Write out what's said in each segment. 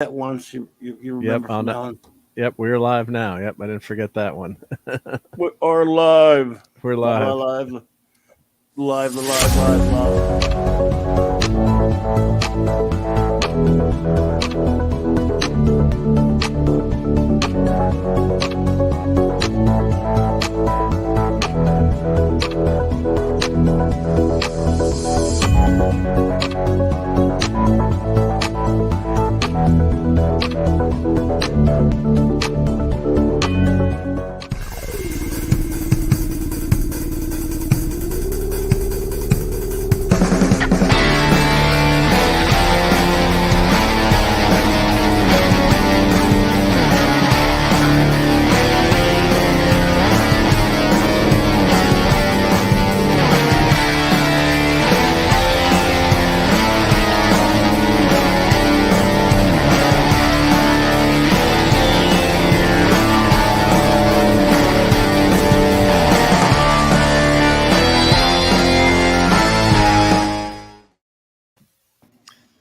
that once. You remember from Alan. Yep, we're live now. Yep, I didn't forget that one. We are live. We're live.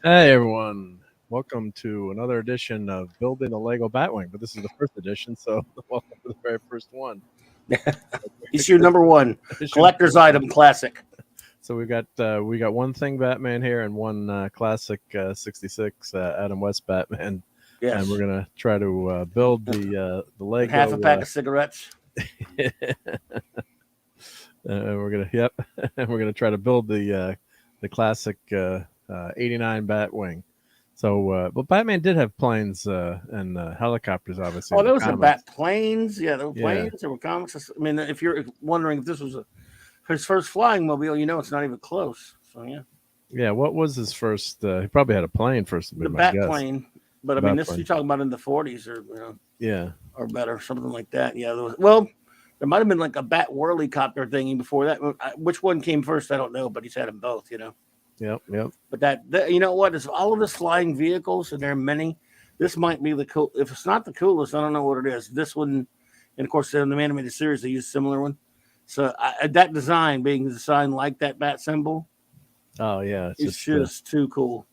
Hey everyone, welcome to another edition of Building the Lego Batwing, but this is the first edition, so welcome to the very first one. Issue number one, collector's item classic. So we got one thing Batman here and one classic 66 Adam West Batman. Yes. And we're gonna try to build the Lego. And half a pack of cigarettes. We're gonna try to build the classic 89 Batwing. So, but Batman did have planes and helicopters, obviously. Oh, those were bat planes. Yeah, there were planes. There were comics. I mean, if you're wondering if this was his first flying mobile, it's not even close. So yeah. Yeah, what was his first? He probably had a plane first. The bat plane, but I mean, this you're talking about in the 40s or or better, something like that. Yeah. There might have been like a bat whirly copter thingy before that. Which one came first? I don't know, but he's had them both. Yep. But that you know what is all of this flying vehicles, and there are many. This might be the cool. If it's not the coolest, I don't know what it is. This one, and of course, in the animated series, they use a similar one. So that design being designed like that bat symbol. Oh yeah, it's just too cool.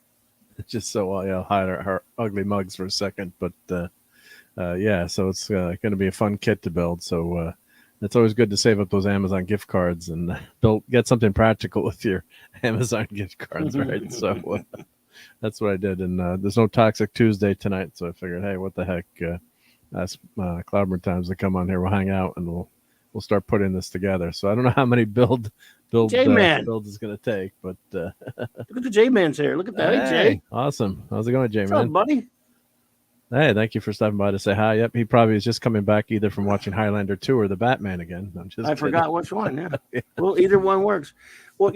It's just so hide her ugly mugs for a second, but so it's going to be a fun kit to build. So. It's always good to save up those Amazon gift cards and get something practical with your Amazon gift cards, right? So that's what I did. And there's no Toxic Tuesday tonight, so I figured, hey, what the heck? Ask Cloudburn Times to come on here. We'll hang out and we'll start putting this together. So I don't know how many build is going to take, but look at the J-Man's here. Look at that, hey, Jay. Awesome. How's it going, J-Man? What's up, buddy? Hey, thank you for stopping by to say hi. Yep, he probably is just coming back either from watching Highlander 2 or the Batman again. I forgot which one. Yeah. Well, either one works. Well,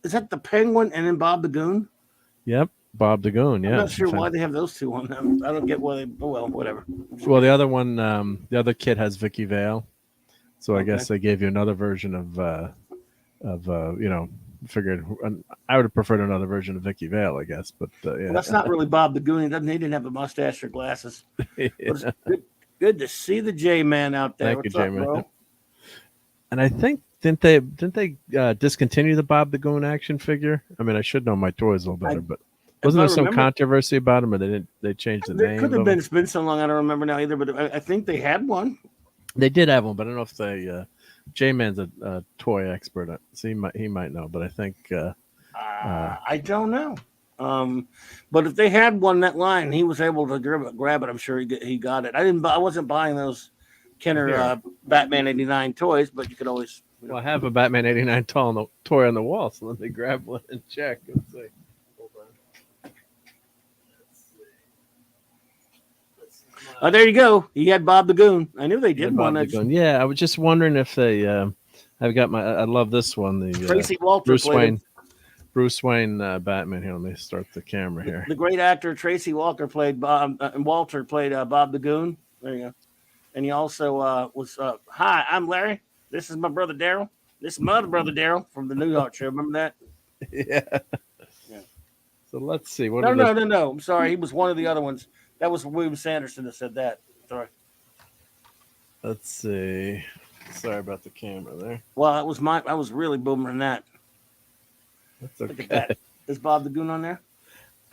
is that the Penguin and then Bob the Goon? Yep, Bob the Goon. Yeah. I'm not sure why they have those two on them. I don't get why they. Oh well, whatever. Well, the other one, the other kit has Vicky Vale, so I guess they gave you another version of figured I would have preferred another version of Vicky Vale, I guess, but well, that's not really Bob the Goon. He didn't have a mustache or glasses. It's good to see the J-Man out there. Thank you, J-Man. Bro? And I think didn't they discontinue the Bob the Goon action figure? I mean, I should know my toys a little better, but wasn't there some controversy about him, or they changed the name? It could have been. It's been so long, I don't remember now either. But I think they had one. They did have one, but I don't know if they. J-Man's a toy expert, so he might know. But I think I don't know. But if they had one that line, he was able to grab it. I'm sure he got it. I wasn't buying those Kenner Batman '89 toys, but you could always. Well, I have a Batman '89 toy on the wall, so let me grab one and check and see. Hold on. Oh, there you go. He had Bob the Goon. I knew they did one. Yeah, I was just wondering if they. I've got I love this one. The Tracy Walter Bruce Wayne Batman. Here, let me start the camera here. The great actor Tracy Walker played Bob, and Walter played Bob the Goon. There you go. And he also was. Hi, I'm Larry. This is my brother Daryl. This is my other brother Daryl from the New York show. Remember that? Yeah. So let's see. No. I'm sorry. He was one of the other ones. That was William Sanderson that said that. Sorry. Let's see. Sorry about the camera there. Well, I was really booming that. That's okay. Look at that. Is Bob the Goon on there?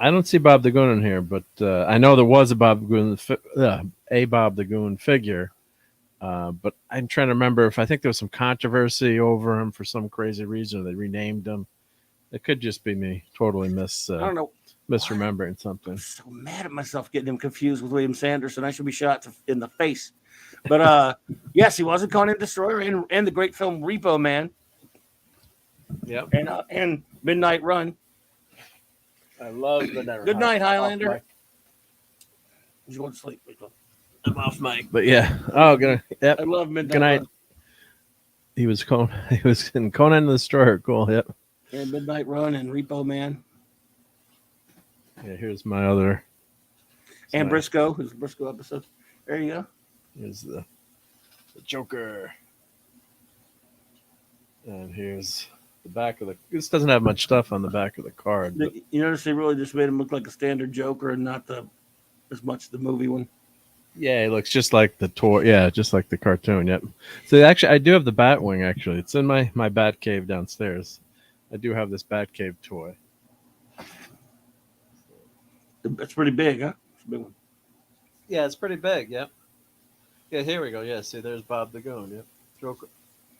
I don't see Bob the Goon in here, but I know there was a Bob the Goon figure. But I'm trying to remember if I think there was some controversy over him for some crazy reason, or they renamed him. It could just be me totally I don't know. misremembering I'm something. so mad at myself getting him confused with William Sanderson. I should be shot in the face. But yes, he was a Conan Destroyer and the great film Repo Man. Yep. And Midnight Run. I love the Good night, Highlander. He's going to sleep. I'm off mic. But yeah. Oh, good. Yep. I love Midnight Good night. Run. He was in Conan the Destroyer. Cool. Yep. And Midnight Run and Repo Man. Yeah, here's my other. And Briscoe. Here's the Briscoe episode. There you go. Here's the Joker. And here's the back of the. This doesn't have much stuff on the back of the card. But, you notice they really just made him look like a standard Joker and not as much the movie one. yeah, it looks just like the toy. Yeah, just like the cartoon. Yep. So actually, I do have the Batwing. Actually, it's in my Bat Cave downstairs. I do have this Bat Cave toy. It's pretty big, huh? It's a big one. Yeah, it's pretty big. Yep. Yeah, here we go. Yeah, see, there's Bob the Goon. Yep. Joker.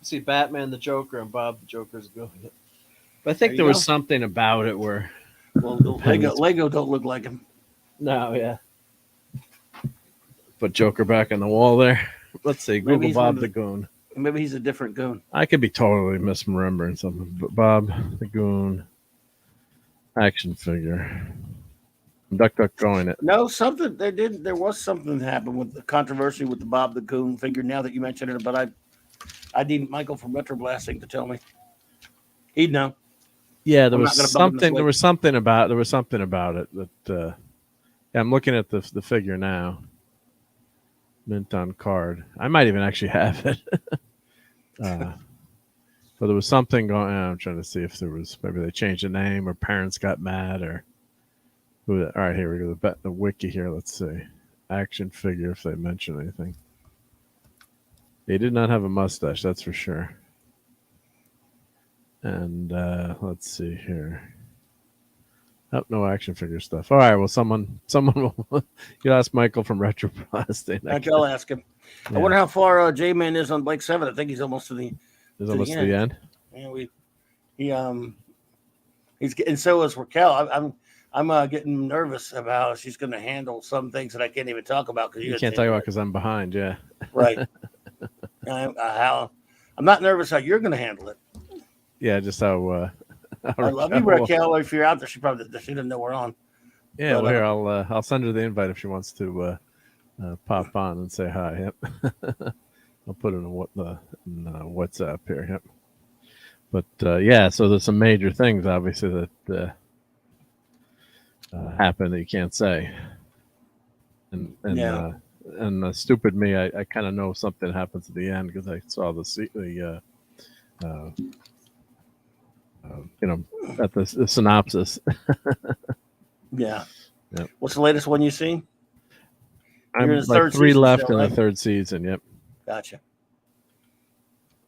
See, Batman the Joker and Bob the Joker's Goon. Yep. But I think there was something about it where. Well, Lego don't look like him. No, yeah. Put Joker back on the wall there. Let's see. Google Bob the Goon. Maybe he's a different Goon. I could be totally misremembering something. But Bob the Goon action figure. Duck going it. No, something they did. There was something that happened with the controversy with the Bob the Goon figure. Now that you mentioned it, but I need Michael from Retro Blasting to tell me. He'd know. Yeah, there was something. There was something about it that. Yeah, I'm looking at the figure now. Mint on card. I might even actually have it. But there was something going on. I'm trying to see if there was maybe they changed the name or parents got mad or. All right, here we go. The wiki here. Let's see. Action figure, if they mention anything. They did not have a mustache, that's for sure. And let's see here. Oh, no action figure stuff. All right, well, someone will. You ask Michael from Retro Blasting. I'll ask him. Yeah. I wonder how far J-Man is on Blake 7. I think he's almost to the. He's almost to the end. Yeah, he's getting. So is Raquel. I'm getting nervous about how she's going to handle some things that I can't even talk about because you can't talk about because I'm behind. Yeah, right. I'm not nervous how you're going to handle it. Yeah, just how. I love you, Raquel. If you're out there, she doesn't know we're on. Yeah, but, well, here I'll send her the invite if she wants to pop on and say hi. Yep, I'll put it in WhatsApp here. Yep, but yeah, so there's some major things obviously that. Happen that you can't say, and stupid me, I kind of know something happens at the end because I saw the at the synopsis. Yeah. Yep. What's the latest one you've seen? I'm like 3 left in the 3rd season. Yep. Gotcha.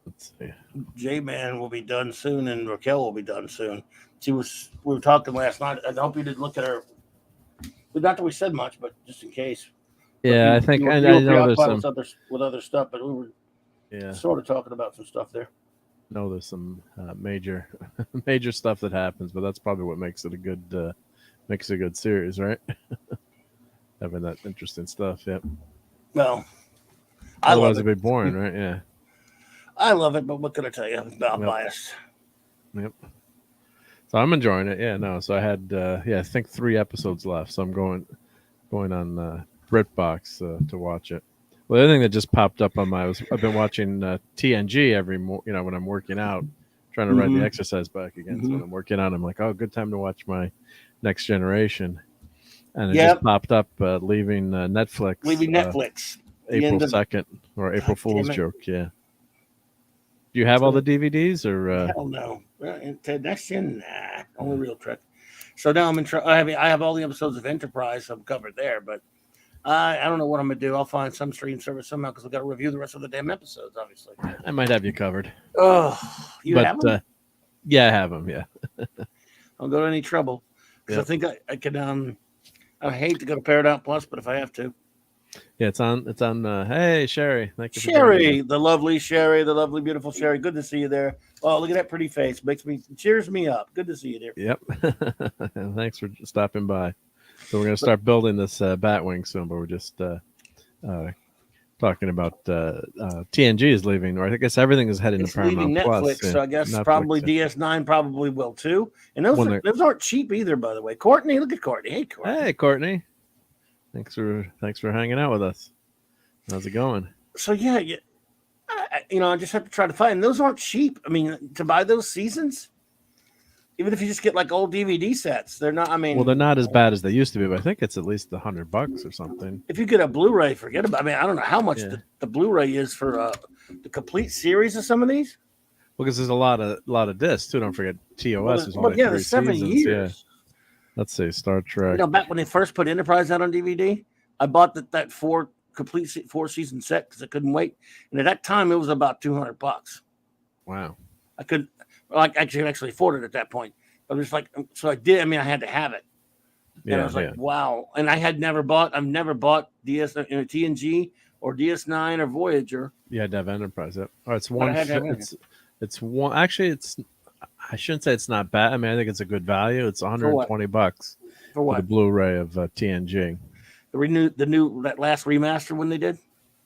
Let's see. J-Man will be done soon, and Raquel will be done soon. We were talking last night. I hope you didn't look at her. Not that we said much, but just in case. Yeah, I think I know there's some with other stuff, but we were sort of talking about some stuff there. No, there's some major stuff that happens, but that's probably what makes it a good series, right? Having that interesting stuff. Yep. Well, otherwise it'd be boring, right? Yeah. I love it, but what can I tell you? I'm biased. Yep. So I'm enjoying it. Yeah, no. So I had, I think 3 episodes left. So I'm going on BritBox to watch it. Well, the other thing that just popped up on I've been watching TNG every when I'm working out, trying to ride the exercise back again. So when I'm working out, I'm like, oh, good time to watch my Next Generation, and it just popped up leaving Netflix. April 2nd or April Fool's joke. Yeah. Do you have all the DVDs or? Hell no. Next Gen, nah. Only Real Trick. So now I'm in. I have all the episodes of Enterprise. I'm covered there, but I don't know what I'm gonna do. I'll find some stream service somehow because I've got to review the rest of the damn episodes. Obviously, I might have you covered. Oh, have them? Yeah, I have them. Yeah. Don't go to any trouble. because I think I can. I hate to go to Paramount Plus, but if I have to. Yeah, it's on. It's on. Hey, Sherry, thank you for joining Sherry, us. the lovely Sherry, the lovely, beautiful Sherry. Good to see you there. Oh, look at that pretty face. Cheers me up. Good to see you there. Yep. Thanks for stopping by. So we're gonna start building this Batwing soon, but we're just talking about TNG is leaving, or I guess everything is heading It's to leaving Paramount Plus. Netflix, so I guess probably DS9 probably will too. And those aren't cheap either, by the way. Courtney, look at Courtney. Hey, Courtney. Hey, Courtney. Thanks for hanging out with us. How's it going? So yeah, I just have to try to find. Those aren't cheap. I mean, to buy those seasons, even if you just get like old DVD sets, they're not. I mean, well, they're not as bad as they used to be, but I think it's at least $100 or something. If you get a Blu-ray, forget about. I mean, I don't know how much the Blu-ray is for the complete series of some of these. Well, because there's a lot of discs too. Don't forget TOS was only 3 7 seasons. years. Yeah. Let's see, Star Trek. Back when they first put Enterprise out on DVD, I bought that 4-season set because I couldn't wait, and at that time it was about $200. Wow. I could actually afford it at that point. I was like, so I did. I mean, I had to have it. And I was like, wow. And I've never bought TNG or DS9 or Voyager. You had to have Enterprise. Yep. Oh, it's one. It's one. Actually, I shouldn't say it's not bad. I mean, I think it's a good value. It's $120 for what? The Blu-ray of TNG. That last remaster when they did.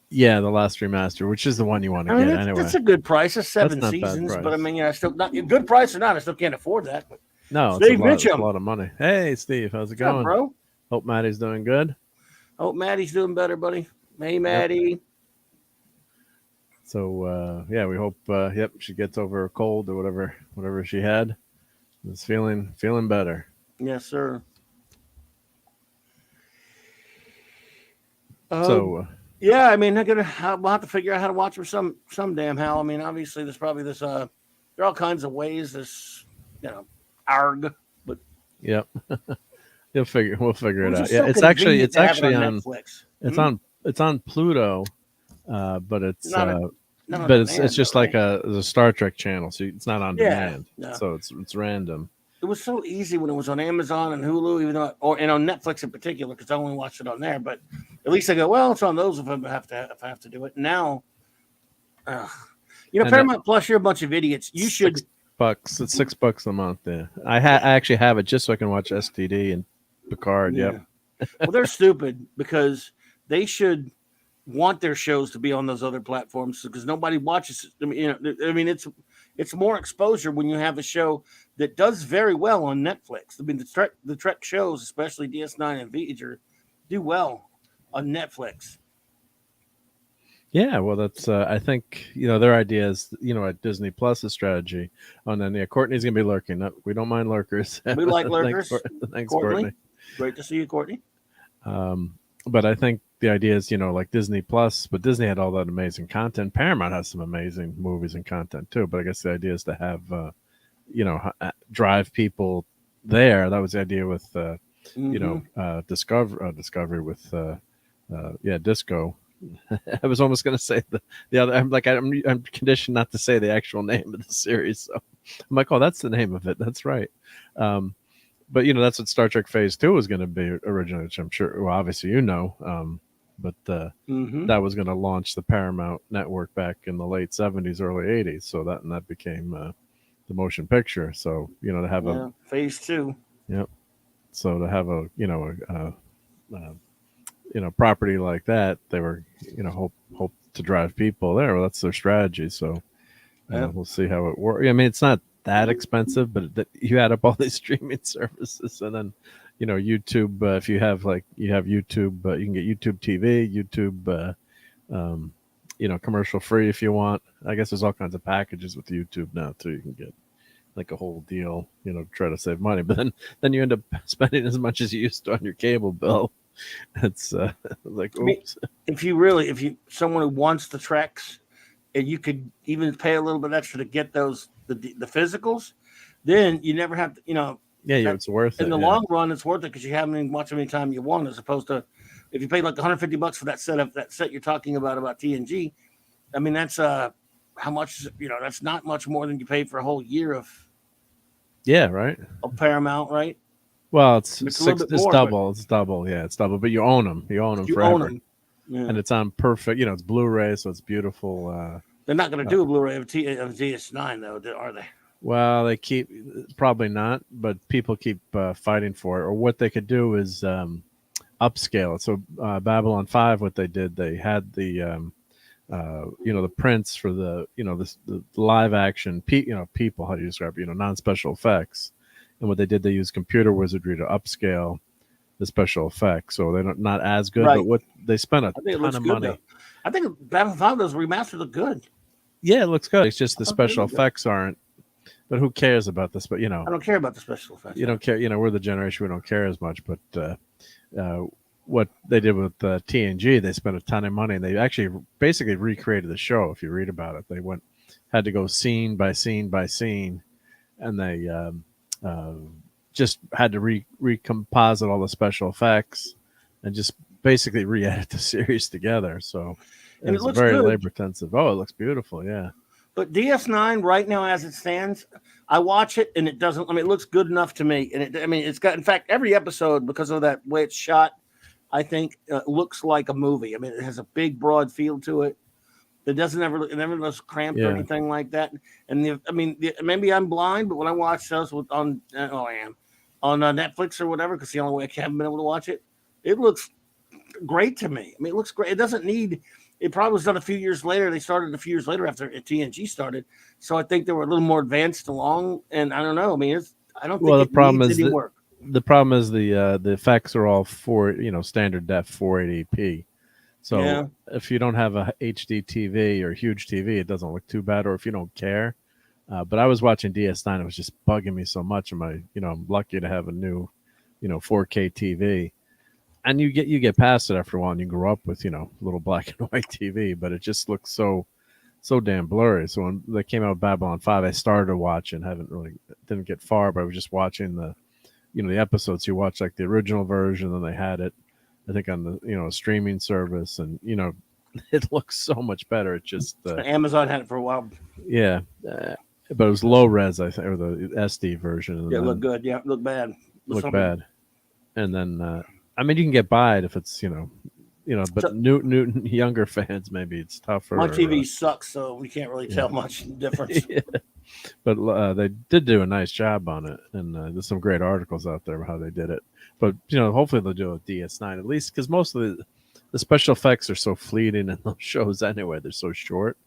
Yeah, the last remaster, which is the one you want to get anyway. That's a good price. It's 7 seasons, but I mean, still not good price or not. I still can't afford that. But no, it's a lot of money. Hey, Steve, how's it going, bro? Hope Maddie's doing good. Hope Maddie's doing better, buddy. Hey, Maddie. Yep. So we hope she gets over a cold or whatever she had. Is feeling better. Yes, sir. Yeah, I mean, we'll have to figure out how to watch them some damn how. I mean, obviously, there's probably this. There are all kinds of ways. This, arg, but yep, we'll figure it out. Yeah, it's actually on Netflix. It's on Pluto, but it's it's just like the Star Trek channel, so it's not on demand. Yeah. So it's random. It was so easy when it was on Amazon and Hulu, even though, and on Netflix in particular, because I only watched it on there. But at least I go, well, it's on those if I have to do it. Now, Paramount Plus, you're a bunch of idiots. You should. $6. It's $6 a month. Yeah, I actually have it just so I can watch STD and Picard. Yeah. Yep. Well, they're stupid because they should want their shows to be on those other platforms because nobody watches. I mean, it's more exposure when you have a show that does very well on Netflix. I mean, the Trek shows, especially DS9 and Voyager, do well on Netflix. Yeah, well, that's I think their idea is at Disney Plus's strategy. And then Courtney's gonna be lurking. We don't mind lurkers. We like lurkers. Thanks, Courtney. Great to see you, Courtney. But I think the idea is like Disney Plus, but Disney had all that amazing content. Paramount has some amazing movies and content too. But I guess the idea is to have drive people there. That was the idea with Discovery with Disco. I was almost going to say the other. I'm conditioned not to say the actual name of the series, so I'm like, oh, that's the name of it. That's right. But that's what Star Trek Phase 2 was going to be originally, which I'm sure, well, obviously but that was going to launch the Paramount network back in the late 70s, early 80s. So that became the motion picture. So to have a Phase 2. Yep. So to have a property like that, they were hope to drive people there. Well, that's their strategy. So we'll see how it works. I mean, it's not that expensive, but you add up all these streaming services, and then YouTube. If you have YouTube, you can get YouTube TV, YouTube, commercial free if you want. I guess there's all kinds of packages with YouTube now too. You can get like a whole deal, to try to save money. But then you end up spending as much as you used to on your cable bill. It's like, oops. I mean, if someone who wants the Treks, and you could even pay a little bit extra to get those the physicals, then you never have to, it's worth it. In the long run, it's worth it because you have them watch them anytime you want, as opposed to if you paid like $150 for that set you're talking about TNG. I mean, that's how much that's not much more than you pay for a whole year of right of Paramount, right? Well, it's It's a little six. bit It's more, but double. It's double. Yeah, it's double. But you own them. You own them you own forever, them. Yeah. and it's on perfect. It's Blu-ray, so it's beautiful. They're not going to Uh, do a Blu-ray of DS9 though, are they? well, they keep probably not, but people keep fighting for it. Or what they could do is upscale it. So Babylon 5, what they did, they had the the prints for the live action people, how do you describe it, non-special effects, and what they did, they used computer wizardry to upscale the special effects, so they're not as good, but Right. what they spent a I think it ton looks of good though. money. I think Batman 5 those remasters look good. Yeah, it looks good. It's just I the thought they special look good. effects aren't. But who cares about this? But I don't care about the special effects. you don't care. We're the generation we don't care as much. But what they did with TNG, they spent a ton of money, and they actually basically recreated the show. If you read about it, they had to go scene by scene by scene, and they uh, just had to recomposite all the special effects and just basically re-edit the series together. So And it it's looks very good. labor intensive. Oh, it looks beautiful. Yeah. But DS9 right now, as it stands, I watch it and it doesn't. I mean, it looks good enough to me. And it's got. In fact, every episode, because of that way it's shot, I think looks like a movie. I mean, it has a big, broad feel to it. It it never looks cramped or Yeah. anything like that. And maybe I'm blind, but when I watch those I am on Netflix or whatever, because the only way I haven't been able to watch it, it looks great to me. I mean, it looks great. It doesn't need. It probably was done a few years later. They started a few years later after TNG started, so I think they were a little more advanced along. And I don't know. I mean, I don't think Well, it needs any work. the problem is the effects are all standard def 480p. So Yeah, if you don't have a HD TV or huge TV, it doesn't look too bad. Or if you don't care, but I was watching DS9, it was just bugging me so much. I'm lucky to have a new, 4K TV, and you get past it after a while, and you grow up with little black and white TV, but it just looks so damn blurry. So when they came out with Babylon 5, I started watching, didn't get far, but I was just watching the episodes. You watch like the original version, and they had it, I think, on the streaming service, and it looks so much better. It just Amazon had it for a while. yeah, but it was low res, I think, or the SD version, and Yeah, it then looked good. Yeah, it looked bad. looked bad. And then I mean, you can get by it if it's but So, new younger fans, maybe it's tougher. my TV sucks, so we can't really tell much difference. Yeah. But they did do a nice job on it, and there's some great articles out there about how they did it. But hopefully they'll do it with DS9 at least, because most of the special effects are so fleeting in those shows anyway. They're so short.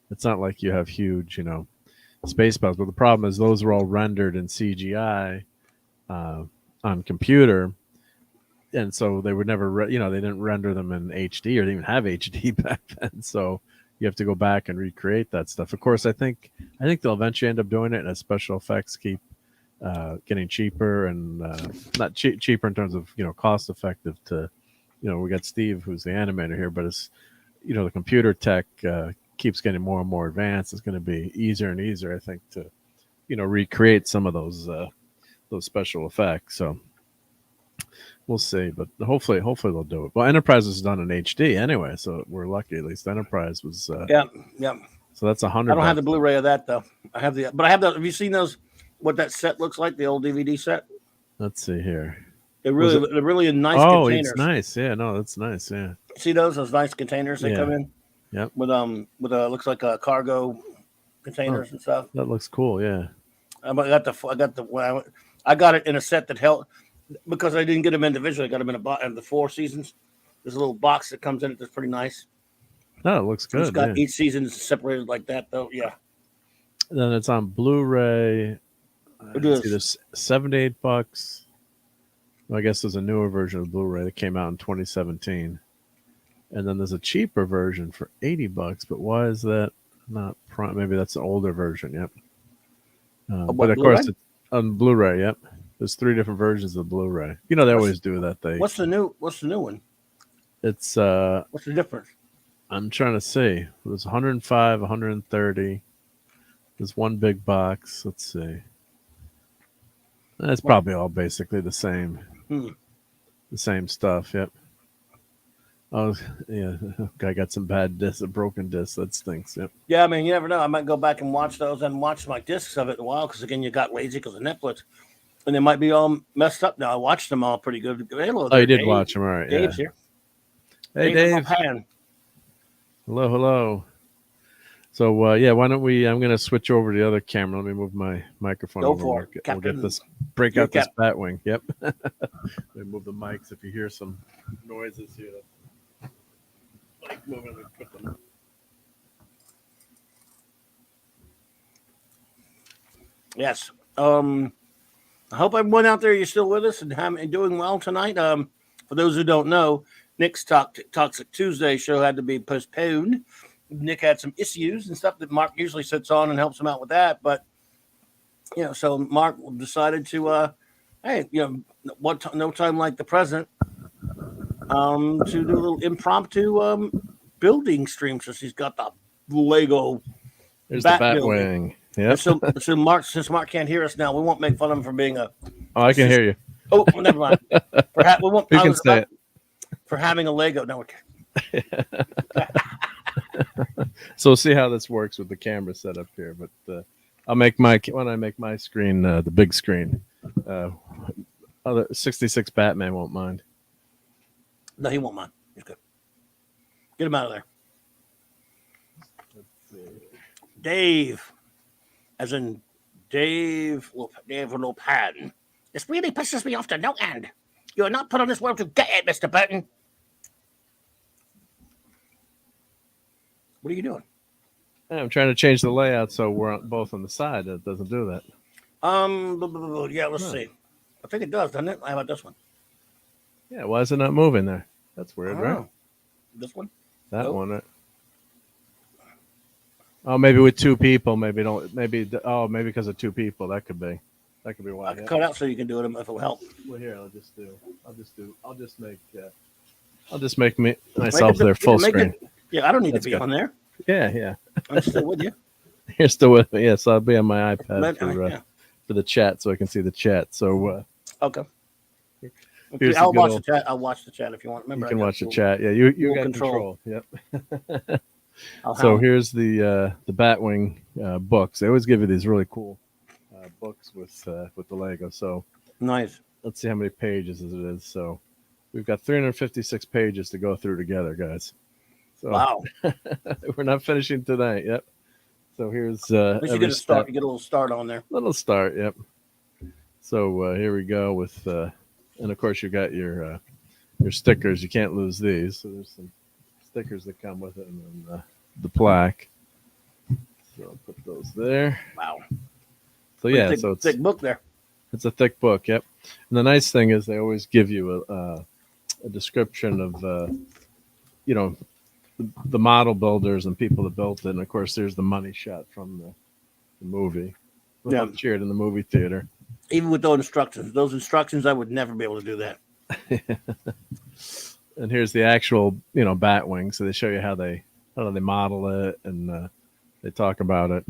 It's not like you have huge, space battles. But the problem is those are all rendered in CGI on computer, and so they would never, they didn't render them in HD, or they even have HD back then. So you have to go back and recreate that stuff. Of course, I think they'll eventually end up doing it, as special effects keep getting cheaper, and not cheaper in terms of cost effective. To we got Steve, who's the animator here, but it's the computer tech keeps getting more and more advanced. It's going to be easier and easier, I think, to recreate some of those special effects. So we'll see, but hopefully they'll do it. Well, Enterprise was done in HD anyway, so we're lucky. At least Enterprise was. Yeah. So that's $100. I don't have the Blu-ray of that though. I have the. Have you seen those? What that set looks like? The old DVD set. Let's see here. They're really in nice Oh, containers. it's nice. Yeah, no, that's nice. Yeah. See those nice containers they come in? Yep. With looks like cargo containers and stuff. That looks cool. Yeah. I got it in a set that held, because I didn't get them individually. I got them in the 4 seasons. There's a little box that comes in it that's pretty nice. No, it looks good. It's got each season is separated like that though. Yeah. Then it's on Blu-ray. There's $78. Well, I guess there's a newer version of Blu-ray that came out in 2017, and then there's a cheaper version for $80. But why is that not prime? Maybe that's an older version. Yep. But of course, it's on Blu-ray. Yep. There's 3 different versions of Blu-ray. They always do that. What's the new one? It's What's the difference? I'm trying to see. There's 105, 130. There's one big box. Let's see. It's probably all basically the same. The same stuff. Yep. Oh, yeah. I got some bad discs, a broken disc. That stinks. Yep. Yeah, I mean, you never know. I might go back and watch those and watch my discs of it in a while, because again, you got lazy because of Netflix. And they might be all messed up now. I watched them all pretty good. Hello Oh, there, you did Dave. watch them, all right? Dave's Yeah. here. Hey, Dave. Dave. Hello, hello. So why don't we? I'm going to switch over to the other camera. Let me move my microphone Go over. for it, We'll Captain. get this. Break You're out this Batwing. Yep. Let me move the mics. If you hear some noises here, like moving. Let me put them. Yes. I hope everyone out there, you're still with us and doing well tonight. For those who don't know, Nick's Toxic Tuesday show had to be postponed. Nick had some issues and stuff that Mark usually sits on and helps him out with that. But, so Mark decided to, hey, no time like the present, to do a little impromptu building stream. So she's got the Lego There's Bat the building. Batwing. Yeah. So Mark, since Mark can't hear us now, we won't make fun of him for being a. Oh, I can hear you. Oh, well, never mind. Perhaps we won't. You can say it. For having a Lego. No, So we'll see how this works with the camera setup here. But when I make my screen the big screen, other 66 Batman won't mind. No, he won't mind. He's good. Get him out of there. Dave, as in Dave Little Patton. This really pisses me off to no end. You are not put on this world to get it, Mr. Patton. What are you doing? I'm trying to change the layout so we're both on the side. That doesn't do that. Yeah, let's see. I think it does, doesn't it? How about this one? Yeah, why is it not moving there? That's weird, right? This one? That one. Right? Oh, maybe with two people. Maybe because of two people. That could be why. I can cut out so you can do it if it'll help. Well, here I'll just make myself there full screen. I don't need to be on there. Yeah. I'm still with you. You're still with me. Yes, I'll be on my iPad for the chat so I can see the chat. So okay. I'll watch the chat. I'll watch the chat if you want. Remember, you can watch the chat. Yeah, you got control. Yep. So here's the Batwing books. They always give you these really cool books with the Lego. So nice. Let's see how many pages it is. So we've got 356 pages to go through together, guys. So, wow. We're not finishing tonight. Yep. So here's you get a start. You get a little start on there. Little start. Yep. So here we go with, and of course you got your stickers. You can't lose these. So there's some stickers that come with it, and then the plaque. So I'll put those there. Wow. So yeah, so it's a thick book there. It's a thick book. Yep. And the nice thing is they always give you a description of the model builders and people that built it. And of course, there's the money shot from the movie. Yeah, cheered in the movie theater. Even with those instructions, I would never be able to do that. And here's the actual, Batwing. So they show you how they model it, and they talk about it.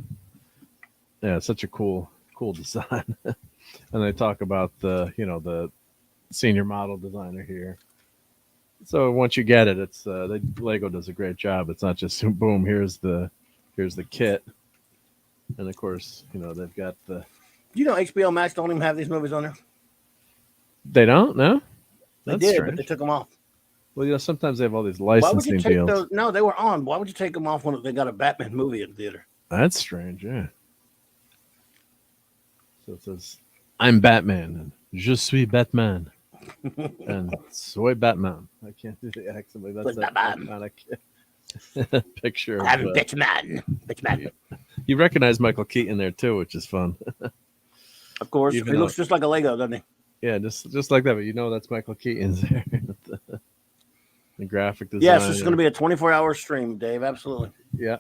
Yeah, it's such a cool design. And they talk about the senior model designer here. So once you get it, it's Lego does a great job. It's not just boom. Here's the kit, and of course they've got the. HBO Max don't even have these movies on there. They don't? No? They did, but they took them off. Well, sometimes they have all these licensing deals. No, they were on. Why would you take them off when they got a Batman movie in the theater? That's strange, yeah. So it says, I'm Batman, and je suis Batman. And soy Batman. I can't do the accent, but that's that iconic picture. I'm Batman. You recognize Michael Keaton there, too, which is fun. Of course. He looks just like a Lego, doesn't he? Yeah, just like that. But that's Michael Keaton's there. The graphic design. Yes, it's going to be a 24-hour stream, Dave. Absolutely. Yeah.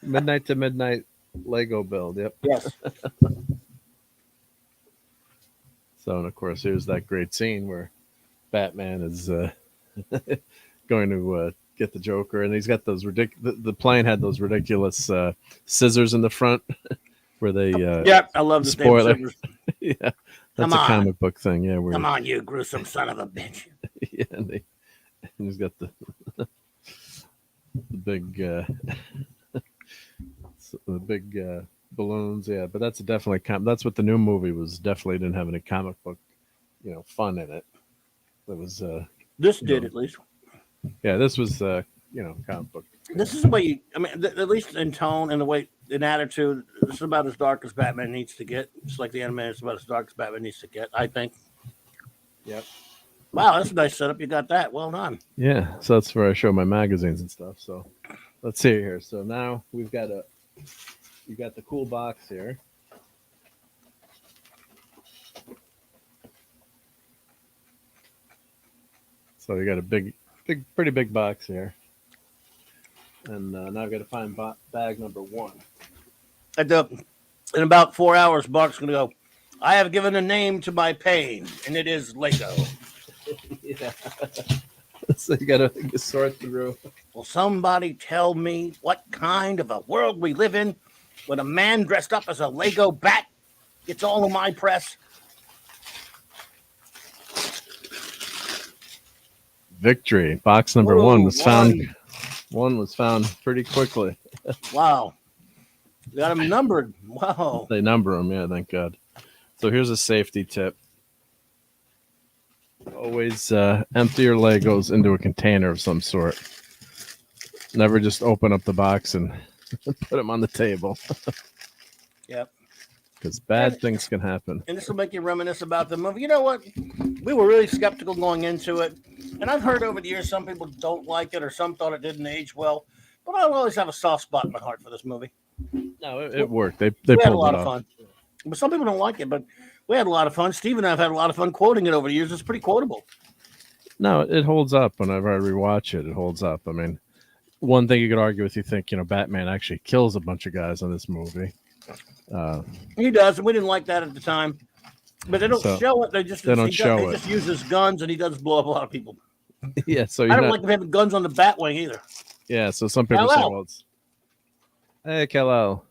Midnight to midnight Lego build. Yep. Yes. So, and of course, here's that great scene where Batman is going to get the Joker, and he's got those the plane had those ridiculous scissors in the front where they. I love the spoiler. Yeah, that's a comic book thing. Yeah, come on, you gruesome son of a bitch. Yeah, and he's got the big balloons, yeah, but that's definitely that's what the new movie was. Definitely didn't have any comic book, fun in it. It was, This you did know, at least. yeah, this was, comic book. This is the way I mean, at least in tone and the way in attitude. This is about as dark as Batman needs to get. Just like the anime is about as dark as Batman needs to get. I think. Yep. Wow, that's a nice setup. You got that. Well done. Yeah, so that's where I show my magazines and stuff. So let's see here. So now you got the cool box here. So you got a pretty big box here. And now I've got to find bag number 1. In about 4 hours, Mark's going to go, I have given a name to my pain, and it is Lego. Yeah. So you got to sort through. Will somebody tell me what kind of a world we live in when a man dressed up as a Lego bat gets all of my press? Victory. Box number 1 was found. One was found pretty quickly. Wow. Got them numbered. Wow. They number them, yeah, thank God. So here's a safety tip. Always empty your Legos into a container of some sort. Never just open up the box and put them on the table. Yep. Because bad things can happen. And this will make you reminisce about the movie. You know what? We were really skeptical going into it. And I've heard over the years some people don't like it or some thought it didn't age well. But I'll always have a soft spot in my heart for this movie. No, it worked. They we pulled had a lot it of off. fun. But some people don't like it, but we had a lot of fun. Steve and I have had a lot of fun quoting it over the years. It's pretty quotable. No, it holds up. Whenever I rewatch it, it holds up. I mean, one thing you could argue with, you think, Batman actually kills a bunch of guys in this movie. He does, and we didn't like that at the time. But they don't show it. They just use his guns, and he does blow up a lot of people. Yeah, so I don't like them having guns on the Batwing either. Yeah, so some people say, well, it's... Hey, Kal-El.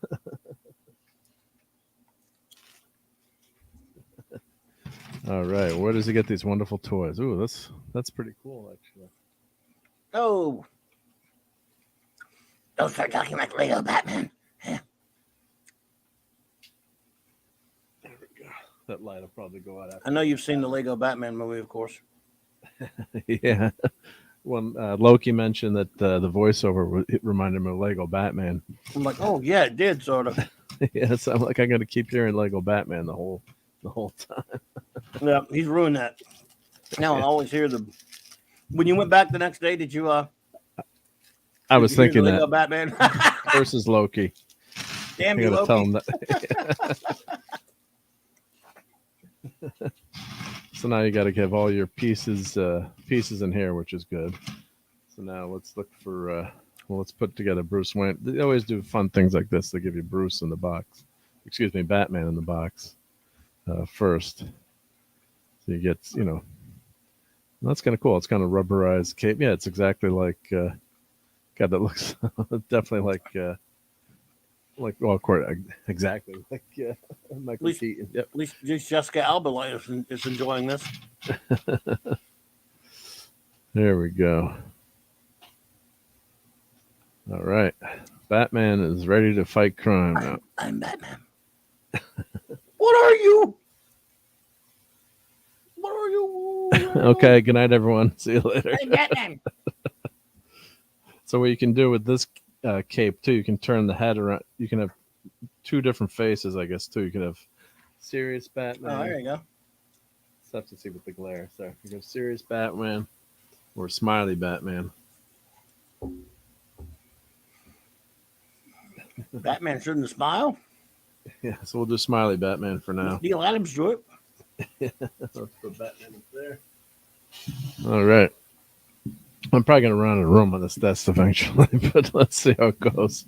All right, where does he get these wonderful toys? Ooh, that's pretty cool, actually. Oh. Don't start talking like Lego Batman. There we go. That light will probably go out after. I know you've seen the Lego Batman movie, of course. Yeah. When Loki mentioned that the voiceover it reminded me of Lego Batman. I'm like, oh yeah, it did sort of. Yeah, so I'm like, I'm gonna keep hearing Lego Batman the whole time. Yeah, he's ruined that. Now I always hear the. When you went back the next day, did you? I was thinking Lego that Batman versus Loki. Damn you, Loki. Tell him that. So now you got to give all your pieces in here, which is good. So now let's look for. Let's put together Bruce Wayne. They always do fun things like this. They give you Bruce in the box. Excuse me, Batman in the box first. So you get, that's kind of cool. It's kind of rubberized cape. Yeah, it's exactly like. God, that looks definitely like well, of course, exactly like Michael Keaton. Yep. At least Jessica Alba is enjoying this. There we go. All right, Batman is ready to fight crime now. I'm Batman. What are you? What are you? Okay, good night, everyone. See you later. I'm Batman. So what you can do with this cape too, you can turn the head around. You can have two different faces, I guess, too. You can have serious Batman. Oh, there you go. Let's have to see with the glare. So you go serious Batman or smiley Batman. Batman shouldn't smile. Yeah, so we'll do smiley Batman for now. Neil Adams do it. Yeah, let's put Batman up there. All right. I'm probably going to run out of room on this desk eventually, but let's see how it goes.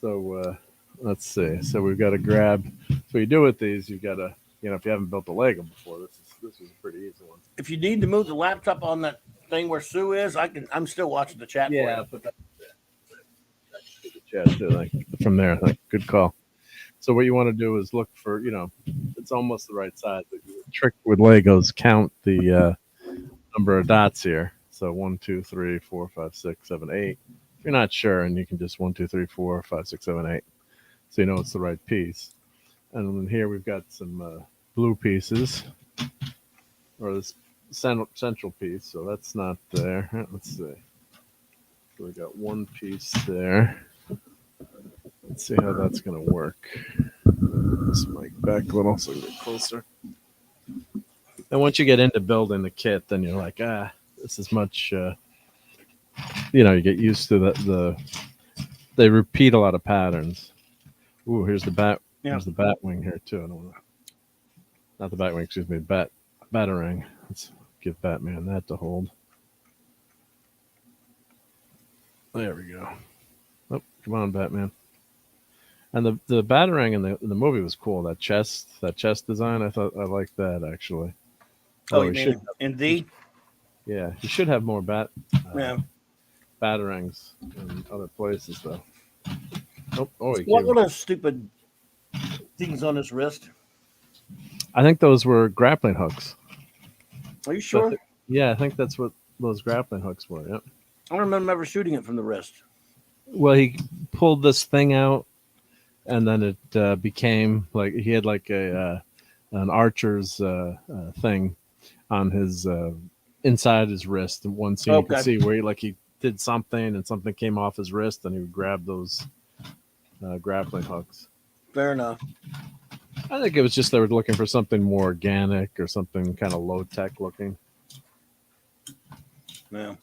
So let's see. So we've got to grab. So you do with these, you've got to, if you haven't built a Lego before, this is a pretty easy one. If you need to move the laptop on that thing where Sue is, I'm still watching the chat. Yeah, for you. put that the chat too, like from there. Like, good call. So what you want to do is look for, it's almost the right size. The trick with Legos, count the number of dots here. So 1, 2, 3, 4, 5, 6, 7, 8. If you're not sure, and you can just 1, 2, 3, 4, 5, 6, 7, 8. so you know it's the right piece. And then here we've got some blue pieces, or this central piece. So that's not there. Let's see. So we got one piece there. Let's see how that's going to work. This mic back a little so we get closer. And once you get into building the kit, then you're like, this is much. You get used to the. They repeat a lot of patterns. Ooh, here's the bat. Yeah. There's the Batwing here too. I don't want to. Not the Batwing, excuse me. Batarang. Let's give Batman that to hold. There we go. Oh, come on, Batman. And the Batarang in the movie was cool. That chest design, I liked that actually. Oh, you mean indeed? Yeah, you should have more Yeah. Batarangs in other places though. What little stupid things on his wrist? I think those were grappling hooks. Are you sure? Yeah, I think that's what those grappling hooks were. Yep. I don't remember ever shooting it from the wrist. Well, he pulled this thing out, and then it became like he had like an archer's thing on his inside his wrist. And one scene you could see where he did something, and something came off his wrist, and he would grab those grappling hooks. Fair enough. I think it was just they were looking for something more organic or something kind of low tech looking. Yeah.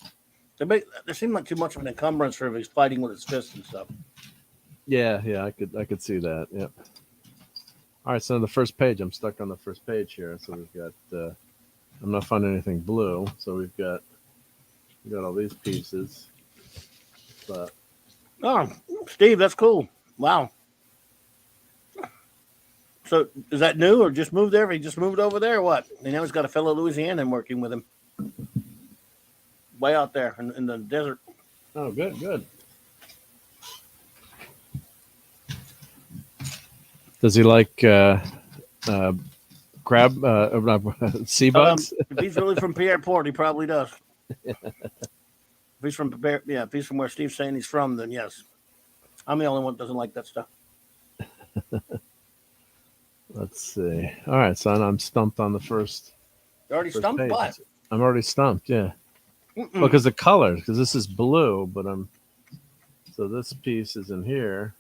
There seemed like too much of an encumbrance for if he's fighting with his fists and stuff. Yeah, I could see that. Yep. All right, so the first page, I'm stuck on the first page here. So we've got I'm not finding anything blue, so we've got all these pieces. But Steve, that's cool. Wow. So is that new or just moved there? He just moved over there or what? And now he's got a fellow Louisianan working with him. Way out there in the desert. Oh, good. Does he like sea bugs? If he's really from Pierreport, he probably does. If he's from where Steve's saying he's from, then yes. I'm the only one that doesn't like that stuff. Let's see. All right, son, I'm stumped on the first. You're already stumped? Page. What? I'm already stumped, yeah. Well, because the colors, because this is blue, but so this piece is in here.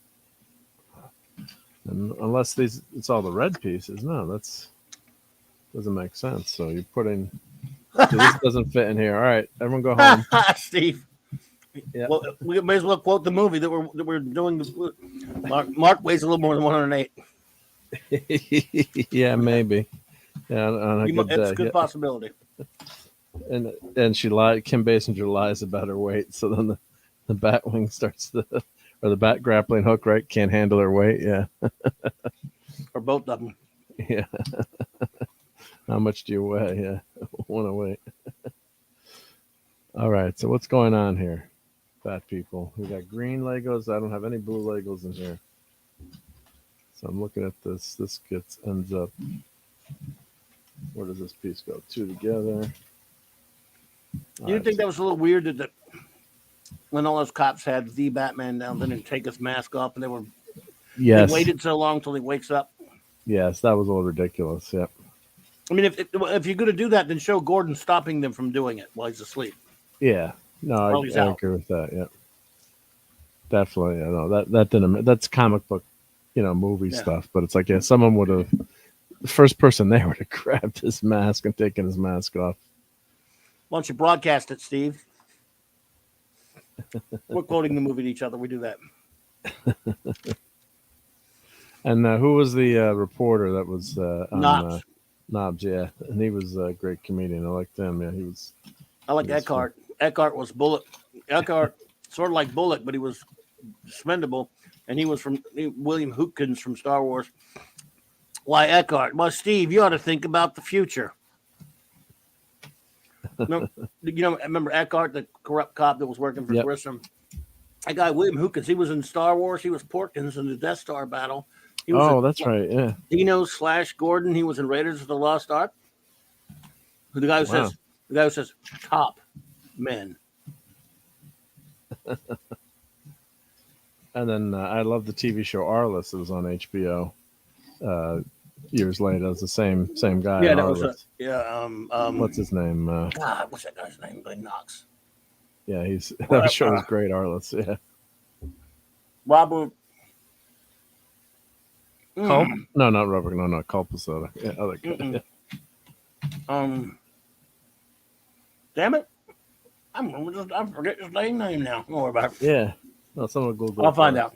And unless it's all the red pieces. No, doesn't make sense. So you're putting, so this doesn't fit in here. All right, everyone go home. Steve. Yeah. Well, we may as well quote the movie that we're doing. Mark weighs a little more than 108. Yeah, maybe. Yeah, it's a good possibility. And she lied. Kim Basinger lies about her weight, so then the Batwing starts or the bat grappling hook, right? Can't handle her weight. Yeah. Or both of them. Yeah. How much do you weigh? Yeah, 108. All right. So what's going on here, fat people? We got green Legos. I don't have any blue Legos in here. So I'm looking at this. This ends up. Where does this piece go? Two together. You didn't think that was a little weird that when all those cops had the Batman down, they didn't take his mask off, and they waited so long till he wakes up. Yes, that was a little ridiculous. Yep. I mean, if you're going to do that, then show Gordon stopping them from doing it while he's asleep. Yeah. No, I agree with that. Yeah. Definitely. I know that didn't. That's comic book, movie stuff. But it's like, yeah, someone would have. The first person there would have grabbed his mask and taken his mask off. Why don't you broadcast it, Steve? We're quoting the movie to each other. We do that. And who was the reporter that was on Knobs? Yeah, and he was a great comedian. I liked him. Yeah, he was. I like Eckhart. Fun. Eckhart was Bullock. Eckhart, sort of like Bullock, but he was expendable, and he was from William Hootkins from Star Wars. Why Eckhart? Well, Steve, you ought to think about the future. Remember Eckhart, the corrupt cop that was working for Grissom? That guy, William Hootkins, he was in Star Wars. He was Porkins in the Death Star battle. That's right. Yeah. Dino / Gordon. He was in Raiders of the Lost Ark. The guy who says top men. And then I love the TV show Arliss. It was on HBO years later. It was the same guy. Yeah, that Arliss. was What's his name? God, what's that guy's name? Glenn Knox. Yeah, that show was great. Arliss. Yeah. Robert. Culp? No, not Robert. No, Culp was the other. Yeah, other guy. Damn it. I forget his name now. Don't worry about it. Yeah. No, someone will Google. I'll find out.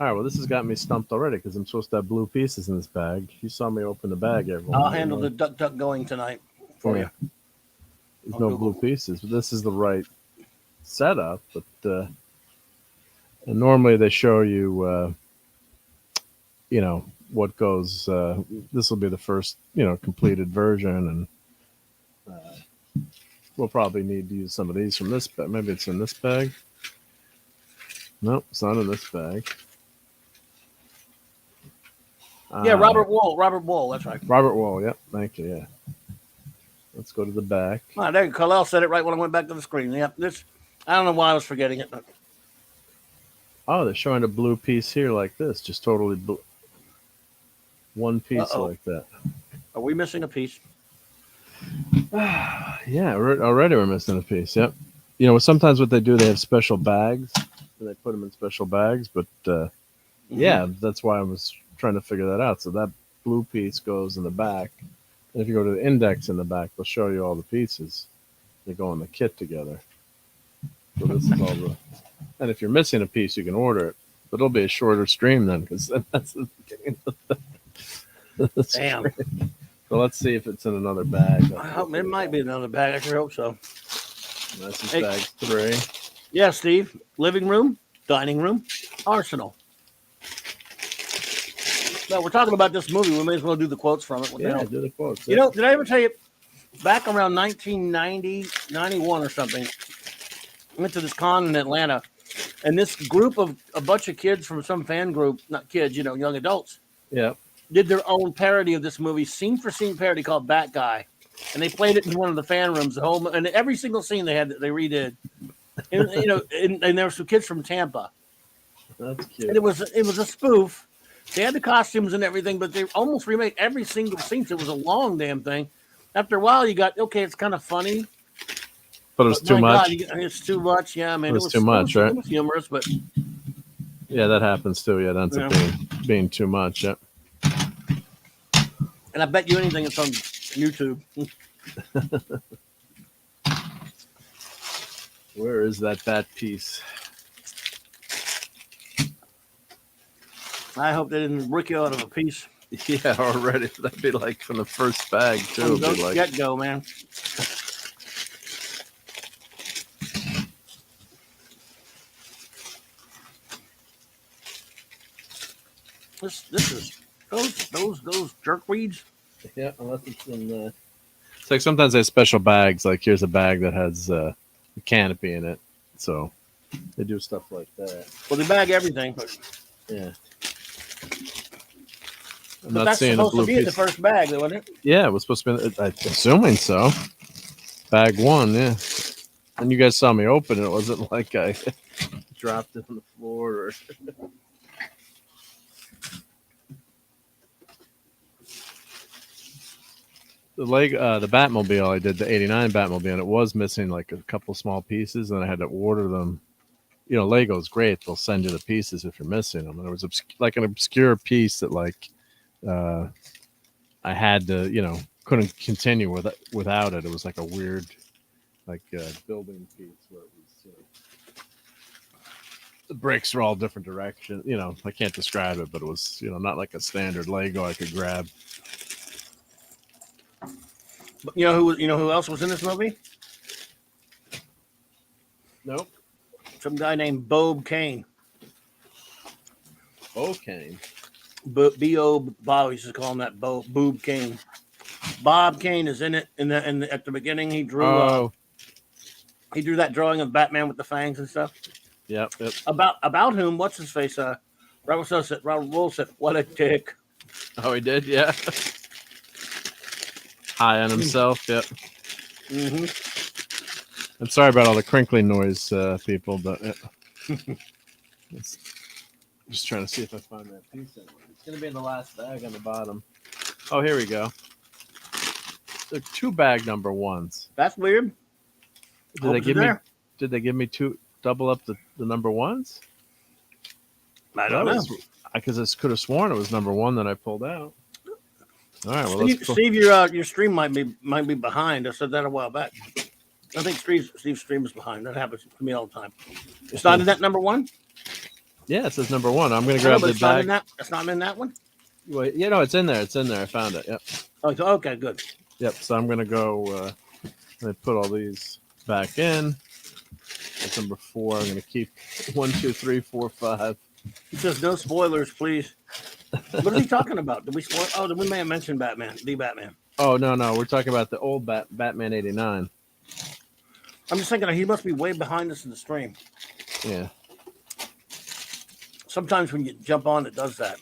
All right. Well, this has got me stumped already because I'm supposed to have blue pieces in this bag. You saw me open the bag, everyone. I'll handle the duck going tonight for you. There's no blue pieces, but this is the right setup. But and normally they show you, what goes. This will be the first, completed version, and we'll probably need to use some of these from this bag. Maybe it's in this bag. Nope, it's not in this bag. Yeah, Robert Wool. That's right. Robert Wool. Yep. Thank you. Yeah. Let's go to the back. Oh, there you go. Khalil said it right when I went back to the screen. Yep. I don't know why I was forgetting it. But... Oh, they're showing a blue piece here like this, just totally blue. One piece like that. Are we missing a piece? Yeah, already we're missing a piece. Yep. Sometimes what they do, they have special bags, and they put them in special bags. But yeah, that's why I was trying to figure that out. So that blue piece goes in the back, and if you go to the index in the back, they'll show you all the pieces. They go in the kit together. So this is all the. And if you're missing a piece, you can order it, but it'll be a shorter stream then, because that's the beginning of the Damn. So let's see if it's in another bag. It might be another bag. I sure hope so. This is bag 3. Yeah, Steve. Living room, dining room, arsenal. Now, we're talking about this movie. We may as well do the quotes from it. Do the quotes. Did I ever tell you, back around 1990, 91 or something, I went to this con in Atlanta, and this group of a bunch of kids from some fan group, not kids, young adults, did their own parody of this movie, scene for scene parody called Bat Guy. And they played it in one of the fan rooms, and every single scene they redid. And, and there were some kids from Tampa. That's cute. And it was a spoof. They had the costumes and everything, but they almost remade every single scene. So it was a long damn thing. After a while, you got, okay, it's kind of funny. But it was too much. God, it's too much. Yeah, man. It was too much, right? It was humorous, but. Yeah, that happens too. Yeah, that ends up being too much. Yeah. And I bet you anything it's on YouTube. Where is that bat piece? I hope they didn't rick you out of a piece. Yeah, already. That'd be like from the first bag, too. Don't get go, man. This is those jerkweeds. Yeah, unless it's in the. It's like sometimes they have special bags. Like here's a bag that has a canopy in it, so they do stuff like that. Well, they bag everything, but yeah. But that's supposed to be in the first bag, though, wasn't it? Yeah, it was supposed to be. I'm assuming so. Bag 1, yeah. And you guys saw me open it. It wasn't like I dropped it on the floor or. The Batmobile, I did the '89 Batmobile, and it was missing like a couple small pieces, and I had to order them. Lego's great; they'll send you the pieces if you're missing them. And there was like an obscure piece that I had to, couldn't continue without it. It was like a weird, building piece where it was, the bricks were all different directions. I can't describe it, but it was, not like a standard Lego I could grab. You know who else was in this movie? Nope. Some guy named Bob Kane. Bob Kane. B.O. Bob. We used to call him that. Boob Kane. Bob Kane is in it at the beginning. He drew. He drew that drawing of Batman with the fangs and stuff. Yep. About whom? What's his face? Robert Wool said, "What a dick." Oh, he did. Yeah. High on himself. Yep. Mm-hmm. I'm sorry about all the crinkling noise, people, but Just trying to see if I find that piece. It's going to be in the last bag on the bottom. Oh, here we go. They're 2 bag number 1s. That's weird. Did they give me 2 double up the number 1s? I don't know. Because I could have sworn it was number 1 that I pulled out. All right, well, Steve, your stream might be behind. I said that a while back. I think Steve's stream is behind. That happens to me all the time. It's not in that number 1? Yeah, it says number 1. I'm going to grab the bag. It's not in that one? Well, it's in there. It's in there. I found it. Yep. Oh, okay, good. Yep, so I'm going to go and put all these back in. That's number 4. I'm going to keep 1, 2, 3, 4, 5. He says no spoilers, please. What are we talking about? Did we spoil? Oh, then we may have mentioned Batman, the Batman. Oh, no. We're talking about the old Batman 89. I'm just thinking he must be way behind us in the stream. Yeah. Sometimes when you jump on, it does that.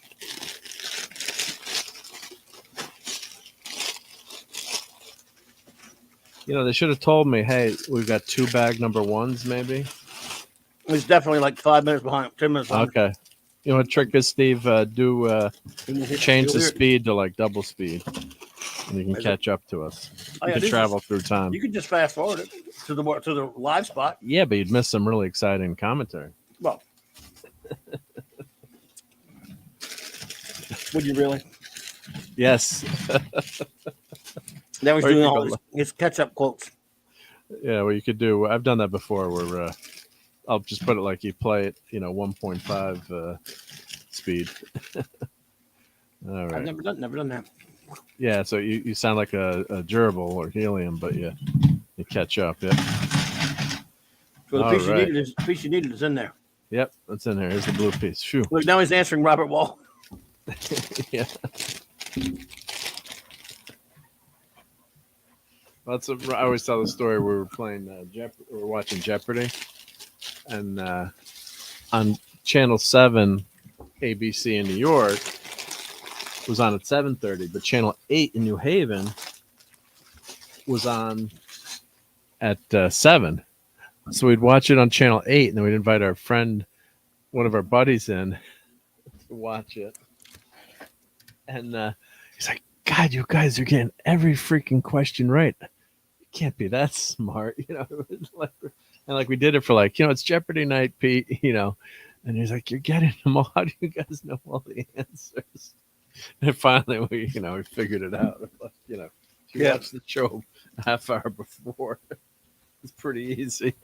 They should have told me, hey, we've got 2 bag number 1s, maybe. He's definitely like 5 minutes behind, 10 minutes behind. Okay. You know what trick is, Steve? Change the speed to like double speed, and you can catch up to us. You can travel through time. You can just fast forward it to the live spot. Yeah, but you'd miss some really exciting commentary. Well, would you really? Yes. That was doing all his catch-up quotes. Yeah, well, you could do. I've done that before, where I'll just put it like you play it, 1.5 speed. All right. I've never done that. Yeah, so you sound like a gerbil or helium, but you catch up. Yeah. So the piece you needed is in there. Yep, that's in there. Here's the blue piece. Phew. Look, now he's answering Robert Wall. Yeah. I always tell the story. We were playing we were watching Jeopardy, and on Channel 7, ABC in New York was on at 7:30, but Channel 8 in New Haven was on at 7. So we'd watch it on Channel 8, and then we'd invite our friend, one of our buddies, in to watch it. And he's like, God, you guys are getting every freaking question right. You can't be that smart, and we did it for it's Jeopardy night, Pete, and he's like, you're getting them all. How do you guys know all the answers? And finally we figured it out. If you watch the show a half hour before, it's pretty easy.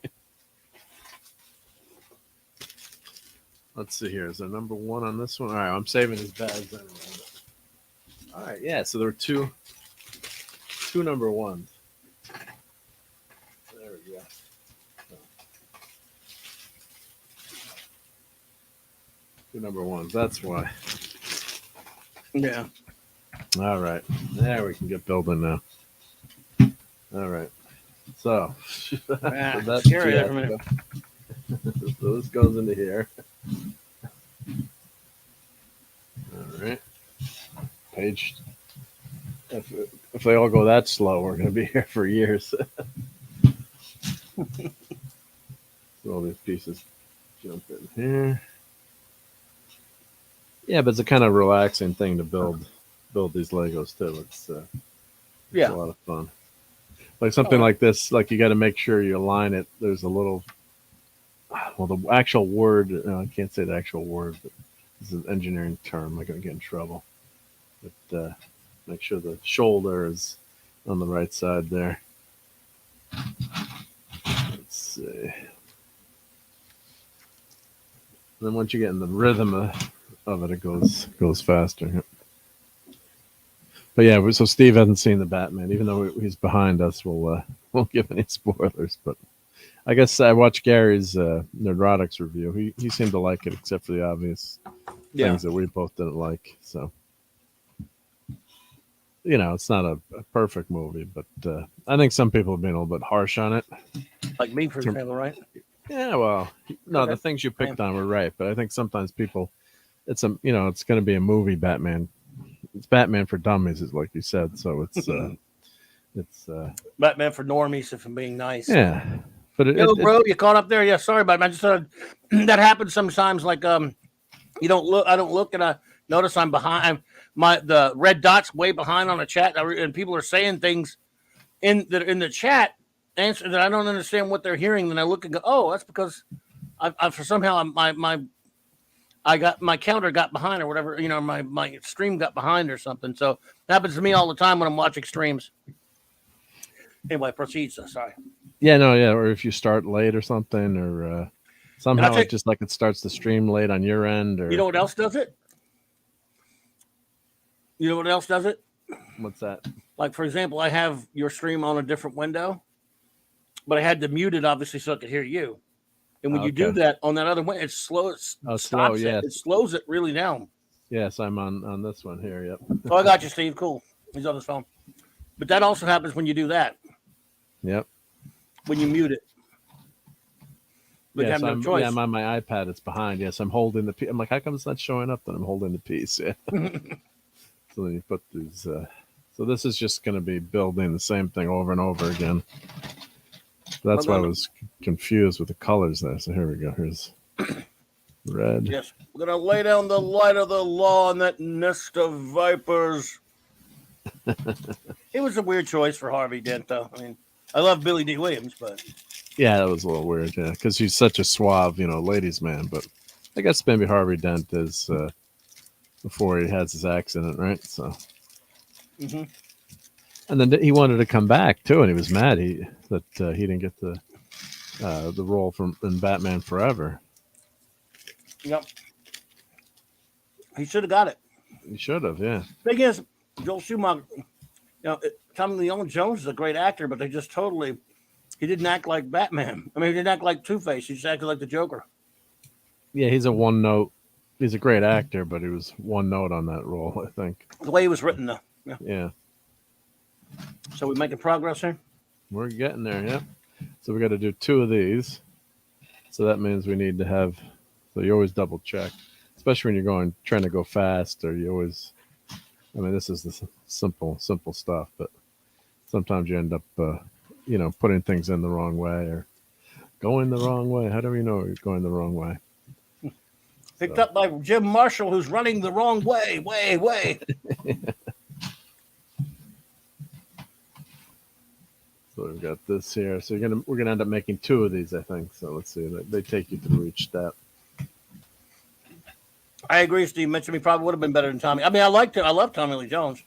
Let's see here. Is there number 1 on this one? All right, I'm saving his bags anyway. All right, yeah. So there were two number 1s. There we go. Two number 1s. That's why. Yeah. All right. There we can get building now. All right. So that's scary there for a minute. So this goes into here. All right. Page. If they all go that slow, we're going to be here for years. So all these pieces jump in here. Yeah, but it's a kind of relaxing thing to build these Legos too. It's a lot of fun. Like something like this, you got to make sure you align it. There's a little, the actual word. I can't say the actual word, but it's an engineering term. I'm going to get in trouble. But make sure the shoulder is on the right side there. Let's see. And then once you get in the rhythm of it goes faster. But yeah, so Steve hasn't seen the Batman, even though he's behind us. We'll won't give any spoilers, but I guess I watched Gary's Nerdrotics review. He seemed to like it, except for the obvious things that we both didn't like. So it's not a perfect movie, but I think some people have been a little bit harsh on it. Like me, for example, right? Yeah, well, no, the things you picked on were right, but I think sometimes people, it's it's going to be a movie Batman. It's Batman for dummies, is like you said. So it's Batman for normies, if I'm being nice. Yeah, But Yo, bro, you caught up there? Yeah, sorry about it. I just that happens sometimes. Like you don't look. I don't look, and I notice I'm behind. The red dot's way behind on the chat, and people are saying things in the chat answer that I don't understand what they're hearing. Then I look and go, oh, that's because I for somehow I got my counter got behind or whatever. You know, my stream got behind or something. So it happens to me all the time when I'm watching streams. Anyway, proceed. So sorry. Yeah, no, yeah, or if you start late or something, or somehow it starts the stream late on your end, or you know what else does it? You know what else does it? what's that? Like for example, I have your stream on a different window, but I had to mute it obviously so I could hear you. And when you do that on that other window, it's slow. It stops it. Yes. It slows it really down. Yes, I'm on this one here. Yep. Oh, I got you, Steve. Cool. He's on his phone. But that also happens when you do that. Yep. When you mute it. But you have no choice. Yeah, I'm on my iPad. It's behind. Yes, I'm holding the piece. I'm like, how come it's not showing up? Then I'm holding the piece. Yeah. So then you put these. So this is just going to be building the same thing over and over again. That's why I was confused with the colors there. So here we go. Here's red. Yes, we're going to lay down the light of the law on that nest of vipers. It was a weird choice for Harvey Dent, though. I mean, I love Billy D. Williams, but yeah, that was a little weird. Yeah, because he's such a suave, ladies' man. But I guess maybe Harvey Dent is before he has his accident, right? So, and then he wanted to come back too, and he was mad that he didn't get the role in Batman Forever. Yep, he should have got it. He should have, yeah. Thing is, Joel Schumacher, Tommy Lee Jones is a great actor, but he didn't act like Batman. I mean, he didn't act like Two-Face. He just acted like the Joker. Yeah, he's a great actor, but he was one note on that role, I think. The way he was written, though. Yeah. So we're making progress here? We're getting there, yeah. So we got to do 2 of these. So that means we need to have, so you always double check, especially when you're trying to go fast, or you always, I mean, this is the simple stuff, but sometimes you end up, putting things in the wrong way or going the wrong way. How do we know you're going the wrong way? Picked up by Jim Marshall, who's running the wrong way. So we've got this here. So we're gonna end up making 2 of these, I think. So let's see. They take you through each step. I agree, Steve. Mentioned me probably would have been better than Tommy. I mean, I love Tommy Lee Jones,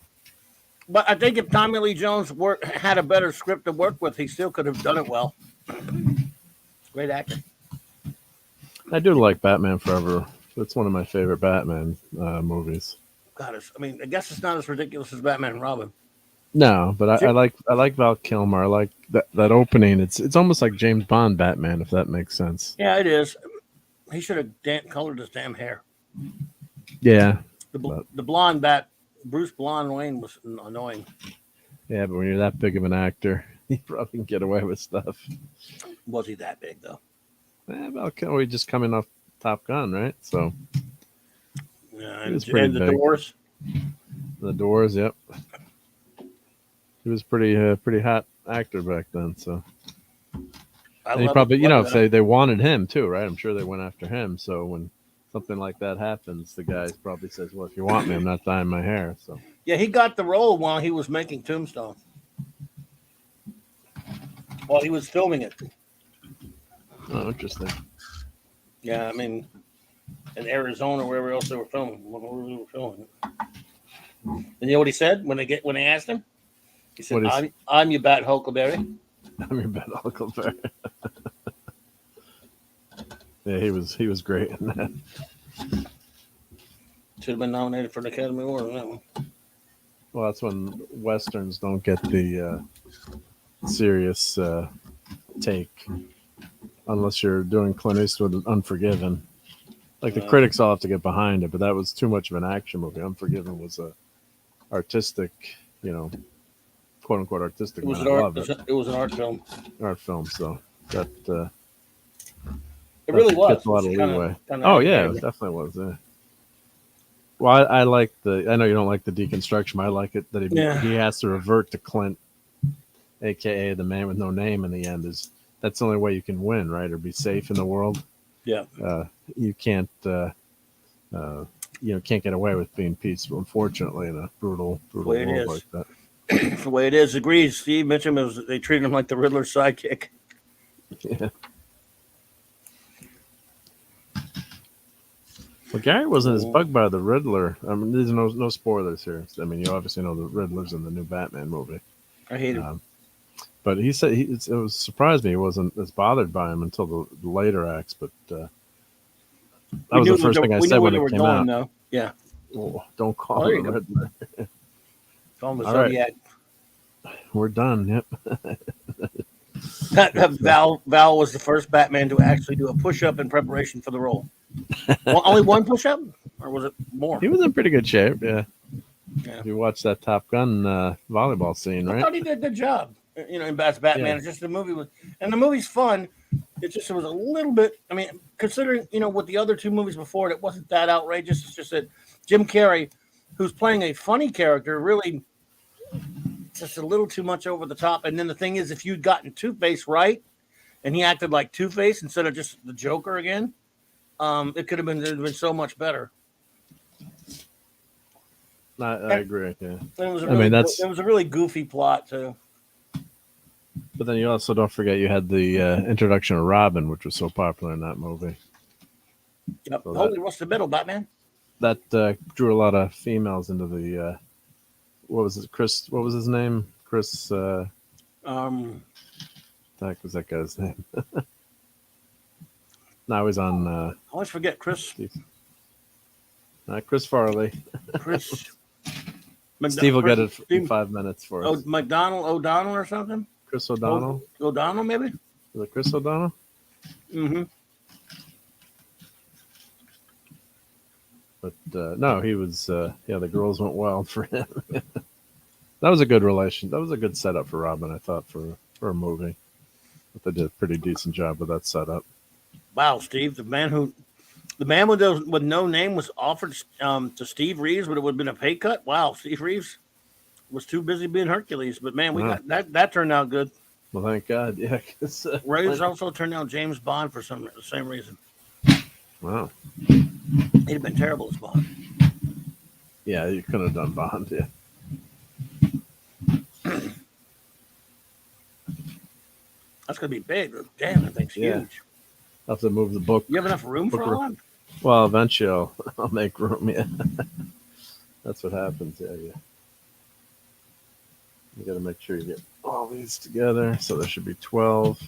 but I think if Tommy Lee Jones had a better script to work with, he still could have done it well. Great actor. I do like Batman Forever. It's one of my favorite Batman movies. God, I guess it's not as ridiculous as Batman and Robin. No, but I like Val Kilmer. I like that opening. It's almost like James Bond Batman, if that makes sense. Yeah, it is. He should have colored his damn hair. Yeah. The blonde Bruce Blonde Wayne was annoying. Yeah, but when you're that big of an actor, you probably can get away with stuff. Was he that big, though? Val Kilmer just coming off Top Gun, right? So. Yeah, and the Doors. The Doors, yep. He was pretty hot actor back then, so. He probably, if they wanted him too, right? I'm sure they went after him. So when something like that happens, the guy probably says, "Well, if you want me, I'm not dyeing my hair." So. Yeah, he got the role while he was making Tombstone. While he was filming it. Oh, interesting. Yeah, I mean, in Arizona, wherever else they were filming. And you know what he said when they asked him? He said, I'm your Bat Huckleberry. I'm your Bat Huckleberry. Yeah, he was great in that. Should have been nominated for the Academy Award on that one. Well, that's when Westerns don't get the serious take unless you're doing Clint Eastwood Unforgiven. Like the critics all have to get behind it, but that was too much of an action movie. Unforgiven was a artistic, quote unquote artistic. It was an art film. Art film, so that it really was. Gets a lot of leeway. Oh yeah, it definitely was. Yeah. Well, I like I know you don't like the deconstruction, but I like it that he has to revert to Clint, aka the man with no name in the end. that's the only way you can win, right? Or be safe in the world. Yeah. You can't can't get away with being peaceful, unfortunately, in a brutal way it world is. like that. It's the way it is. Agrees. Steve mentioned they treated him like the Riddler's sidekick. Yeah. Well, Gary wasn't as bugged by the Riddler. I mean, there's no spoilers here. I mean, you obviously know the Riddler's in the new Batman movie. I hate him. But he said it was surprised me he wasn't as bothered by him until the later acts. But that was the first thing I said when it came out. Though. Yeah. Oh, don't call him the Riddler. Call him the All Zodiac. Right. We're done. Yep. Val was the first Batman to actually do a push-up in preparation for the role. Well, only one push-up, or was it more? He was in pretty good shape. Yeah. Yeah. You watched that Top Gun volleyball scene, right? I thought he did a good job. In Batman. Yeah. It's just the movie's fun. It was a little bit. I mean, considering with the other two movies before it wasn't that outrageous. It's just that Jim Carrey, who's playing a funny character, really just a little too much over the top. And then the thing is, if you'd gotten Two-Face right, and he acted like Two-Face instead of just the Joker again, it could have been so much better. I agree. Yeah, it was a really goofy plot too. But then you also don't forget you had the introduction of Robin, which was so popular in that movie. Yep. So Holy, what's the middle, Batman? That drew a lot of females into the. What was it? Chris? What was his name? Chris. What the heck was that guy's name? Now he's on. I always forget Chris. Chris Farley. Chris. Steve will get it in 5 minutes for us. Oh, McDonald O'Donnell or something? Chris O'Donnell? O'Donnell, maybe? Was it Chris O'Donnell? Mm-hmm. But no, he was, the girls went wild for him. That was a good relation. That was a good setup for Robin, I thought, for a movie. But they did a pretty decent job with that setup. Wow, Steve, the man with no name was offered to Steve Reeves, but it would have been a pay cut. Wow, Steve Reeves was too busy being Hercules. But man, we got that turned out good. Well, thank God. Yeah. Reeves also turned down James Bond for the same reason. Wow. He'd have been terrible as Bond. Yeah, you couldn't have done Bond. Yeah. That's gonna be big. Damn, that thing's huge. I'll have to move the book. You have enough room for all that? Well, eventually I'll make room. Yeah, that's what happens. Yeah. You got to make sure you get all these together. So there should be 12.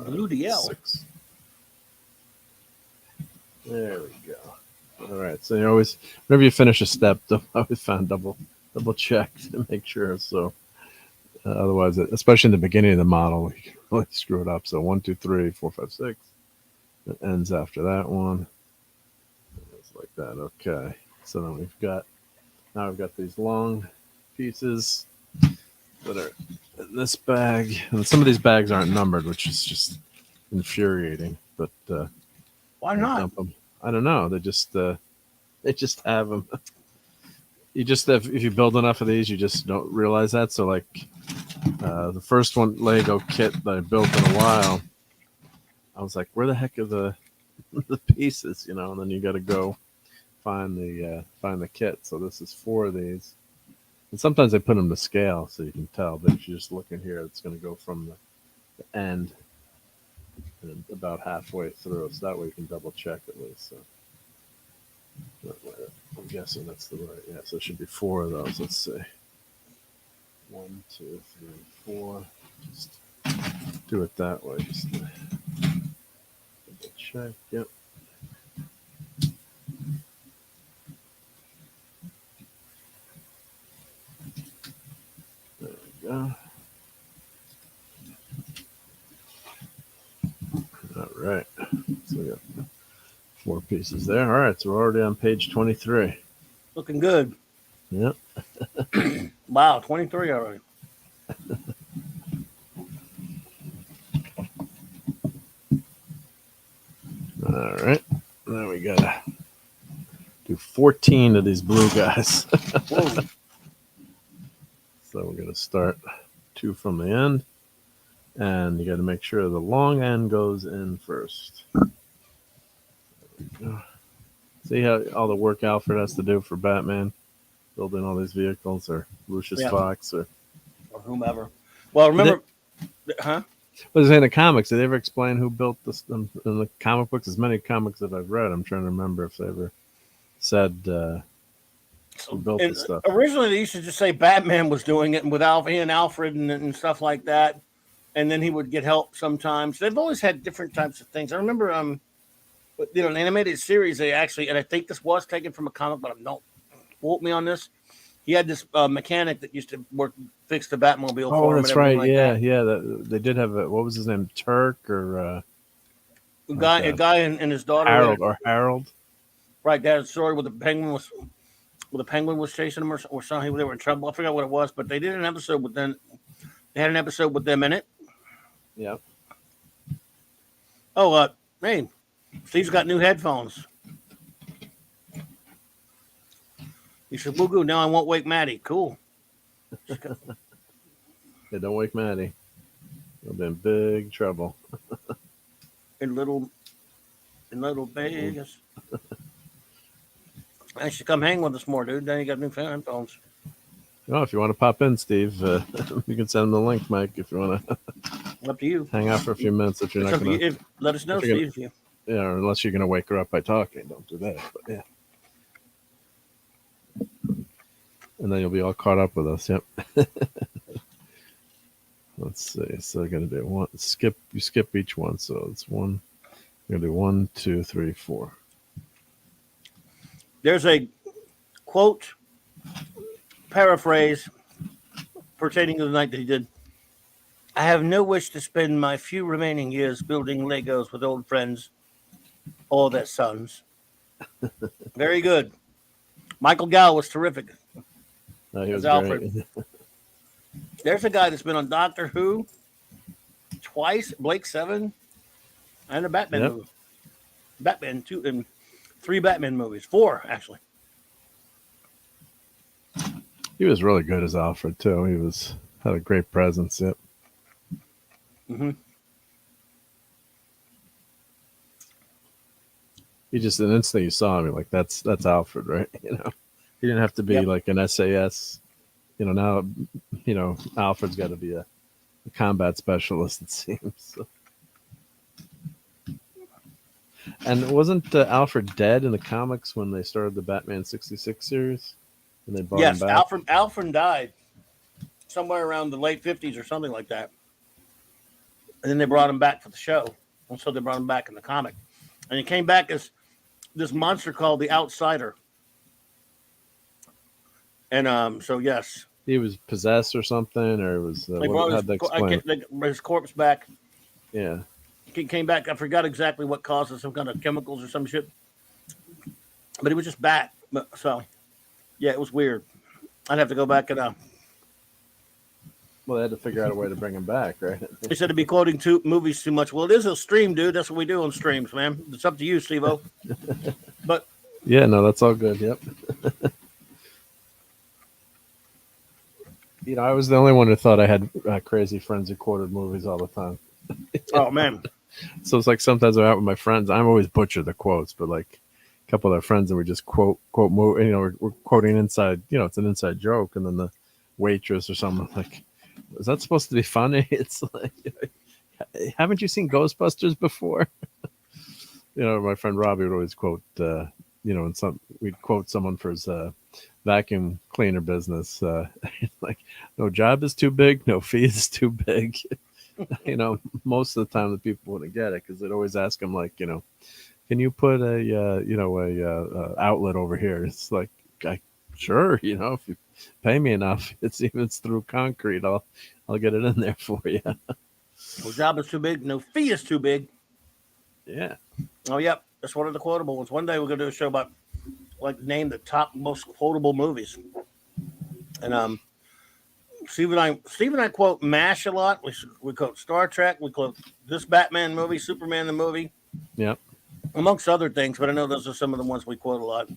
Blue DL. 6. There we go. All right. So you always, whenever you finish a step, I always found double check to make sure. So otherwise, especially in the beginning of the model, you can really screw it up. So 1, 2, 3, 4, 5, 6. It ends after that one. It's like that. Okay. So then we've got these long pieces that are in this bag, and some of these bags aren't numbered, which is just infuriating. But why not? I don't know. They just have them. You just if you build enough of these, you just don't realize that. So like the first one Lego kit that I built in a while, I was like, where the heck are the pieces? And then you got to go find the kit. So this is 4 of these. And sometimes they put them to scale so you can tell. But if you just look in here, it's going to go from the end and about halfway through. So that way you can double check at least. So I'm guessing that's the right. Yeah, so it should be 4 of those. Let's see. 1, 2, 3, 4. Just do it that way. Just double check. Yep. There we go. All right. So we got 4 pieces there. All right. So we're already on page 23. Looking good. Yep. Wow, 23 already. All right. Now we gotta do 14 of these blue guys. So we're gonna start 2 from the end, and you got to make sure the long end goes in first. See how all the work Alfred has to do for Batman, building all these vehicles, or Lucius Fox, or whomever. Well, remember, huh? But in the comics, did they ever explain who built this in the comic books? As many comics that I've read, I'm trying to remember if they ever said who built this stuff. Originally, they used to just say Batman was doing it, and with Alfred and stuff like that, and then he would get help sometimes. They've always had different types of things. I remember, an animated series. They actually, and I think this was taken from a comic, but don't quote me on this. He had this mechanic that used to fix the Batmobile for him. Oh, that's right. They did have a, what was his name? Turk or a guy and his daughter. Harold. Right, that had a story with the penguin was chasing them or something. They were in trouble. I forgot what it was, but they did an episode with them. They had an episode with them in it. Yeah. Oh, hey, Steve's got new headphones. He said, "Woo-goo, now I won't wake Maddie." Cool. Yeah, don't wake Maddie. You'll be in big trouble. in little Vegas. I should come hang with us more, dude. Then you got new headphones. Well, if you want to pop in, Steve, you can send him the link, Mike, if you want to. Up to you. Hang out for a few minutes if you're not going to. Let us know, Steve. Yeah, or unless you're going to wake her up by talking. Don't do that. But yeah. And then you'll be all caught up with us. Yep. Let's see. So I'm going to do one. You skip each one. So it's one. You're going to do 1, 2, 3, 4. There's a quote paraphrase pertaining to the night that he did. I have no wish to spend my few remaining years building Legos with old friends or their sons. Very good. Michael Gow was terrific. He was Alfred. There's a guy that's been on Doctor Who twice, Blake Seven, and a Batman movie. Batman 2 and 3 Batman movies. 4, actually. He was really good as Alfred too. He had a great presence. Yep. Mm-hmm. He just an instant you saw him, you're like that's Alfred, right? He didn't have to be like an SAS. Now, Alfred's got to be a combat specialist, it seems. So. And wasn't Alfred dead in the comics when they started the Batman 66 series? And they brought him back? Yes, Alfred died somewhere around the late 50s or something like that. And then they brought him back for the show. And so they brought him back in the comic. And he came back as this monster called the Outsider. And so, yes. He was possessed or something, or was his corpse back. Yeah. He came back. I forgot exactly what caused it, some kind of chemicals or some shit. But he was just back. So, yeah, it was weird. I'd have to go back and... Well, they had to figure out a way to bring him back, right? They said to be quoting movies too much. Well, it is a stream, dude. That's what we do on streams, man. It's up to you, Steve-O. But... Yeah, no, that's all good. Yep. I was the only one who thought I had crazy friends who quoted movies all the time. Oh, man. So it's like sometimes I'm out with my friends. I'm always butcher the quotes, but like a couple of our friends and we just quote movie. We're quoting inside. It's an inside joke, and then the waitress or something like, is that supposed to be funny? It's like, haven't you seen Ghostbusters before? My friend Robbie would always quote. We'd quote someone for his vacuum cleaner business. Like, no job is too big, no fee is too big. Most of the time the people wouldn't get it because they'd always ask him like, can you put a outlet over here? It's like, sure, if you pay me enough, it's through concrete, I'll get it in there for you. No job is too big, no fee is too big. Yeah. Oh, yep. That's one of the quotable ones. One day we're gonna do a show about name the top most quotable movies. And Steve and I quote MASH a lot. We quote Star Trek. We quote this Batman movie, Superman the movie. Yep. amongst other things. But I know those are some of the ones we quote a lot.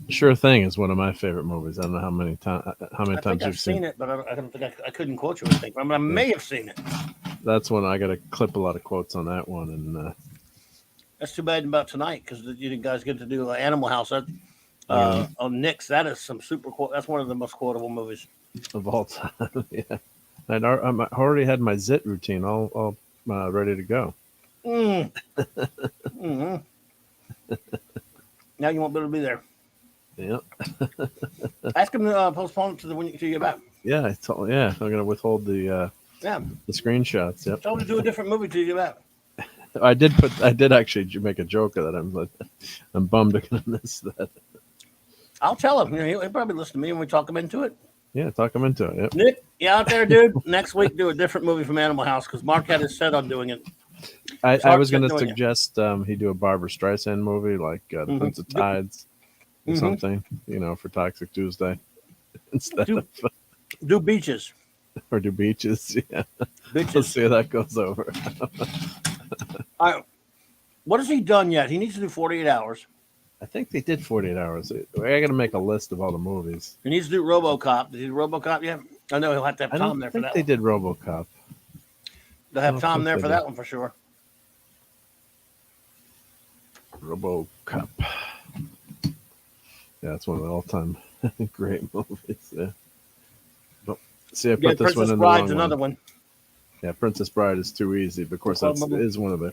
Sure Thing is one of my favorite movies. I don't know how many I think times I've you've seen seen it, but I don't think I couldn't quote you anything. I mean, I may have seen it. That's one I got to clip a lot of quotes on that one. And That's too bad about tonight because you guys get to do Animal House. That, Really? on Nick's, that is some super quote. That's one of the most quotable movies. Of all time, yeah. And I already had my zit routine all ready to go. Mm. Mm-hmm. Now you won't be able to be there. Yeah. Ask him to postpone it to when you get back. Yeah, I'm gonna withhold the screenshots. Yep. Tell him to do a different movie till you get back. I did actually make a joke of that. I'm bummed I'm gonna miss that. I'll tell him. He'll probably listen to me when we talk him into it. Yeah, talk him into it. Yep. Nick, you out there, dude? Next week, do a different movie from Animal House because Mark had his set on doing it. I was going to suggest he do a Barbara Streisand movie like The Prince of Tides or something, for Toxic Tuesday instead of do Beaches or do Beaches. Yeah, Beaches. Let's see how that goes over. What has he done yet? He needs to do 48 Hours. I think they did 48 Hours. I got to make a list of all the movies. He needs to do RoboCop. Did he do RoboCop yet? I know he'll have to have Tom there for that. I think they did RoboCop. They'll have Tom there for that one for sure. RoboCop. Yeah, it's one of the all-time great movies. Yeah. Oh, see, I put this one in the wrong another one. Yeah, Princess Bride is too easy, but of course that is one of the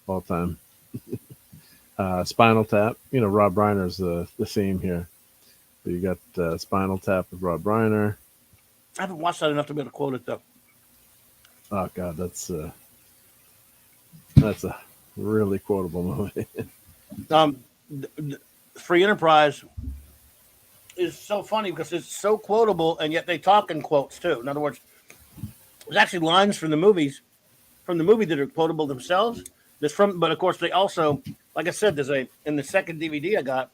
all-time. Spinal Tap. Rob Reiner's the theme here. So you got Spinal Tap with Rob Reiner. I haven't watched that enough to be able to quote it though. Oh God, that's a really quotable movie. Free Enterprise is so funny because it's so quotable, and yet they talk in quotes too. In other words, there's actually lines from the movie that are quotable themselves. But of course they also, like I said, in the second DVD I got,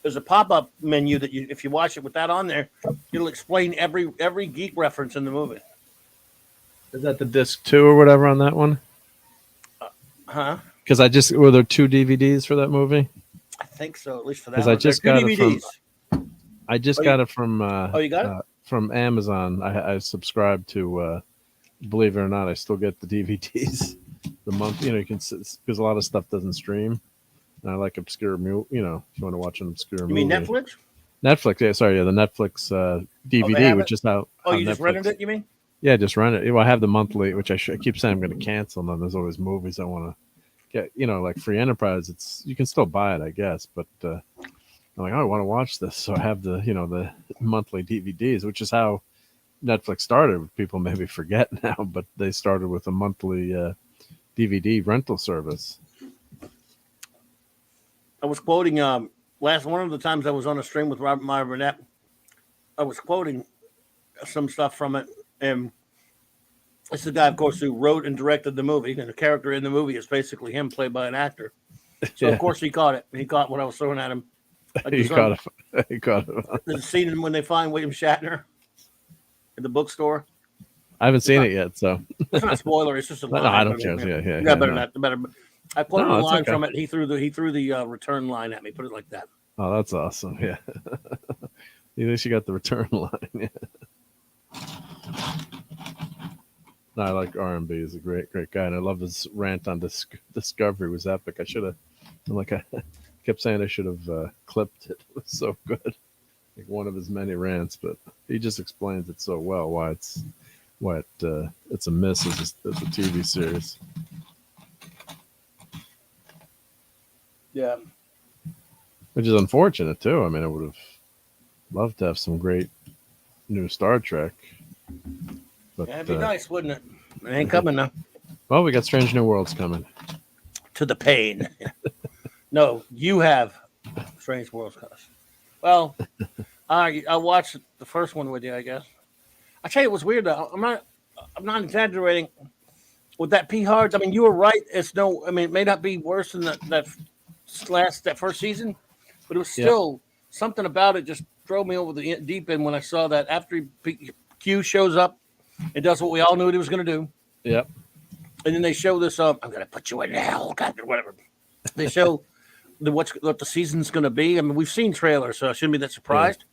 there's a pop-up menu that if you watch it with that on there, it'll explain every geek reference in the movie. Is that the disc 2 or whatever on that one? Huh? Because were there 2 DVDs for that movie? I think so, at least for that. Because I just got it from. I just got it from. You got it from Amazon. I subscribed to. Believe it or not, I still get the DVDs. The month, you can, because a lot of stuff doesn't stream. And I like obscure, if you want to watch an obscure movie. You mean Netflix? Netflix, yeah, sorry, the Netflix DVD, which is how. Oh, you just rented it? You mean? Yeah, just rent it. Well, I have the monthly, which I keep saying I'm going to cancel, and then there's always movies I want to get. Like Free Enterprise, you can still buy it, I guess, but I'm like, I want to watch this, so I have the the monthly DVDs, which is how Netflix started. People maybe forget now, but they started with a monthly DVD rental service. I was quoting one of the times I was on a stream with Robert Meyer Burnett. I was quoting some stuff from it, and it's the guy, of course, who wrote and directed the movie, and the character in the movie is basically him played by an actor. So of course he caught it. He caught what I was throwing at him. Like He caught it. There's a scene when they find William Shatner in the bookstore. I haven't seen it yet, so it's not a spoiler. It's just a line. No, I don't care. Yeah, better not. Better. I quoted a line okay. from it. He threw the return line at me. Put it like that. Oh, that's awesome. Yeah. At least you got the return line. Yeah. No, I like R&B. He's a great guy, and I love his rant on Discovery. It was epic. I kept saying I should have clipped it. It was so good. Like one of his many rants, but he just explains it so well why it's a miss as a TV series. Yeah. Which is unfortunate too. I mean, I would have loved to have some great new Star Trek. But it'd be nice, wouldn't it? It ain't coming now. Well, we got Strange New Worlds coming. To the pain. No, you have Strange Worlds. Well, I watched the first one with you, I guess. I tell you, it was weird though. I'm not exaggerating with that P Hards. I mean, you were right. It may not be worse than that first season, but it was still something about it just drove me over the deep end when I saw that after Q shows up and does what we all knew he was going to do. Yep. And then they show this. I'm gonna put you in hell, God, or whatever. They show what the season's gonna be. I mean, we've seen trailers, so I shouldn't be that surprised.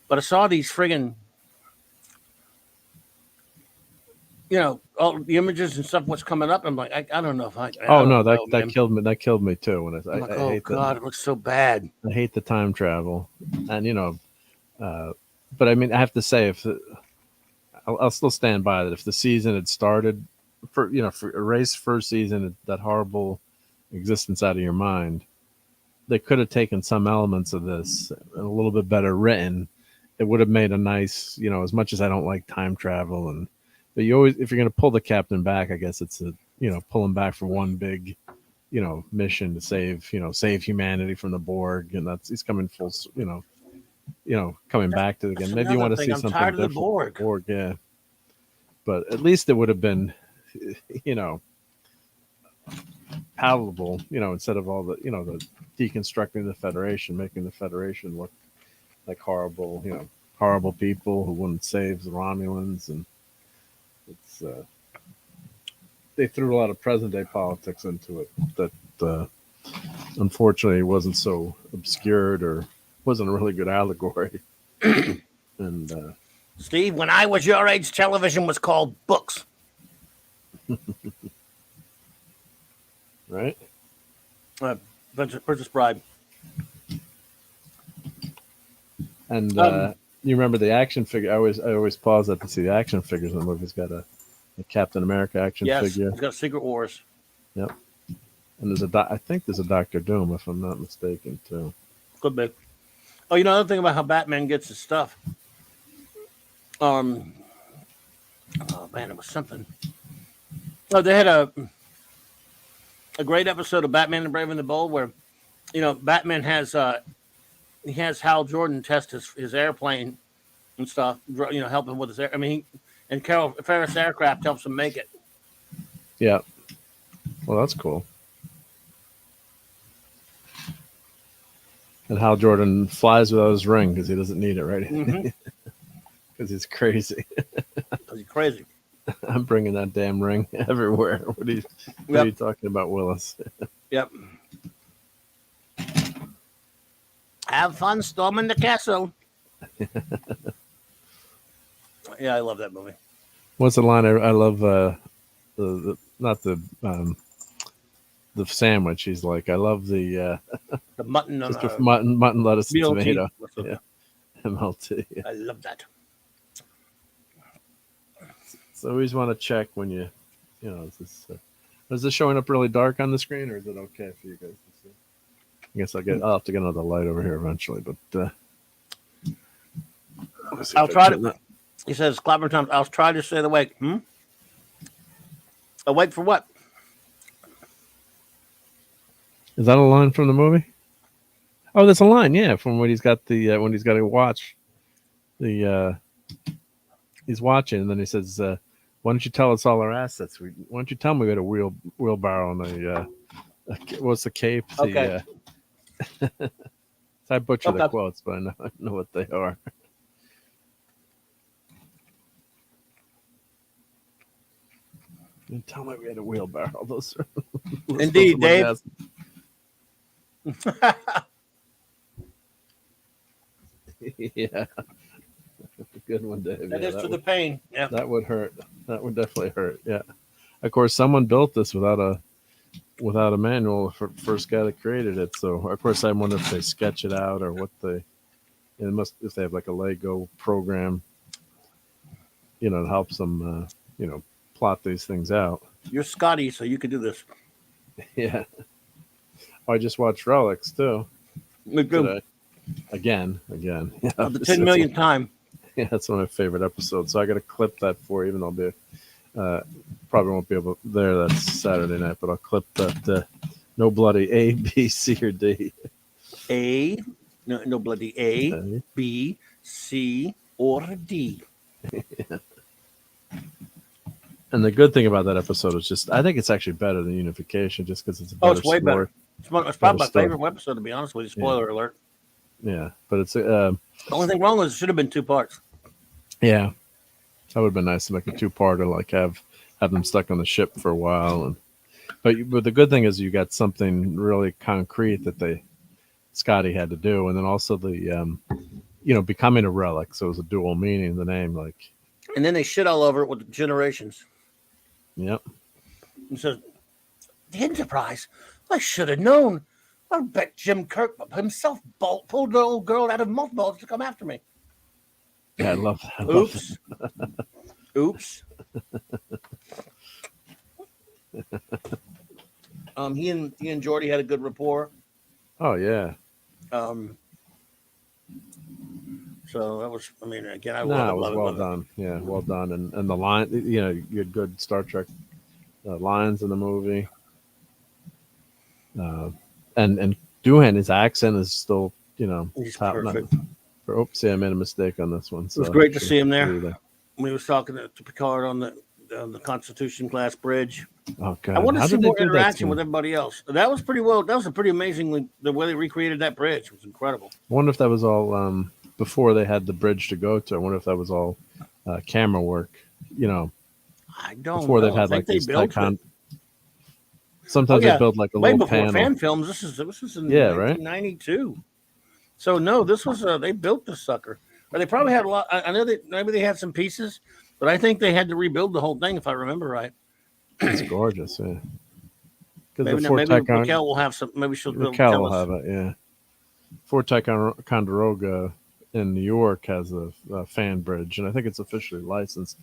But I saw these friggin', all the images and stuff. What's coming up? I'm like, I don't know if I. I Oh don't no, know, that man. killed me. That killed me too. When I'm like, I oh hate God, it looks so bad. I hate the time travel, and but I mean, I have to say, I'll still stand by that. If the season had started for erase first season, that horrible existence out of your mind, they could have taken some elements of this a little bit better written. It would have made a nice, as much as I don't like time travel, but you always, if you're going to pull the captain back, I guess it's pull him back for one big, mission to save humanity from the Borg, and he's coming full, coming back to it again. That's Maybe you want another to thing. see I'm something tired of the different. Borg. Yeah, but at least it would have been, palatable, instead of all the deconstructing the Federation, making the Federation look like horrible people who wouldn't save the Romulans, and it's they threw a lot of present day politics into it that unfortunately wasn't so obscured or wasn't a really good allegory. And Steve, when I was your age, television was called books. Right? PurpleStride. And you remember the action figure? I always pause that to see the action figures in the movie. He's got a Captain America action figure. He's got Secret Wars. Yep. And I think there's a Doctor Doom, if I'm not mistaken, too. Could be. Oh, another thing about how Batman gets his stuff. Oh man, it was something. Oh, they had a great episode of Batman and Brave and the Bold where, Batman has he has Hal Jordan test his airplane and stuff. Help him with his air. I mean, and Carol Ferris Aircraft helps him make it. Yeah. Well, that's cool. And Hal Jordan flies without his ring because he doesn't need it, right? Because he's crazy. Because he's crazy. I'm bringing that damn ring everywhere. What are you talking about, Willis? Yep. Have fun storming the castle. Yeah, I love that movie. What's the line? I love not the sandwich. He's like, I love the mutton on mutton, lettuce, and MLT. tomato. Yeah. MLT. Yeah. I love that. So always want to check when is this showing up really dark on the screen, or is it okay for you guys to see? I guess I'll have to get another light over here eventually, but I'll try to. He says, "Clapper times. I'll try to stay awake." Awake for what? Is that a line from the movie? Oh, that's a line, yeah, from when he's got when he's got to watch the. He's watching, and then he says, "Why don't you tell us all our assets? Why don't you tell me we had a wheelbarrow and what's the cape?" Okay. So I butcher the quotes, but I know what they are. And tell me we had a wheelbarrow. Those are indeed, Dave. Yeah. Good one, Dave. That is to the pain. Yeah. That would hurt. That would definitely hurt. Yeah. Of course, someone built this without a manual. For first guy that created it. So of course, I wonder if they sketch it out or what if they have like a Lego program, that helps them, plot these things out. You're Scotty, so you can do this. Yeah. I just watched Relics too. Today. Again. Yeah, the 10 millionth time. Yeah, that's one of my favorite episodes. So I got to clip that for you, even though I'll be probably won't be able there that Saturday night, but I'll clip that. No bloody A, B, C, or D. No bloody A, B, C, or D. Yeah. And the good thing about that episode is just, I think it's actually better than Unification, just because it's a better way story. Better. It's probably my favorite episode, to be honest with you. Spoiler alert. Yeah, but it's the only thing wrong is it should have been 2 parts. Yeah, that would have been nice to make a 2-parter, like have have them stuck on the ship for a while. And but the good thing is you got something really concrete that Scotty had to do, and then also the becoming a relic. So it was a dual meaning, the name, like. And then they shit all over it with Generations. Yep. And so, the Enterprise, I should have known. I bet Jim Kirk himself pulled the old girl out of mothballs to come after me. Yeah, I love that. Oops. Oops. He and Jordy had a good rapport. Oh yeah. So that was, I mean, again, it was well done. Yeah, well done. And the line, you had good Star Trek lines in the movie. And Doohan, his accent is still, he's top perfect. Oops, I made a mistake on this one. So it was great to see him there. When he was talking to Picard on the Constitution class bridge. Oh God! I want to see more interaction with everybody else. That was pretty well. That was a pretty amazingly the way they recreated that bridge. It was incredible. I wonder if that was all before they had the bridge to go to. I wonder if that was all camera work. I don't before know. they've had like these Tycon. Sometimes they build like a way little before panel. fan films. This is in 1992. Right? So no, this was they built the sucker. But they probably had a lot. I know maybe they had some pieces, but I think they had to rebuild the whole thing if I remember right. It's gorgeous, yeah. Maybe Raquel will have some. Maybe she'll. Raquel will have it, yeah. Fort Ticonderoga in New York has a fan bridge, and I think it's officially licensed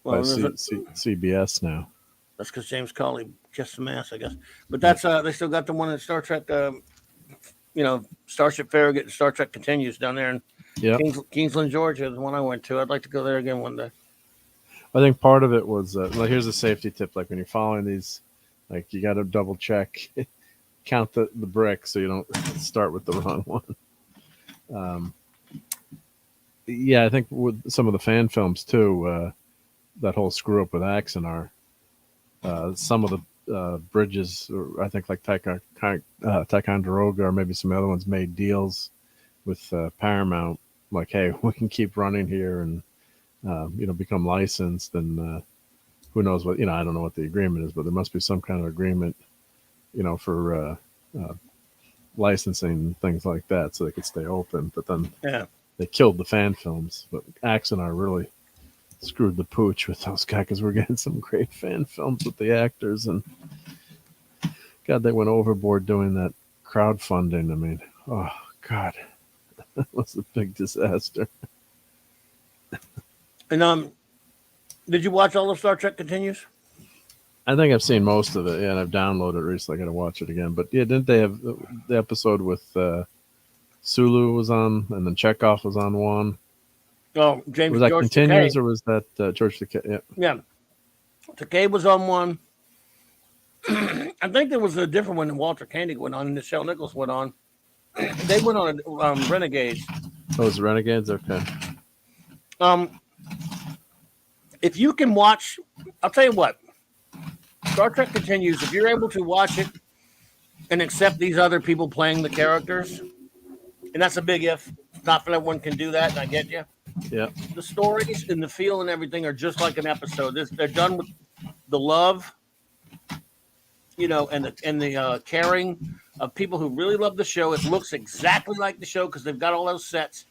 by CBS now. That's because James Cawley kissed some ass, I guess. But that's they still got the one in Star Trek. Starship Farragut and Star Trek Continues down there in Kingsland, Georgia. The one I went to. I'd like to go there again one day. I think part of it was here's a safety tip. Like when you're following these, like you got to double check, count the bricks so you don't start with the wrong one. I think with some of the fan films too, that whole screw up with Axanar, some of the bridges, I think like Ticonderoga or maybe some other ones made deals with Paramount, like, hey, we can keep running here and become licensed, and who knows what, I don't know what the agreement is, but there must be some kind of agreement, for licensing things like that so they could stay open. But then they killed the fan films. But Axanar really screwed the pooch with those guys because we're getting some great fan films with the actors, and God, they went overboard doing that crowdfunding. I mean, oh God, that was a big disaster. And did you watch all of Star Trek Continues? I think I've seen most of it, and I've downloaded it recently. I got to watch it again. But didn't they have the episode with Sulu was on, and then Chekhov was on one? Oh, James. Was that George Continues, Takei. or was that George Takei? Yeah, Takei was on one. I think there was a different one that Walter Koenig went on, and Nichelle Nichols went on. They went on Renegades. Oh, it was Renegades? Okay. If you can watch, I'll tell you what, Star Trek Continues, if you're able to watch it and accept these other people playing the characters, and that's a big if, not for everyone can do that, and I get you. Yeah. The stories and the feel and everything are just like an episode. They're done with the love, and the caring of people who really love the show. It looks exactly like the show because they've got all those sets.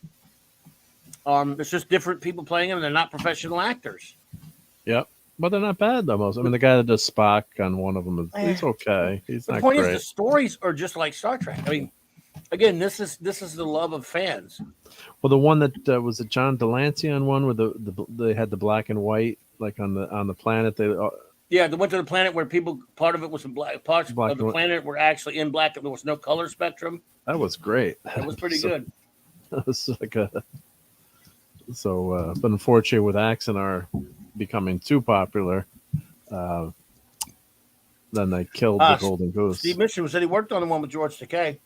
It's just different people playing them. They're not professional actors. Yep. But they're not bad, though, most. I mean, the guy that does Spock on one of them, he's okay. He's not great. The point is, the stories are just like Star Trek. I mean, again, this is the love of fans. Well, the one that was it John Delancey on one where they had the black and white, like on the planet. They That was great. That was pretty good. That was like but unfortunately, with Axanar becoming too popular, then they killed the Golden Goose. Steve Mitchell said he worked on the one with George Takei.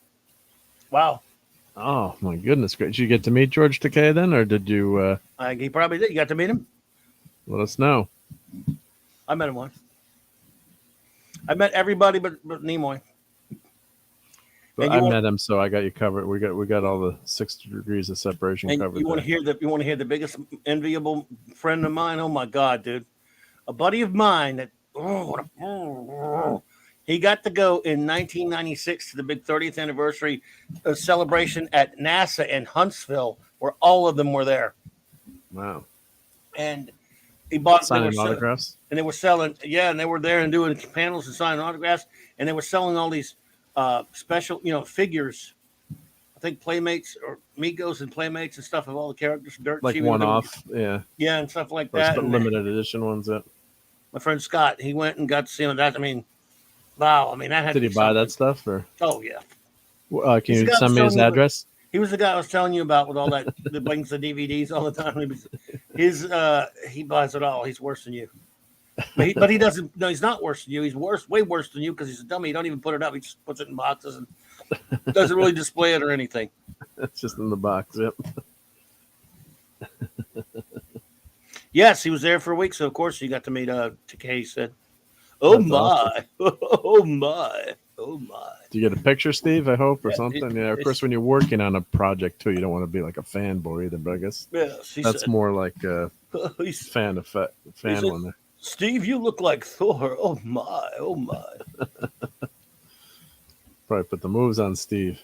Wow. Oh my goodness! Did you get to meet George Takei then, or did you? He probably did. You got to meet him? Let us know. I met him once. I met everybody but Nimoy. But I met him, so I got you covered. We got all the 60 degrees of separation covered. You want to hear the biggest enviable friend of mine? Oh my God, dude! a buddy of mine that he got to go in 1996 to the big 30th anniversary celebration at NASA in Huntsville, where all of them were there. Wow. And he bought signing autographs, and they were selling. Yeah, and they were there and doing panels and signing autographs, and they were selling all these special, figures. I think Playmates or Migos and Playmates and stuff of all the characters, Dirt like Chewy, one-off, yeah, and stuff like that. But limited edition ones. That my friend Scott, he went and got to see them. That I mean, wow. I mean, that had. Did he buy that stuff or? Oh yeah. Can you send me his address? He was the guy I was telling you about with all that that brings the DVDs all the time. He buys it all. He's worse than you. But he doesn't. No, he's not worse than you. He's way worse than you because he's a dummy. He don't even put it up. He just puts it in boxes and doesn't really display it or anything. It's just in the box. Yep. Yes, he was there for a week, so of course you got to meet Takei said. Oh that's my, awesome. Oh my, oh my. Do you get a picture, Steve? I hope, or something. Yeah, of course, when you're working on a project too, you don't want to be like a fanboy either. But I guess that's more like a fan one there. Steve, you look like Thor. Oh my, oh my. Probably put the moves on Steve.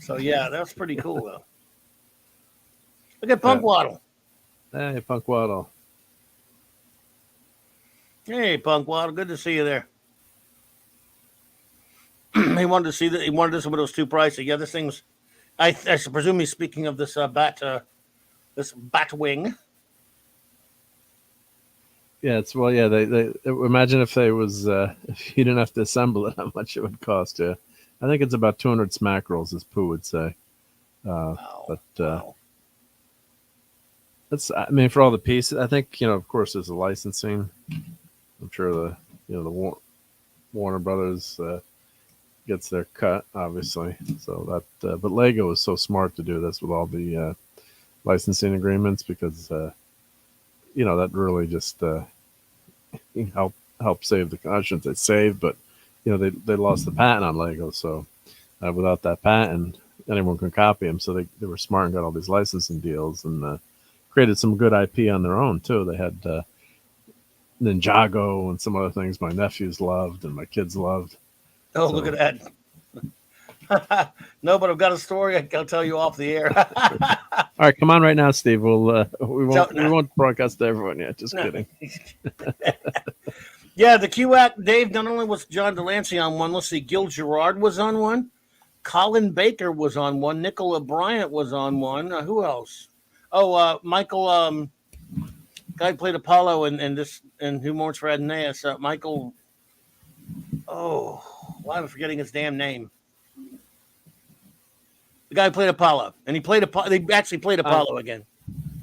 So yeah, that's pretty cool though. Look at Punk Waddle. Hey, Punk Waddle. Hey, Punk Waddle. Good to see you there. He wanted to see that. He wanted this one. It was too pricey. Yeah, this thing was. I presume he's speaking of this this Batwing. Yeah, it's yeah. They imagine if they was if you didn't have to assemble it, how much it would cost you. I think it's about 200 smack rolls, as Pooh would say. Wow. But that's, I mean, for all the pieces, I think, of course, there's a licensing. I'm sure the Warner Brothers gets their cut, obviously. So that, but Lego is so smart to do this with all the licensing agreements because, that really just help save the. I shouldn't say save, but they lost the patent on Lego, so without that patent, anyone can copy them. So they were smart and got all these licensing deals and created some good IP on their own too. They had Ninjago and some other things my nephews loved and my kids loved. Oh, so. Look at that! No, but I've got a story I'll tell you off the air. All right, come on right now, Steve. We won't broadcast to everyone yet. Just kidding. Yeah, the QAC, Dave, not only was John Delancey on one, let's see, Gil Gerard was on one, Colin Baker was on one, Nicola Bryant was on one. Who else? Oh, Michael, guy who played Apollo and Who Mourns for Adonais, Michael, why am I forgetting his damn name? The guy who played Apollo, and they actually played Apollo again.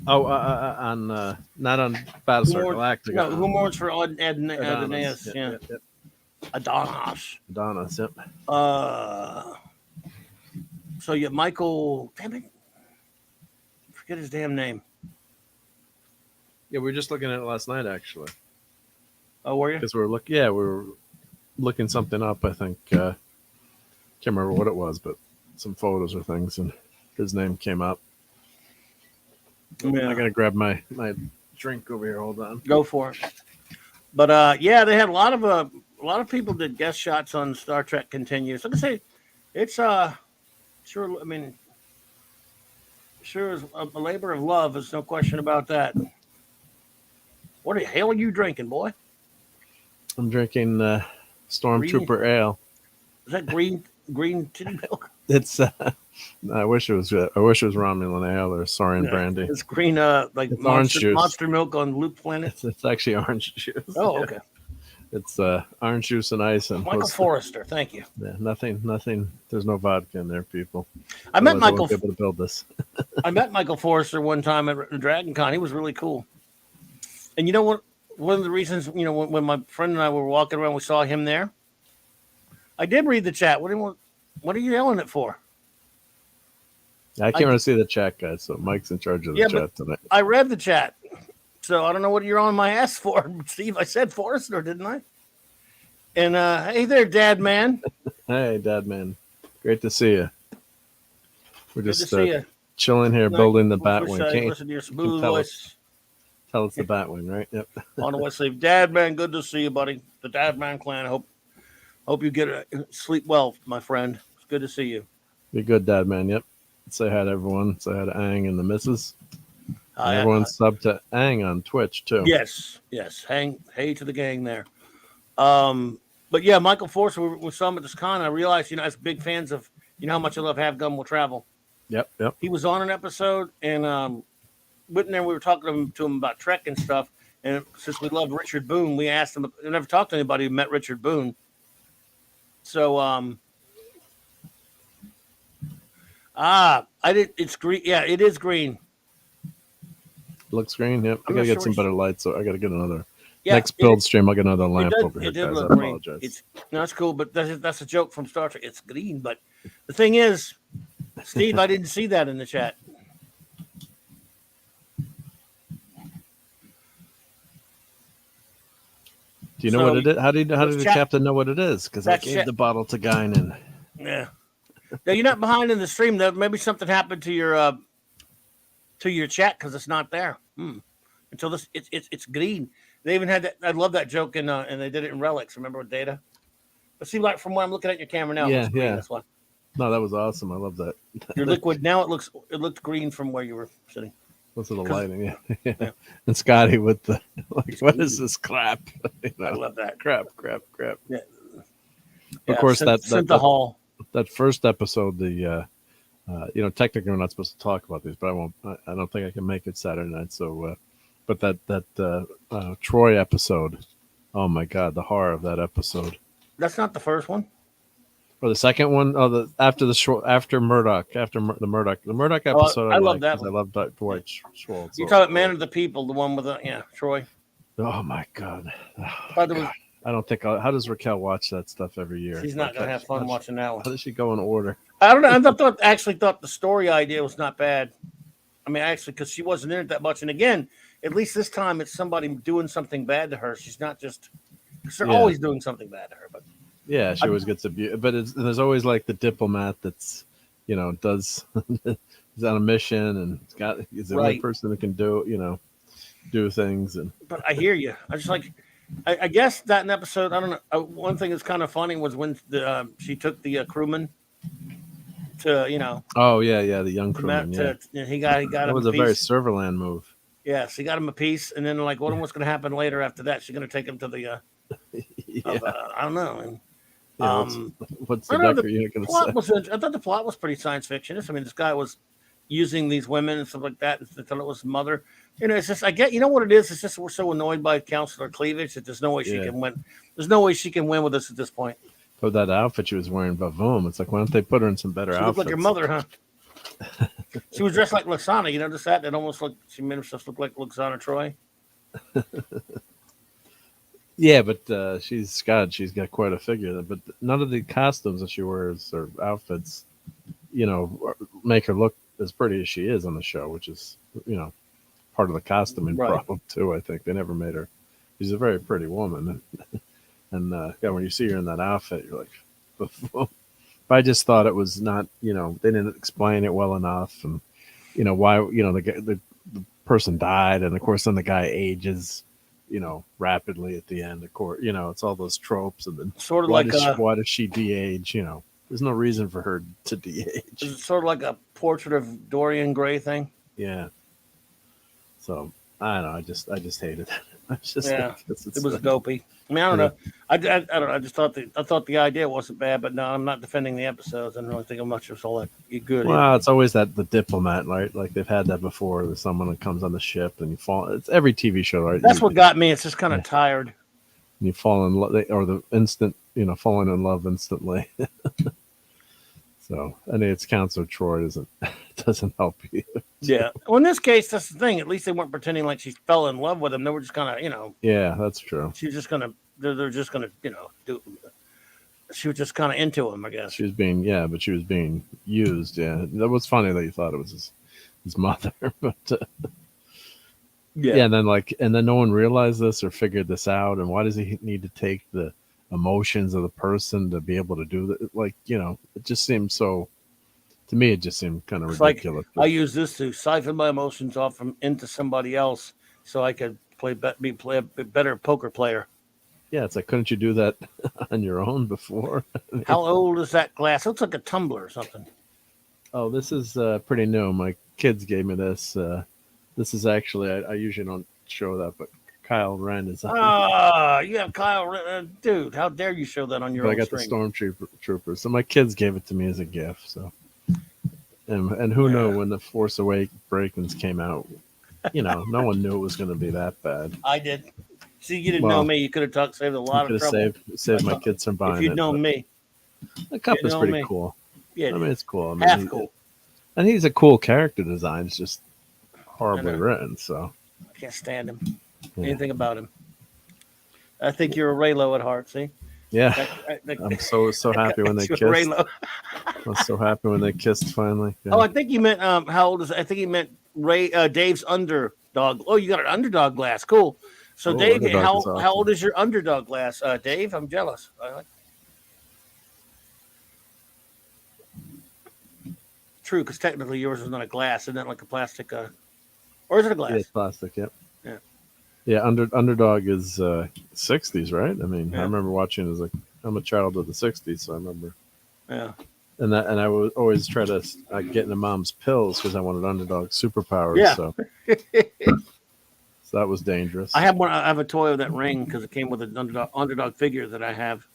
Oh, on not on Battlestar Galactica. No, Who Mourns for Adonais? Yeah. Yep. Adonis. Yep. So yeah, Michael. Damn it, forget his damn name. Yeah, we were just looking at it last night, actually. Oh, were you? Because we were looking something up. I think can't remember what it was, but some photos or things, and his name came up. Yeah. I gotta grab my drink over here. Hold on. Go for it. But they had a lot of people did guest shots on Star Trek Continues. Like I say, it's sure. I mean, sure is a labor of love. There's no question about that. What the hell are you drinking, boy? I'm drinking Stormtrooper Ale. Is that green titty milk? It's. I wish it was Romulan Ale or Saurian brandy. It's green, like it's orange juice. Monster milk on Luke Planet. It's actually orange juice. Oh, okay. It's orange juice and ice and Michael Forrester. Thank you. Yeah, nothing. There's no vodka in there, people. I met Michael. Able to build this. I met Michael Forrester one time at Dragon Con. He was really cool. And you know what? One of the reasons, when my friend and I were walking around, we saw him there. I did read the chat. What are you yelling it for? I can't really see the chat, guys, so Mike's in charge of the chat tonight. I read the chat, so I don't know what you're on my ass for, Steve. I said Forrester, didn't I? And hey there, Dad Man. Hey, Dad Man. Great to see you. We're just chilling here, building the Batwing. I Can't listen to your smooth tell voice tell it's the Batwing, right? Yep. on the West Sleep. Dad, man, good to see you, buddy. The Dad Man clan. Hope you get sleep well, my friend. It's good to see you. Be good, Dad, man. Yep. Say hi to everyone. Say hi to Ang and the missus. And I, everyone's sub to Ang on Twitch too. yes. Hey to the gang there. But yeah, Michael Forster, we saw him at this con. I realized, as big fans of, how much I love Have Gun Will Travel. Yep. He was on an episode, and went there. We were talking to him about Trek and stuff. And since we love Richard Boone, we asked him. I never talked to anybody who met Richard Boone. So, I did. It's green. Yeah, it is green. Looks green. Yep. I gotta get some better lights, so I gotta get another. Yeah, next build stream, I'll get another lamp over here. It did Guys. look I green. apologize. That's cool, but that's a joke from Star Trek. It's green, but the thing is, Steve, I didn't see that in the chat. Do you know what it is? How did the captain know what it is? Because I gave the bottle to Guinan. Yeah. Now you're not behind in the stream. Though maybe something happened to your chat because it's not there. Until this, it's green. They even had that. I love that joke, and they did it in Relics. Remember with Data? But see, like from what I'm looking at your camera now, yeah. That's why. No, that was awesome. I love that. Your liquid now it looked green from where you were sitting. What's the lighting? Yeah. And Scotty with the what is this crap? I love that crap. Yeah. Of course, that first episode, the technically we're not supposed to talk about these, but I won't. I don't think I can make it Saturday night. So, but that Troy episode, oh my God, the horror of that episode. That's not the first one. Or the second one, after Murdoch episode. I love that one. I love Dwight Schwartz. You talk about Man of the People, the one with Troy. Oh my God! I don't think. How does Raquel watch that stuff every year? She's not gonna have fun watching that one. How does she go in order? I don't know. I actually thought the story idea was not bad. I mean, actually, because she wasn't in it that much. And again, at least this time, it's somebody doing something bad to her. She's not just. Because they're always doing something bad to her, but. Yeah, she always gets abused, but there's always like the diplomat that's, does he's on a mission and he's the only person that can do things. And but I hear you. I just I guess that in episode, I don't know. One thing that's kind of funny was when she took the crewman to Oh yeah, the young crewman. He got that him. Was a very Serverland move. Yeah, she got him a piece, and then what's going to happen later after that? She's going to take him to the. I don't know. And, what's the Decker unit going to say? I thought the plot was pretty science fiction. I mean, this guy was using these women and stuff like that until it was mother. It's just I get. You know what it is? It's just we're so annoyed by Counselor Cleavage that there's no way she can win. There's no way she can win with us at this point. But that outfit she was wearing, Bavoom. It's like, why don't they put her in some better outfits? She looked like your mother, huh? She was dressed like Lysana. You notice that? It almost looked. She made herself look like Lysana Troy. Yeah, but she's got quite a figure. But none of the costumes that she wears or outfits, make her look as pretty as she is on the show, which is, part of the costuming problem too. I think they never made her. She's a very pretty woman, and when you see her in that outfit, you're like, but I just thought it was not, they didn't explain it well enough, and why, the person died, and of course then the guy ages. Rapidly at the end, of course, it's all those tropes, and then sort of why does she de-age? There's no reason for her to de-age. It's sort of like a portrait of Dorian Gray thing. Yeah. So I don't know. I just hated it. It was dopey. I mean, I don't know. I don't know. I just thought the idea wasn't bad, but no, I'm not defending the episodes. I don't really think I'm much of all that good. Well, it's always the diplomat, right? Like they've had that before. There's someone that comes on the ship and you fall. It's every TV show, right? That's what got me. It's just kind of tired. You fall in love, or the instant, falling in love instantly. So I think it's Counselor Troy doesn't help you. Yeah. Well, in this case, that's the thing. At least they weren't pretending like she fell in love with him. They were just kind of, Yeah, that's true. She's just gonna. They're just gonna, do. She was just kind of into him, I guess. She was being, but she was being used. Yeah, that was funny that you thought it was his mother, but and then no one realized this or figured this out. And why does he need to take the emotions of the person to be able to do that? Like, it just seems so To me, it just seemed kind of It's like ridiculous. I use this to siphon my emotions off from into somebody else, so I could play a better poker player. Yeah, it's like, couldn't you do that on your own before? How old is that glass? It looks like a tumbler or something. Oh, this is pretty new. My kids gave me this. This is actually, I usually don't show that, but Kyle Wren is on. Ah, you have Kyle, dude. How dare you show that on your But I own got stream? the Stormtrooper. So my kids gave it to me as a gift. So, and who knew when the Force Awakens came out? You know, no one knew it was going to be that bad. I did. See, you didn't know me. You could have saved a lot of trouble. Saved my kids from buying it. If you'd known me. The cup is pretty cool. Yeah, I mean, it's cool. I mean, half cool. And he's a cool character design. It's just horribly written. So I can't stand him. Anything about him. I think you're a Raylo at heart. See? Yeah. I'm so happy when they kissed. I was so happy when they kissed finally. Yeah. Oh, I think you meant how old is? I think he meant Dave's underdog. Oh, you got an underdog glass. Cool. So Dave, how old is your underdog glass? Dave, I'm jealous. True, because technically yours is not a glass, isn't it? Like a plastic, or is it a glass? Yeah, it's plastic. Yep. Yeah. Yeah. Underdog is 60s, right? I mean, I remember watching it I'm a child of the 60s, so I remember. Yeah. And I would always try to get into mom's pills because I wanted underdog superpowers. Yeah. So that was dangerous. I have one. I have a toy of that ring because it came with an underdog figure that I have.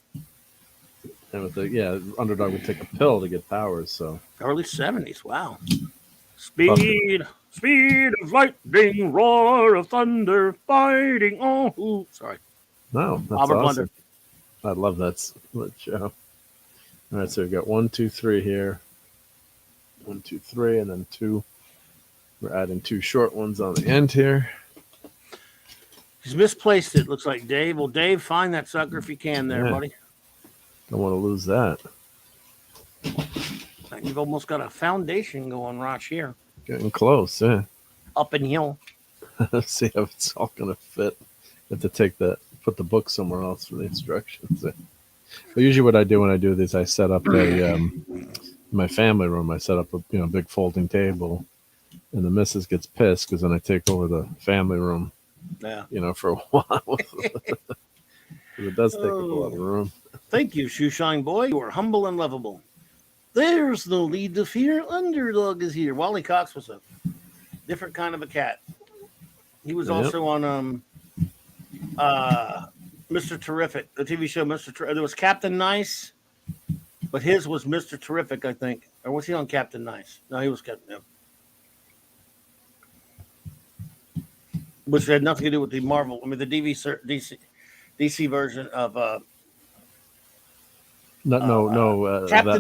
And with underdog would take a pill to get powers. So early 70s. Wow. Speed of lightning, roar of thunder, fighting. Oh, sorry. No, that's Robert awesome. Blunder. I love that show. All right, so we've got 1, 2, 3 here. 1, 2, 3, and then 2. We're adding 2 short ones on the end here. He's misplaced it, looks like Dave. Well, Dave, find that sucker if you can there, buddy. Don't want to lose that. You've almost got a foundation going right here. Getting close, yeah. Up and hill. Let's see how it's all going to fit. You have to put the book somewhere else for the instructions. But usually what I do when I do this, I set up my family room. I set up a big folding table, and the missus gets pissed because then I take over the family room. Yeah. For a while. It does take up a lot of room. Thank you, Shoeshine Boy. You are humble and lovable. There's no need to fear. Underdog is here. Wally Cox was a different kind of a cat. He was also on Mr. Terrific, the TV show Mr. Terrific. There was Captain Nice, but his was Mr. Terrific, I think. Or was he on Captain Nice? No, he was Captain. No. Which had nothing to do with the Marvel. I mean, the DC version of Captain.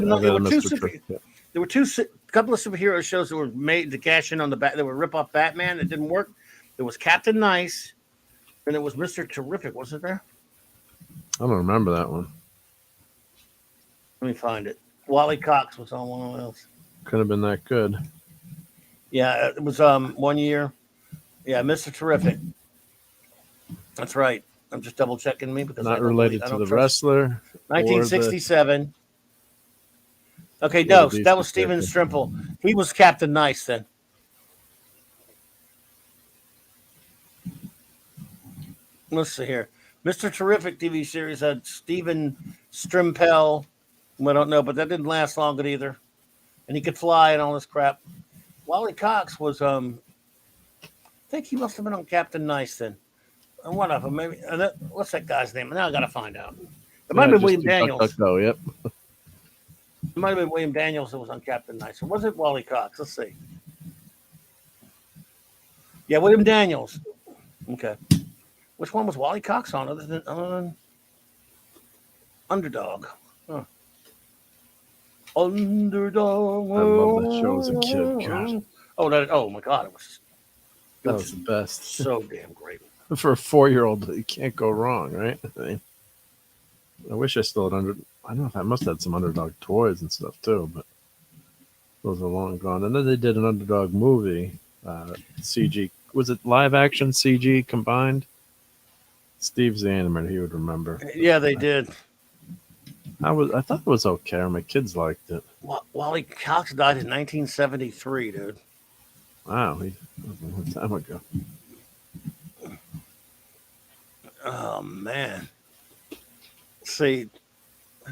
There were couple of superhero shows that were made to cash in on the that would rip off Batman. It didn't work. There was Captain Nice, and it was Mr. Terrific. Wasn't there? I don't remember that one. Let me find it. Wally Cox was on one of those. Could have been that good. Yeah, it was 1 year. Yeah, Mr. Terrific. That's right. I'm just double checking me because not related to the wrestler. 1967. Okay, no, that was Steven Strimple. He was Captain Nice then. Let's see here. Mr. Terrific TV series had Steven Strimpell. I don't know, but that didn't last long either. And he could fly and all this crap. Wally Cox was I think he must have been on Captain Nice then. One of them, maybe. What's that guy's name? Now I got to find out. It might have been William Daniels. Yep. It might have been William Daniels that was on Captain Nice. Or was it Wally Cox? Let's see. Yeah, William Daniels. Okay. Which one was Wally Cox on other than Underdog? Huh. Underdog. I love that show as a kid. God. Oh my God! That was the best. So damn great. For a 4-year-old, you can't go wrong, right? I wish I still had I don't know if I must have had some Underdog toys and stuff too, but those are long gone. And then they did an Underdog movie, CG. Was it live action CG combined? Steve's the animator; he would remember. Yeah, they did. I thought it was okay. My kids liked it. Wally Cox died in 1973, dude. Wow, that was a long time ago. Oh man. See,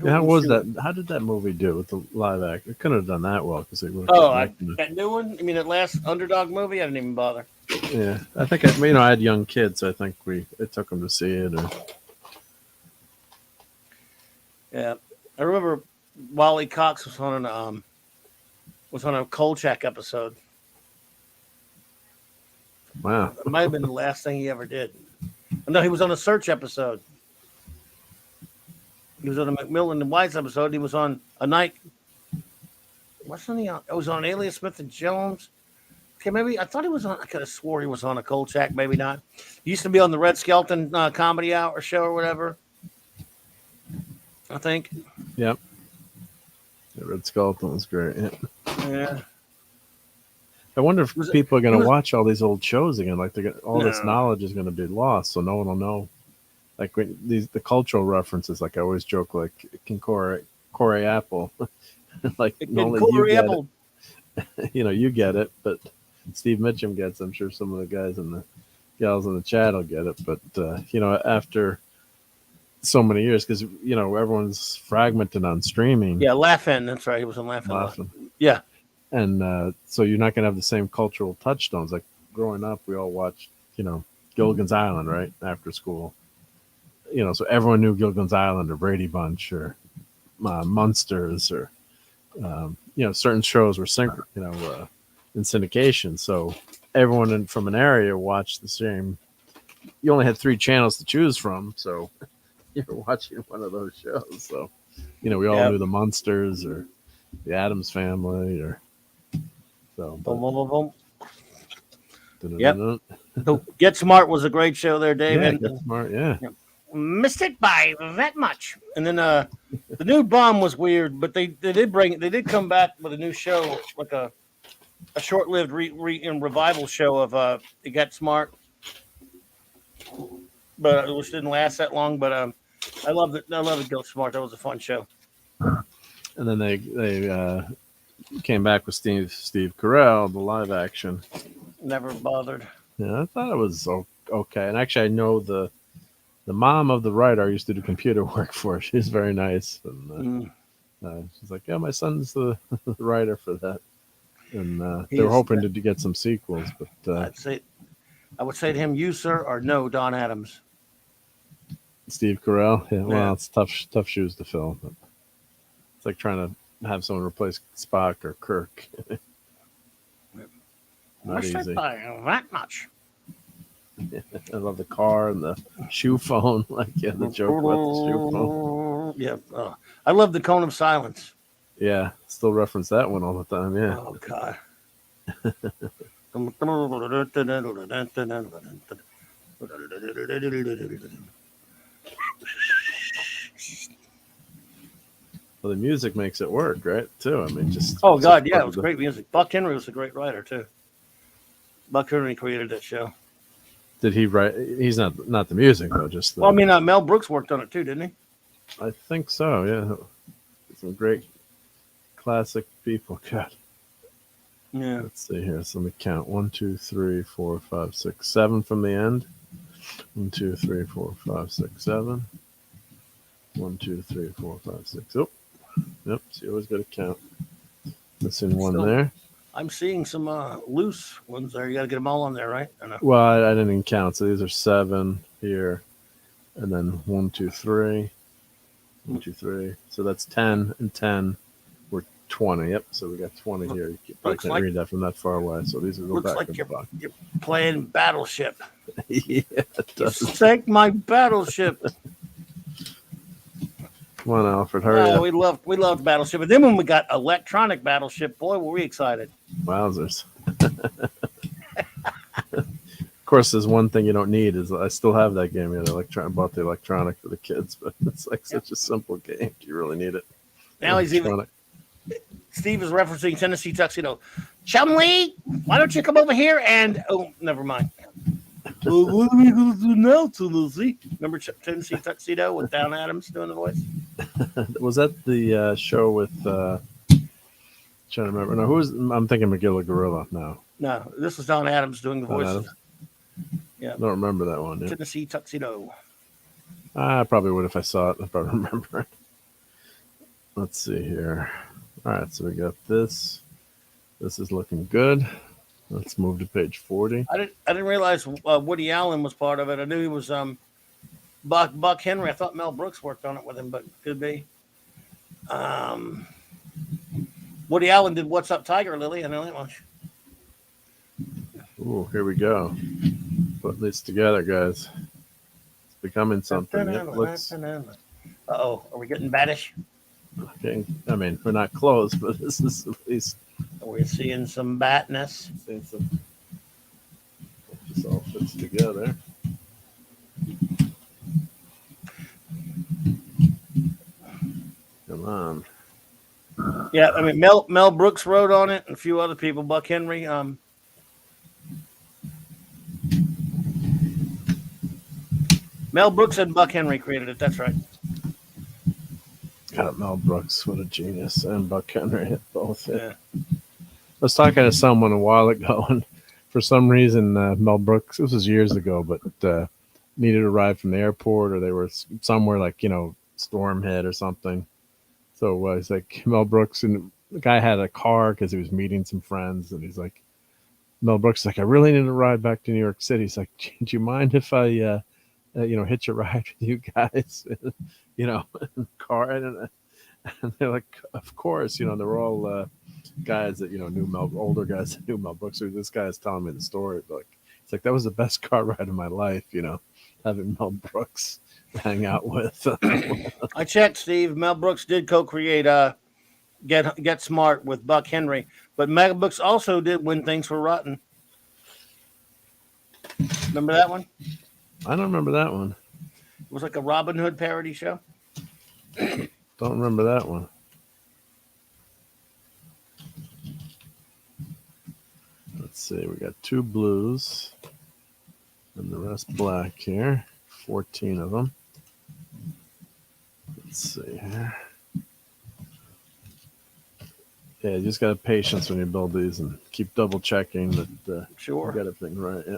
Yeah, how was that? How did that movie do with the live act? It couldn't have done that well because they would Oh, have that new one. I mean, that last Underdog movie. I didn't even bother. Yeah, I think I had young kids. So I think it took them to see it. Or... Yeah, I remember Wally Cox was on a Kolchak episode. Wow, It might have been the last thing he ever did. No, he was on a Search episode. He was on a McMillan and Weiss episode. He was on a night. Wasn't he on? It was on Alias Smith and Jones. Okay, maybe I thought he was on. I could have swore he was on a Kolchak. Maybe not. He used to be on the Red Skelton comedy hour show or whatever. I think. Yep. The Red Skeleton was great. Yeah. Yeah. I wonder if people are going to watch all these old shows again. Like all this knowledge is going to be lost, so no one will know. Like the cultural references. Like I always joke, like King Corey Apple. Like only you get it. You get it, but Steve Mitchum gets. I'm sure some of the guys and the gals in the chat will get it. But after so many years, because everyone's fragmented on streaming. Yeah, Laugh-In. That's right. He was on Laugh-In. Yeah. And so you're not going to have the same cultural touchstones. Like growing up, we all watched, Gilligan's Island, right? After school. So everyone knew Gilligan's Island or Brady Bunch or Munsters or, certain shows were in syndication. So everyone from an area watched the same. You only had 3 channels to choose from. So you're watching one of those shows. So, we all knew the Munsters or the Addams Family or. So, boom, boom, boom, boom. Yep. Get Smart was a great show there, Dave. Yeah, Get Smart, yeah. Missed it by that much. And then the new Bomb was weird, but they did come back with a new show, like a short-lived revival show of Get Smart, but which didn't last that long. But I loved it. I love it. Get Smart. That was a fun show. And then they came back with Steve Carell, the live action. Never bothered. Yeah, I thought it was okay. And actually, I know the mom of the writer I used to do computer work for. She's very nice. And she's like, yeah, my son's the writer for that. And they were hoping to get some sequels. But I would say to him, you, sir, or no, Don Adams. Steve Carell? Yeah, well, it's tough shoes to fill. But it's like trying to have someone replace Spock or Kirk. Not easy. That much. I love the car and the shoe phone. Like, the joke about the shoe phone. Yeah. I love the Cone of Silence. Yeah. Still reference that one all the time. Yeah. Oh, God. Well, the music makes it work, right? Too. I mean, just. Oh God, yeah, it was great music. Buck Henry was a great writer too. Buck Henry created that show. Did he write? He's not the music though. Just. Well, I mean, Mel Brooks worked on it too, didn't he? I think so. Yeah. Some great classic people. God. Yeah. Let's see here. So let me count. 1, 2, 3, 4, 5, 6, 7 from the end. 1, 2, 3, 4, 5, 6, 7. 1, 2, 3, 4, 5, 6. Oh. Yep, so you always got to count. Missing one there. I'm seeing some loose ones there. You got to get them all on there, right? Well, I didn't even count. So these are 7 here. And then 1, 2, 3. 1, 2, 3. So that's 10 and 10. We're 20. Yep, so we got 20 here. You probably can't read that from that far away. So these are go back in the box. You're playing Battleship. Yeah, it does. Take my Battleship. Come on, Alfred, hurry up. We loved Battleship. And then when we got electronic Battleship, boy, were we excited. Wowzers. Of course, there's one thing you don't need is I still have that game yet. I bought the electronic for the kids, but it's like such a simple game. Do you really need it? Now Steve is referencing Tennessee Tuxedo. Chumley, why don't you come over here and... Oh, never mind. Well, what are we going to do now, Tennessee? Remember Tennessee Tuxedo with Down Adams doing the voice? Was that the show with? Trying to remember. No, I'm thinking McGilla Gorilla now. No, this was Don Adams doing the Don voices. Adams? Yeah. I don't remember that one. Yeah. Tennessee Tuxedo. I probably would if I saw it. If I remember it. Let's see here. All right, so we got this. This is looking good. Let's move to page 40. I didn't realize Woody Allen was part of it. I knew he was Buck Henry. I thought Mel Brooks worked on it with him, but could be. Woody Allen did "What's Up, Tiger Lily." I know that much. Ooh, here we go. Put this together, guys. It's becoming something. Uh-oh, are we getting baddish? Okay. I mean, we're not close, but this is at least. We're seeing some batness. Seeing some. This all fits together. Come on. Yeah, I mean Mel Brooks wrote on it, and a few other people. Buck Henry. Mel Brooks and Buck Henry created it. That's right. God, Mel Brooks, what a genius, and Buck Henry both. Yeah. I was talking to someone a while ago, and for some reason, Mel Brooks. This was years ago, but needed a ride from the airport, or they were somewhere like Storm hit or something. So he's like, Mel Brooks, and the guy had a car because he was meeting some friends, and he's like, Mel Brooks is like, I really need a ride back to New York City. He's like, do you mind if I, hitch a ride with you guys, in the car? And they're like, of course, they're all guys that, knew older guys that knew Mel Brooks. So this guy is telling me the story, but it's like, that was the best car ride of my life, having Mel Brooks hang out with. I checked, Steve. Mel Brooks did co-create Get Smart with Buck Henry, but Mel Brooks also did When Things Were Rotten. Remember that one? I don't remember that one. It was like a Robin Hood parody show. Don't remember that one. Let's see. We got 2 blues and the rest black here. 14 of them. Let's see here. Yeah, you just got to have patience when you build these and keep double checking that Sure. you got everything right. Yeah.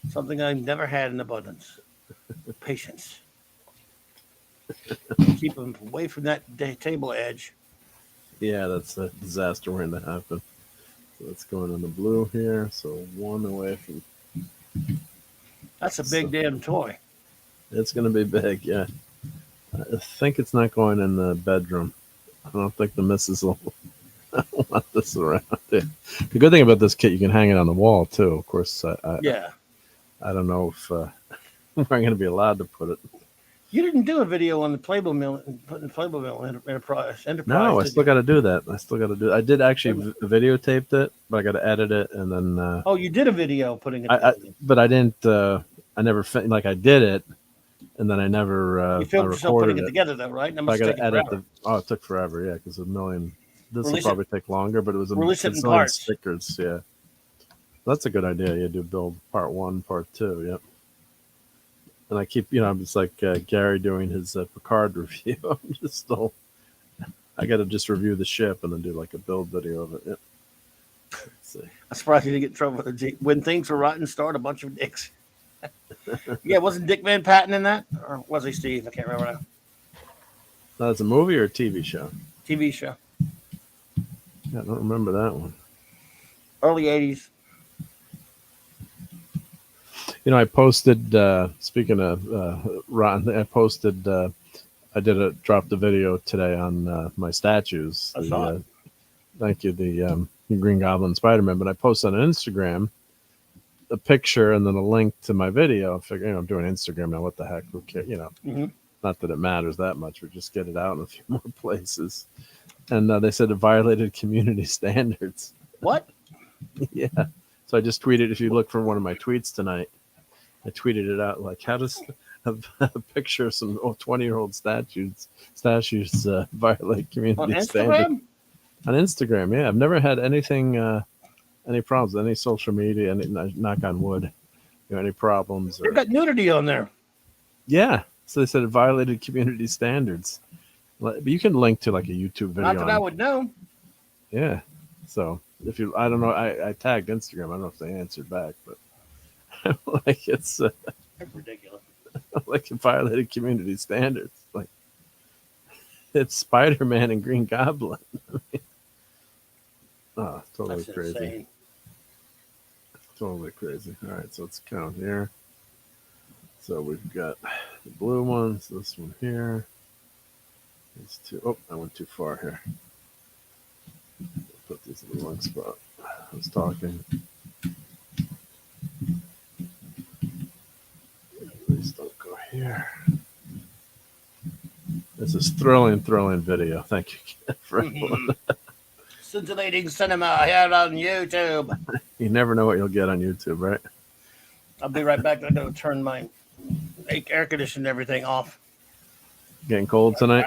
Something I've never had in abundance. Patience. Keep them away from that table edge. Yeah, that's a disaster waiting to happen. So let's go in on the blue here. So 1 away from. That's a big damn toy. It's going to be big, yeah. I think it's not going in the bedroom. I don't think the missus will want this around. Yeah. The good thing about this kit, you can hang it on the wall too. Of course, I don't know if we're going to be allowed to put it. You didn't do a video on the Playboy Mill, putting the Playboy Mill Enterprise. No, I still got to do that. I did actually videotaped it, but I got to edit it and then. Oh, you did a video putting it. But I didn't. I never I did it, and then I never. You filmed yourself putting it together, though, right? I got to edit it took forever, yeah, because a million. This will probably take longer, but it was release it in parts. Stickers, yeah. That's a good idea. You do build part 1, part 2, yep. And I keep, I'm just like Gary doing his Picard review. I'm just still. I got to just review the ship and then do like a build video of it. Yep. Let's see. I'm surprised you didn't get in trouble with the G. When Things Were Rotten, starred a bunch of dicks. Yeah, wasn't Dick Van Patten in that? Or was he Steve? I can't remember now. That's a movie or a TV show? TV show. Yeah, I don't remember that one. Early 80s. I posted, speaking of rotten, I posted, dropped a video today on my statues. I saw it. Thank you, the Green Goblin Spider-Man. But I posted on Instagram a picture and then a link to my video. I figure, I'm doing Instagram now. What the heck? Who cares? Mm-hmm. Not that it matters that much. We just get it out in a few more places. And they said it violated community standards. What? Yeah. So I just tweeted, if you look for one of my tweets tonight, I tweeted it out like, how does a picture of some 20-year-old statues violate community standards? On Instagram, yeah. I've never had anything, any problems, any social media, knock on wood. any problems. They've got nudity on there. Yeah. So they said it violated community standards. But you can link to like a YouTube video. Not that I would know. Yeah. So if you, I don't know, I tagged Instagram. I don't know if they answered back, but like it's That's ridiculous. like it violated community standards. Like it's Spider-Man and Green Goblin. Oh, totally That's crazy. insane. Totally crazy. All right, so let's count here. So we've got the blue ones, this one here. These two. Oh, I went too far here. Put these in the wrong spot. I was talking. Please don't go here. This is thrilling video. Thank you for everyone. Scintillating cinema here on YouTube. You never know what you'll get on YouTube, right? I'll be right back. I'm going to turn my air conditioning and everything off. Getting cold tonight?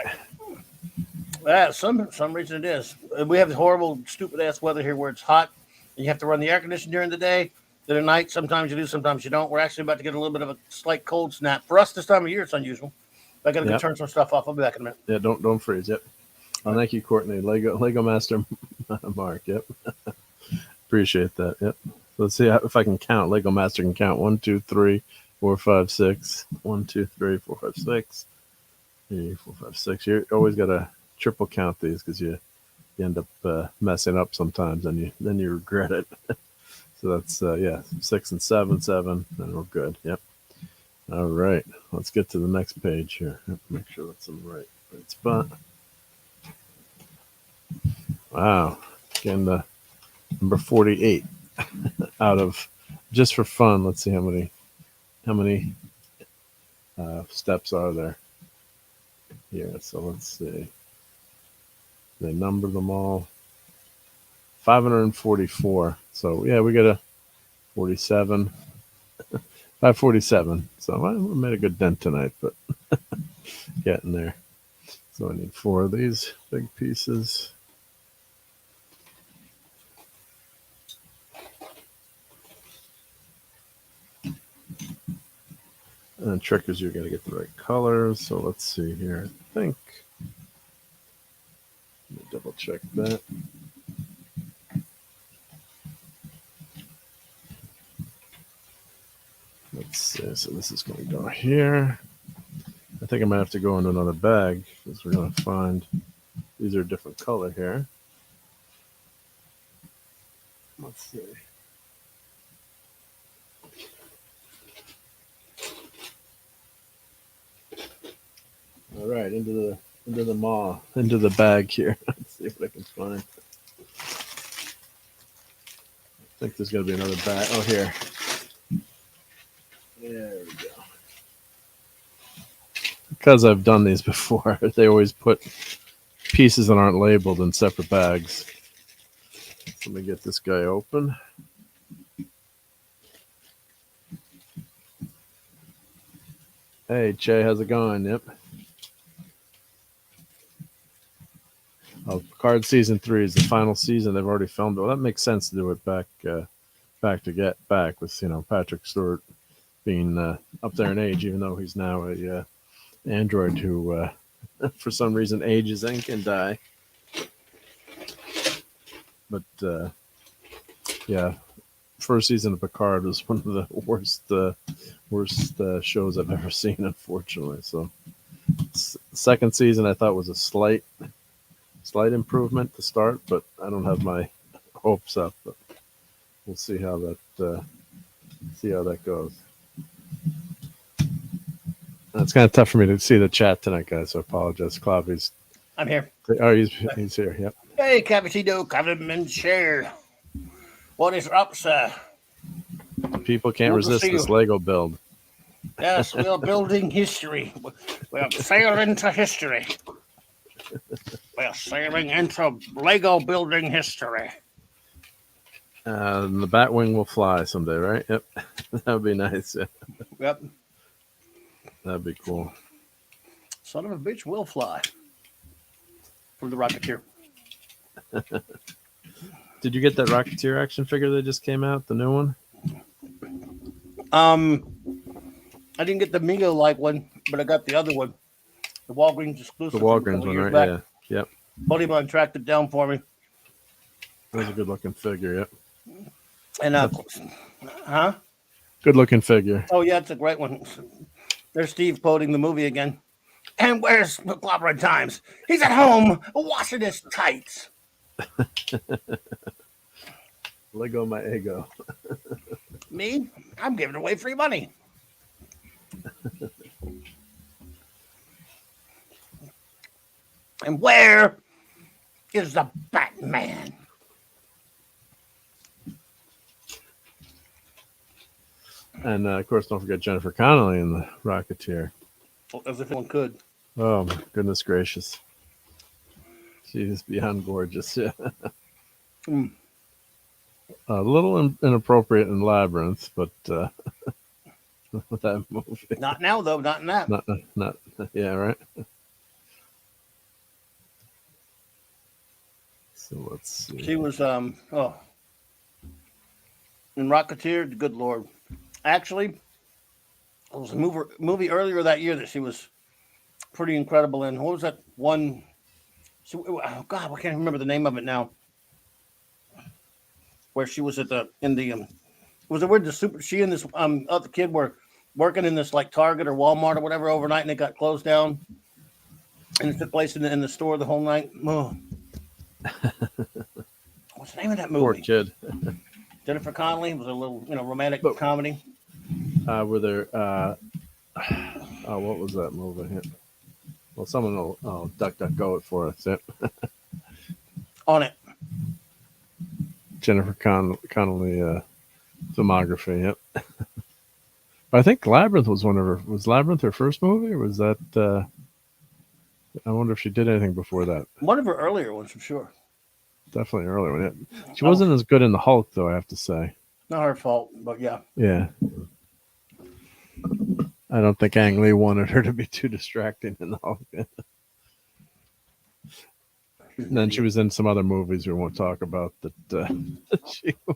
Yeah, some reason it is. We have horrible, stupid ass weather here where it's hot. And you have to run the air conditioner during the day. Then at night, sometimes you do, sometimes you don't. We're actually about to get a little bit of a slight cold snap. For us this time of year, it's unusual. I got to go turn some stuff off. I'll be back in a minute. Yeah, don't freeze. Yep. Oh, thank you, Courtney. Lego Master Mark. Yep. Appreciate that. Yep. Let's see if I can count. Lego Master can count 1, 2, 3, 4, 5, 6. 1, 2, 3, 4, 5, 6. 3, 4, 5, 6. You always got to triple count these because you end up messing up sometimes, and then you regret it. So that's 6 and 7, and we're good. Yep. All right. Let's get to the next page here. Make sure that's in the right spot. Wow. Again, number 48 out of, just for fun. Let's see how many steps are there here. So let's see. They number them all. 544. So yeah, we got a 47. 547. So we made a good dent tonight, but getting there. So I need 4 of these big pieces. And the trick is you're going to get the right colors. So let's see here. I think. Let me double check that. Let's see. So this is going to go here. I think I might have to go into another bag because we're going to find these are a different color here. Let's see. All right, into the bag here. Let's see what I can find. I think there's going to be another bag. Oh, here. There we go. Because I've done these before, they always put pieces that aren't labeled in separate bags. Let me get this guy open. Hey, Che, how's it going? Yep. Oh, Picard season 3 is the final season. They've already filmed it. Well, that makes sense to do it back with Patrick Stewart being up there in age, even though he's now a android who, for some reason, ages and can die. But yeah, first season of Picard was one of the worst shows I've ever seen, unfortunately. So, second season I thought was a slight improvement to start, but I don't have my hopes up. But we'll see how that goes. It's kind of tough for me to see the chat tonight, guys. So I apologize. Clavy's. I'm here. Oh, he's here. Yep. Hey, Cappuccino, come and share. What is up, sir? People can't resist this Lego build. Yes, we're building history. We're sailing into history. We're sailing into Lego building history. The Batwing will fly someday, right? Yep. That would be nice. Yep. That'd be cool. Son of a bitch will fly. From the Rocketeer. Did you get that Rocketeer action figure that just came out, the new one? I didn't get the Mego like one, but I got the other one, the Walgreens exclusive. The Walgreens one, right? Back. Yeah. Yep. Buddy of mine tracked it down for me. That was a good looking figure. Yep. And good looking figure. Oh yeah, it's a great one. There's Steve quoting the movie again. And where's McClopper Times? He's at home washing his tights. Lego my ego. Me? I'm giving away free money. And where is the Batman? And of course, don't forget Jennifer Connelly in the Rocketeer. As if one could. Oh my goodness gracious! She is beyond gorgeous. Yeah. A little inappropriate in Labyrinth, but that movie. Not now, though. Not in that. Not. Yeah, right. So let's see. She was in Rocketeer. Good Lord. Actually, it was a movie earlier that year that she was pretty incredible in. What was that one? Oh God, I can't remember the name of it now. Where she was was it where she and this other kid were working in this like Target or Walmart or whatever overnight, and it got closed down, and it took place in the store the whole night. Oh. What's the name of that movie? Poor kid. Jennifer Connelly. It was a little romantic comedy. Were there? What was that movie? Well, someone will DuckDuckGo it for us. Yep. On it. Jennifer Connelly filmography. Yep. But I think Labyrinth was Was Labyrinth her first movie, or was that? I wonder if she did anything before that. One of her earlier ones, for sure. Definitely earlier one. Yeah. She wasn't as good in the Hulk, though. I have to say. Not her fault, but yeah. Yeah. I don't think Ang Lee wanted her to be too distracting in the Hulk. And then she was in some other movies we won't talk about that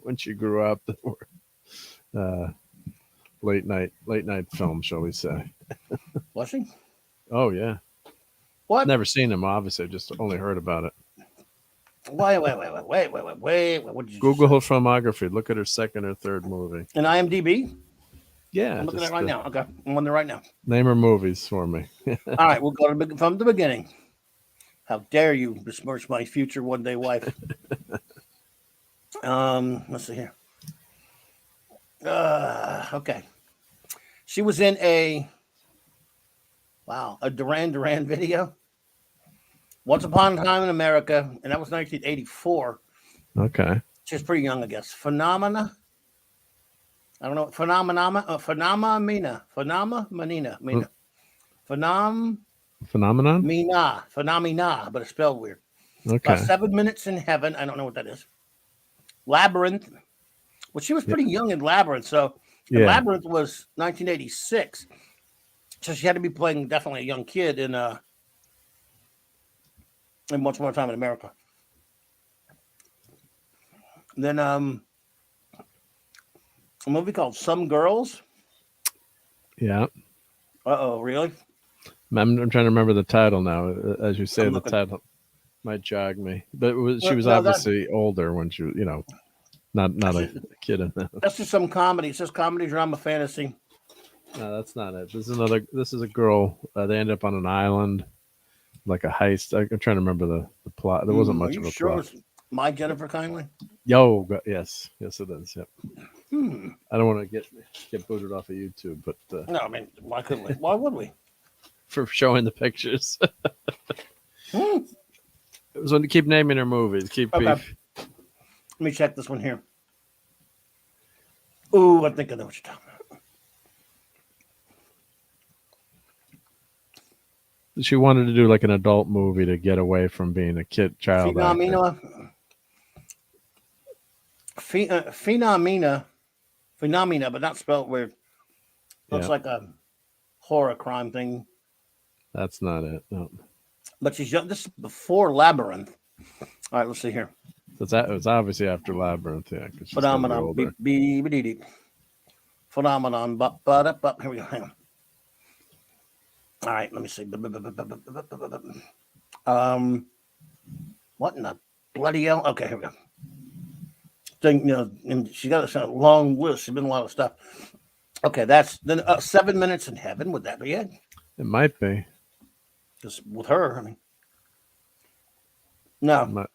when she grew up that were late night films, shall we say? Was she? Oh yeah. What? Never seen them. Obviously, just only heard about it. Wait. What did you Google her filmography. Look at her second or third movie. In IMDb? Yeah, I'm looking at it right now. Okay, I'm on there right now. Name her movies for me. All right, we'll go from the beginning. How dare you besmirch my future one-day wife? Let's see here. Okay. She was in a Duran Duran video. Once Upon a Time in America, and that was 1984. Okay. She was pretty young, I guess. Phenomena. I don't know. Phenomena, but it's spelled weird. Okay. 7 Minutes in Heaven. I don't know what that is. Labyrinth. Well, she was pretty young in Labyrinth. So Labyrinth was 1986. So she had to be playing definitely a young kid in Once Upon a Time in America. And then a movie called Some Girls. Yeah. Really? I'm trying to remember the title now. As you say, the title might jog me. But she was obviously older when she was, not a kid in that. That's just some comedy. It says comedy, drama, fantasy. No, that's not it. This is a girl. They end up on an island, like a heist. I'm trying to remember the plot. There wasn't much of a plot. It was My Jennifer Connelly? Yes, it is. Yep. I don't want to get booted off of YouTube, but no, I mean, why couldn't we? Why would we? For showing the pictures. It was when to keep naming her movies. Okay. Let me check this one here. Ooh, I think I know what you're talking about. She wanted to do like an adult movie to get away from being a child actor. Phenomena, but not spelled weird. Looks like a horror crime thing. That's not it. No. But she's young. This is before Labyrinth. All right, let's see here. So it was obviously after Labyrinth, yeah. Phenomenon. phenomenon. Here we go. Hang on. All right, let me see. What in the bloody hell? Okay, here we go. And she got a long list. She's been a lot of stuff. Okay, that's then 7 Minutes in Heaven. Would that be it? It might be. Just with her, I mean. No.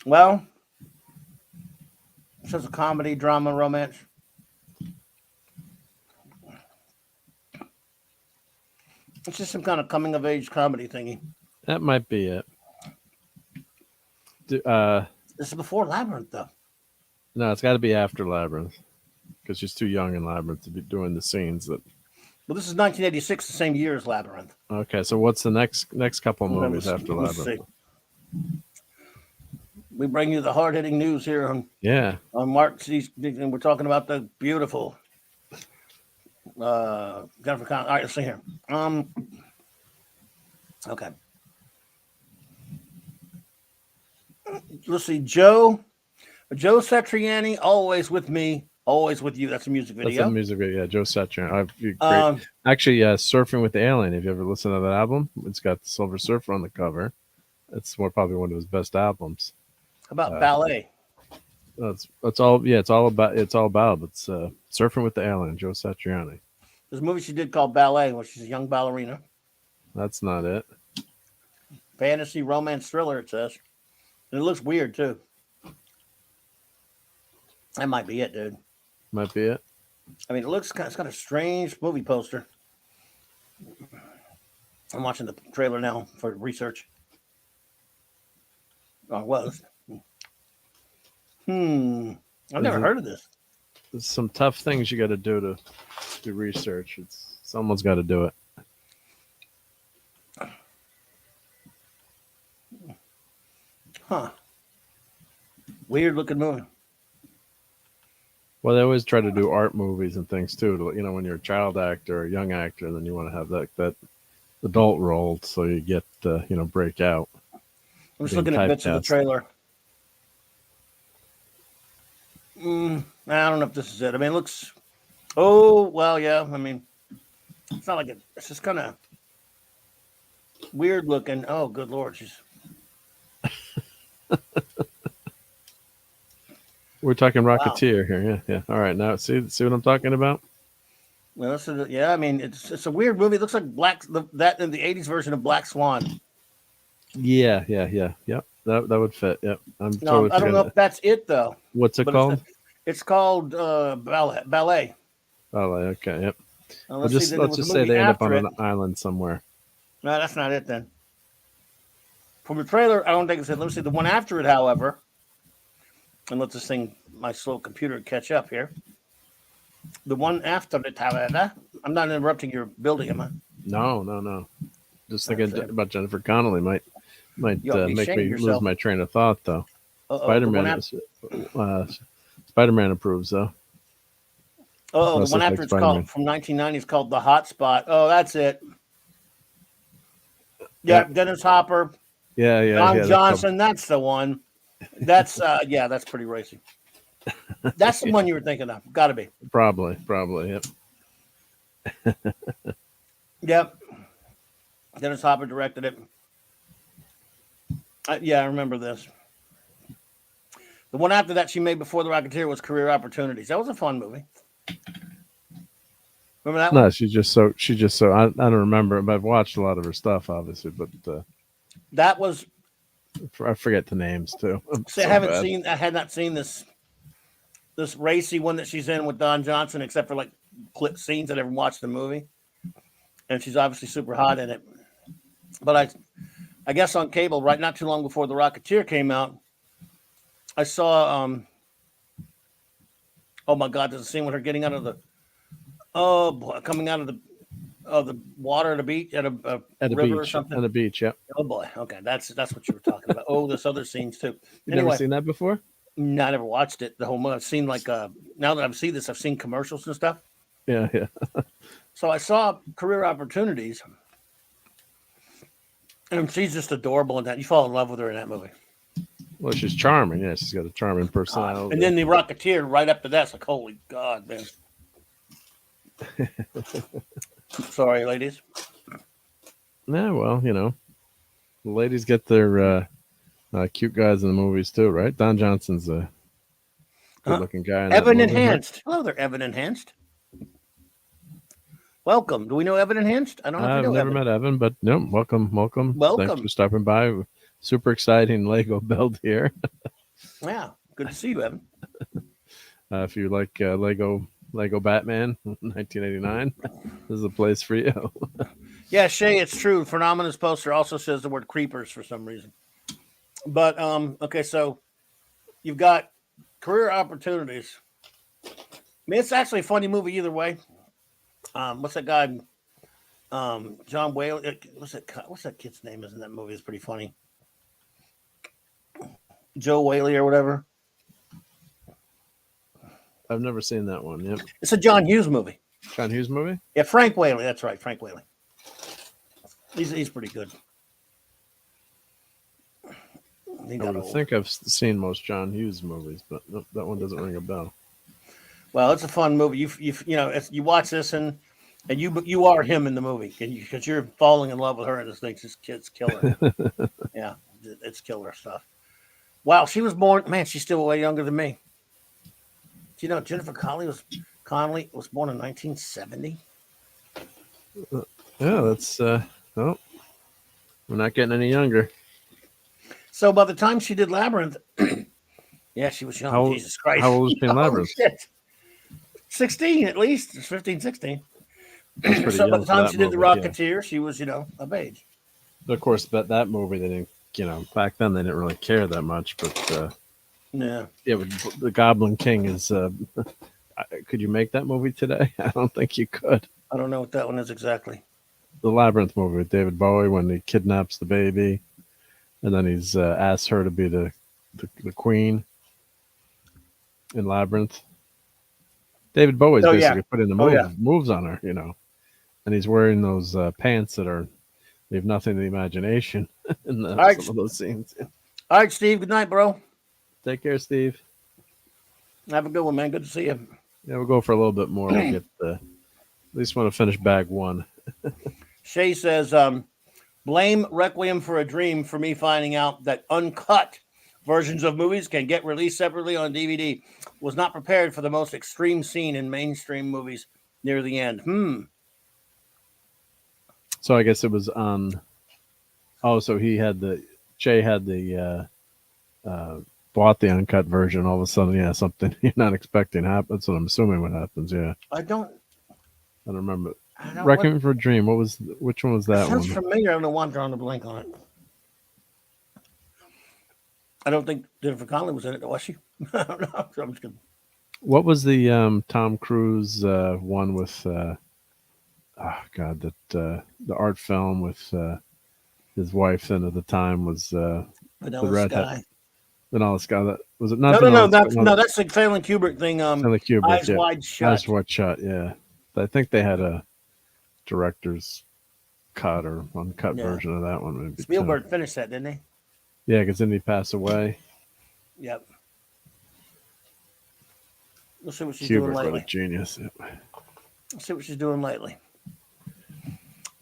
Well, it says a comedy, drama, romance. It's just some kind of coming of age comedy thingy. That might be it. This is before Labyrinth, though. No, it's got to be after Labyrinth because she's too young in Labyrinth to be doing the scenes that. Well, this is 1986, the same year as Labyrinth. Okay, so what's the next couple of movies after Labyrinth? We bring you the hard-hitting news here on March. And we're talking about the beautiful Jennifer Connelly. All right, let's see here. Okay. Let's see. Joe Satriani, Always With Me, Always With You. That's a music video. That's a music video. Yeah, Joe Satriani. Actually, Surfing with the Alien. Have you ever listened to that album? It's got the Silver Surfer on the cover. It's probably one of his best albums. How about Ballet? That's all. Yeah, it's all about. It's Surfing with the Alien. Joe Satriani. There's a movie she did called Ballet, where she's a young ballerina. That's not it. Fantasy romance thriller. It says, and it looks weird too. That might be it, dude. Might be it. I mean, it's got a strange movie poster. I'm watching the trailer now for research. Oh, it was. I've never heard of this. There's some tough things you got to do research. Someone's got to do it. Huh. Weird looking movie. Well, they always try to do art movies and things too. When you're a child actor or a young actor, then you want to have that adult role so you get break out. I'm just looking at bits of the trailer. I don't know if this is it. I mean, it looks. Oh well, yeah. I mean, it's not like it. It's just kind of weird looking. Oh, good lord, she's. We're talking Rocketeer here. Yeah. All right, now see what I'm talking about. Well, I mean, it's a weird movie. It looks like that in the '80s version of Black Swan. Yeah. That would fit. Yep. I don't know if that's it though. What's it called? It's called Ballet. Ballet. Okay. Yep. Let's just say they end up on an island somewhere. No, that's not it then. From the trailer, I don't think it's it. Let me see the one after it, however. And let this thing, my slow computer, catch up here. The one after it, however. I'm not interrupting your building, am I? No. Just thinking about Jennifer Connelly might make me lose my train of thought, though. Spider-Man approves, though. Oh, the one after it's called from 1990 is called The Hot Spot. Oh, that's it. Yeah, Dennis Hopper. Yeah. Don Johnson. That's the one. That's that's pretty racy. That's the one you were thinking of. Got to be. Probably. Yep. Yep. Dennis Hopper directed it. I remember this. The one after that she made before The Rocketeer was Career Opportunities. That was a fun movie. Remember that one? No, she's just so I don't remember, but I've watched a lot of her stuff, obviously, but that was I forget the names too. I had not seen this racy one that she's in with Don Johnson, except for like clip scenes. I never watched the movie. And she's obviously super hot in it. But I guess on cable, right not too long before The Rocketeer came out, I saw oh my God, there's a scene with her getting out of coming out of the water at a beach at a river or something. At a beach, yeah. Oh boy. Okay, that's what you were talking about. Oh, there's other scenes too. You've never seen that before? No, I never watched it. The whole movie. I've seen now that I've seen this, I've seen commercials and stuff. Yeah. So I saw Career Opportunities. And she's just adorable in that. You fall in love with her in that movie. Well, she's charming. Yeah, she's got a charming personality. And then the Rocketeer right up to that's like, holy God, man. Sorry, ladies. Yeah, well, you know, the ladies get their cute guys in the movies too, right? Don Johnson's a good-looking guy. In Evan that movie, Enhanced. Right? Hello there, Evan Enhanced. Welcome. Do we know Evan Enhanced? I don't know if I've we know never Evan. met Evan, but no, welcome. Thanks for stopping by. Super exciting Lego build here. Yeah, good to see you, Evan. If you like Lego Batman 1989, this is a place for you. Yeah, Shay, it's true. Phenomenon's poster also says the word creepers for some reason. But okay, so you've got career opportunities. I mean, it's actually a funny movie either way. What's that guy? John Whaley. What's that kid's name? Isn't that movie? It's pretty funny. Joe Whaley or whatever. I've never seen that one. Yep. It's a John Hughes movie. John Hughes movie? Yeah, Frank Whaley. That's right, Frank Whaley. He's pretty good. I would think I've seen most John Hughes movies, but nope, that one doesn't ring a bell. Well, it's a fun movie. You know, you watch this and you are him in the movie because you're falling in love with her and this thing's just kid's killer. Yeah, it's killer stuff. Wow, she was born. Man, she's still way younger than me. Do you know Jennifer Connelly was born in 1970? Yeah, that's we're not getting any younger. So by the time she did Labyrinth, yeah, she was young. Jesus Christ. How old was she in Labyrinth? Shit. 16 at least. 15, 16. So by the young time for she that did The movie, Rocketeer, she was, of age. Of course, that movie, they didn't, back then they didn't really care that much, but Yeah. The Goblin King is. Could you make that movie today? I don't think you could. I don't know what that one is exactly. The Labyrinth movie with David Bowie when he kidnaps the baby, and then he's asked her to be the queen in Labyrinth. David Bowie's basically put in the moves on her, and he's wearing those pants that leave nothing to the imagination in some of those scenes. All right, Steve. Good night, bro. Take care, Steve. Have a good one, man. Good to see you. Yeah, we'll go for a little bit more. We'll get at least want to finish bag one. Shay says, blame Requiem for a Dream for me finding out that uncut versions of movies can get released separately on DVD. Was not prepared for the most extreme scene in mainstream movies near the end. So I guess it was on. Oh, so Jay had the bought the uncut version. All of a sudden, something you're not expecting happens. That's what I'm assuming what happens. Yeah, I don't remember. Requiem for a Dream. Which one was that one? Sounds familiar. I don't know why I'm drawing a blank on it. I don't think Jennifer Connelly was in it, was she? I don't know. So I'm just kidding. What was the Tom Cruise one with? The art film with his wife. Then at the time was Vanilla Sky. Vanilla Sky. That was it? Not no. That's the Stanley Kubrick thing. Stanley Kubrick. Eyes Wide Shut. Eyes Wide Shut. Yeah, I think they had a director's cut or uncut version of that one. Maybe Spielberg finished that, didn't he? Yeah, because then he passed away. Yep. We'll see what she's doing lately. What a genius. Yep. Let's see what she's doing lately.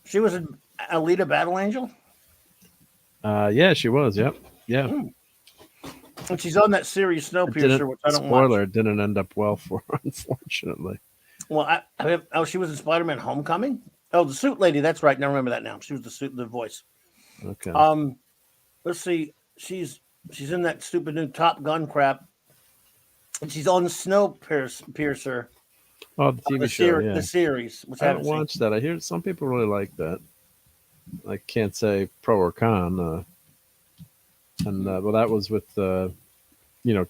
She was an Alita Battle Angel? Yeah, she was. Yep. Yeah. And she's on that series Snowpiercer, which I don't watch. Spoiler, it didn't end up well for her, unfortunately. Well, she was in Spider-Man Homecoming? Oh, the suit lady. That's right. Now I remember that now. She was the voice. Okay. Let's see. She's in that stupid new Top Gun crap. And she's on Snowpiercer. Oh, the TV show, the series. Which I haven't watched that. I hear some people really like that. I can't say pro or con. Well, that was with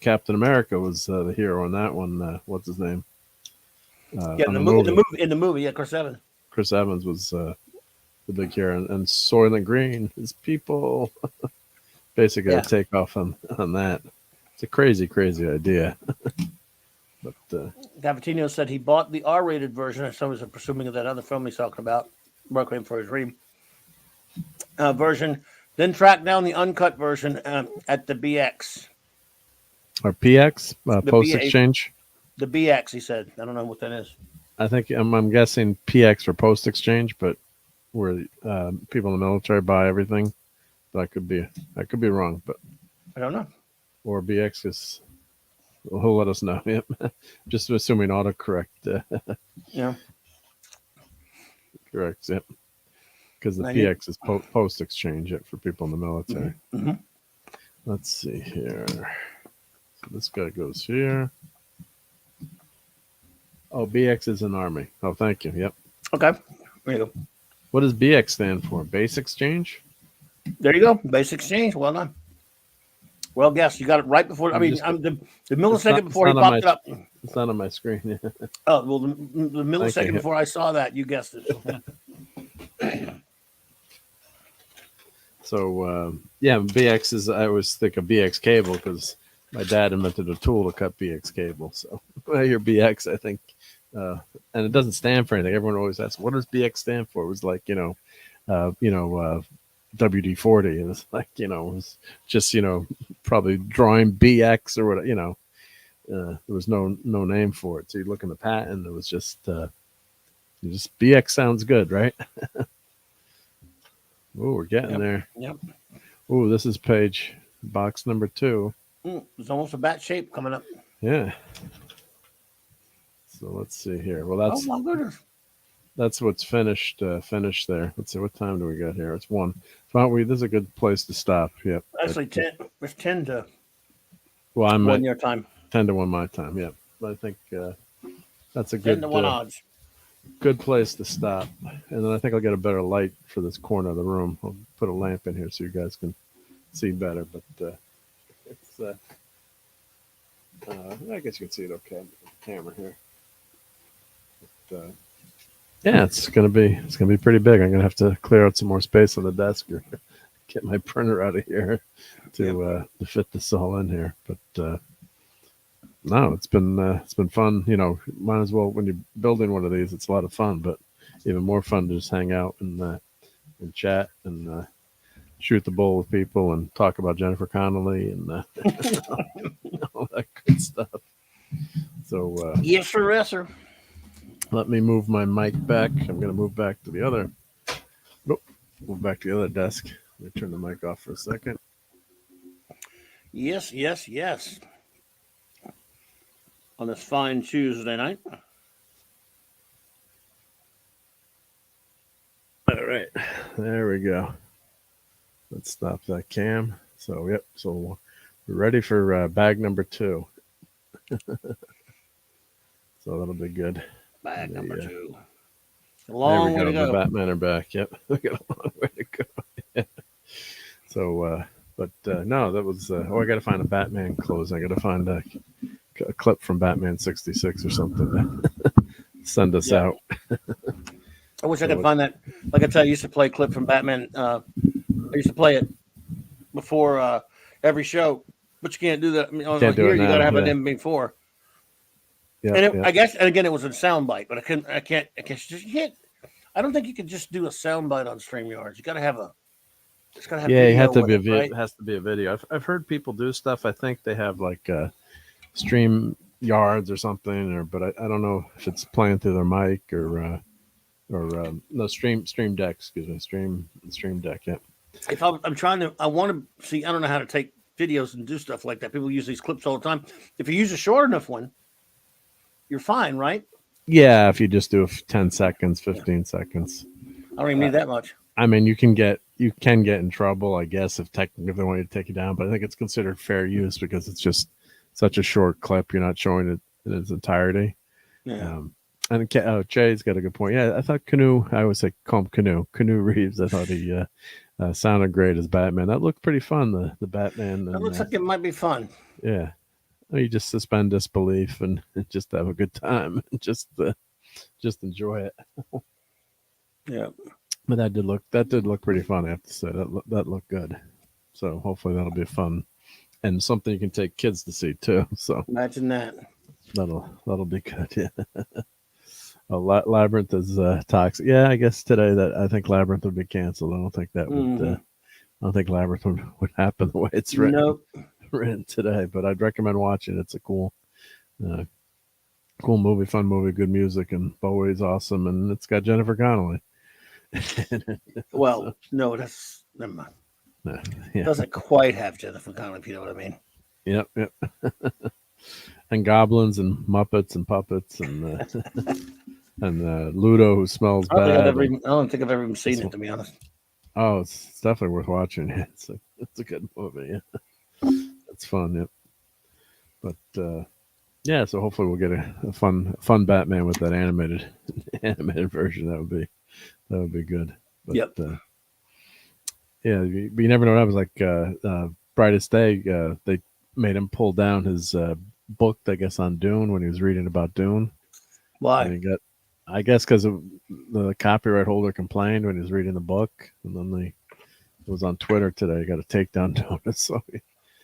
Captain America was the hero on that one. What's his name? In the movie, Chris Evans. Chris Evans was the big hero, and Soylent Green is people. Basically, a takeoff on that. It's a crazy idea. But Gavatino said he bought the R-rated version. So I was presuming of that other film he's talking about, Requiem for a Dream version Then track down the uncut version at the BX. Or PX The Post BA Exchange. The BX, he said. I don't know what that is. I think I'm guessing PX for Post Exchange, but where people in the military buy everything. But I could be wrong. But I don't know. or BX is. He'll let us know. Yep. Just assuming autocorrect. Yeah. Correct. Yep. Because the I PX is Post Exchange for people in the military. Mm-hmm. Let's see here. So this guy goes here. Oh, BX is an Army. Oh, thank you. Yep. Okay. There you go. What does BX stand for? Base Exchange? There you go. Base Exchange. Well done. Well guessed. You got it right before. I mean, the millisecond before he popped it up. It's not on my screen. Oh, well, the millisecond before I saw that, you guessed it. So, yeah, BX is, I always think of BX cable because my dad invented a tool to cut BX cable. So when I hear BX, I think, and it doesn't stand for anything. Everyone always asks, what does BX stand for? It was like, WD-40. And it's like, it was just, probably drawing BX or whatever, there was no name for it. So you look in the patent, it was just BX sounds good, right? Oh, we're getting there. Yep. Oh, this is box number 2. It's almost a bat shape coming up. Yeah. So let's see here. Well, oh my goodness. That's what's finished there. Let's see, what time do we got here? It's 1. So this is a good place to stop. Yep. Actually, 10. It's 10 to. Well, I'm 1 your time. 10 to 1 my time. Yep. But I think that's a 10 to 1 odds. Good place to stop. And then I think I'll get a better light for this corner of the room. I'll put a lamp in here so you guys can see better. But it's I guess you can see it okay with the camera here. But, yeah, it's gonna be pretty big. I'm gonna have to clear out some more space on the desk or get my printer out of here to fit this all in here. But no, it's been fun. Might as well, when you're building one of these, it's a lot of fun. But even more fun to just hang out and chat and shoot the bull with people and talk about Jennifer Connelly and all that good stuff. So yes, sir, yes, sir. Let me move my mic back. I'm going to move back to the other. Nope, move back to the other desk. Let me turn the mic off for a second. Yes, yes, yes. On this fine Tuesday night. All right, there we go. Let's stop that cam. So, yep. So we're ready for bag number 2. So that'll be good. Bag number 2. A long way to go. The Batman are back. Yep. We got a long way to go. Yeah. So, no, that was. I got to find a Batman clothes. I got to find a clip from Batman 66 or something. Send us out. I wish I could find that. Like I tell you, I used to play a clip from Batman. I used to play it before every show, but you can't do that. I mean, Can't do here it you got to now, have it in before. Yeah, And I guess, and again, it was a sound bite, but I can't. I don't think you can just do a sound bite on StreamYards. You got to have a. It's got to have. Yeah, you have to be right? It has to be a video. I've heard people do stuff. I think they have like Stream Yards or something, but I don't know if it's playing through their mic or no Stream Deck. Excuse me, Stream Deck. Yeah. If I'm trying to, I want to see. I don't know how to take videos and do stuff like that. People use these clips all the time. If you use a short enough one, you're fine, right? Yeah, if you just do 10 seconds, 15 seconds. I don't even need that much. I mean, you can get in trouble, I guess, if they want you to take you down. But I think it's considered fair use because it's just such a short clip. You're not showing it in its entirety. Yeah. And Jay's got a good point. Yeah, I thought I always say call him Canoe Reeves. I thought he sounded great as Batman. That looked pretty fun. The Batman. That looks like it might be fun. Yeah. You just suspend disbelief and just have a good time and just enjoy it. Yeah. But that did look pretty fun, I have to say. That looked good. So hopefully that'll be fun and something you can take kids to see too. So imagine that. That'll be good. Yeah. Labyrinth is toxic. Yeah, I guess today that I think Labyrinth would be canceled. I don't think that would don't think Labyrinth would happen the way it's written, Nope. written today. But I'd recommend watching. It's a cool movie, fun movie, good music, and Bowie's awesome, and it's got Jennifer Connelly. Well, no, that's never mind. Yeah. Doesn't quite have Jennifer Connelly, if you know what I mean. Yep. And goblins and Muppets and puppets and and Ludo who smells I bad. don't think I've ever even seen it, to be honest. Oh, it's definitely worth watching. It's a good movie. Yeah. It's fun. Yep. But yeah, so hopefully we'll get a fun Batman with that animated version. That would be good. But, yep. Yeah, you never know what happens. Like Brightest Day, they made him pull down his book, I guess, on Dune when he was reading about Dune. Why? And I guess because the copyright holder complained when he was reading the book, and then it was on Twitter today. He got a takedown notice. So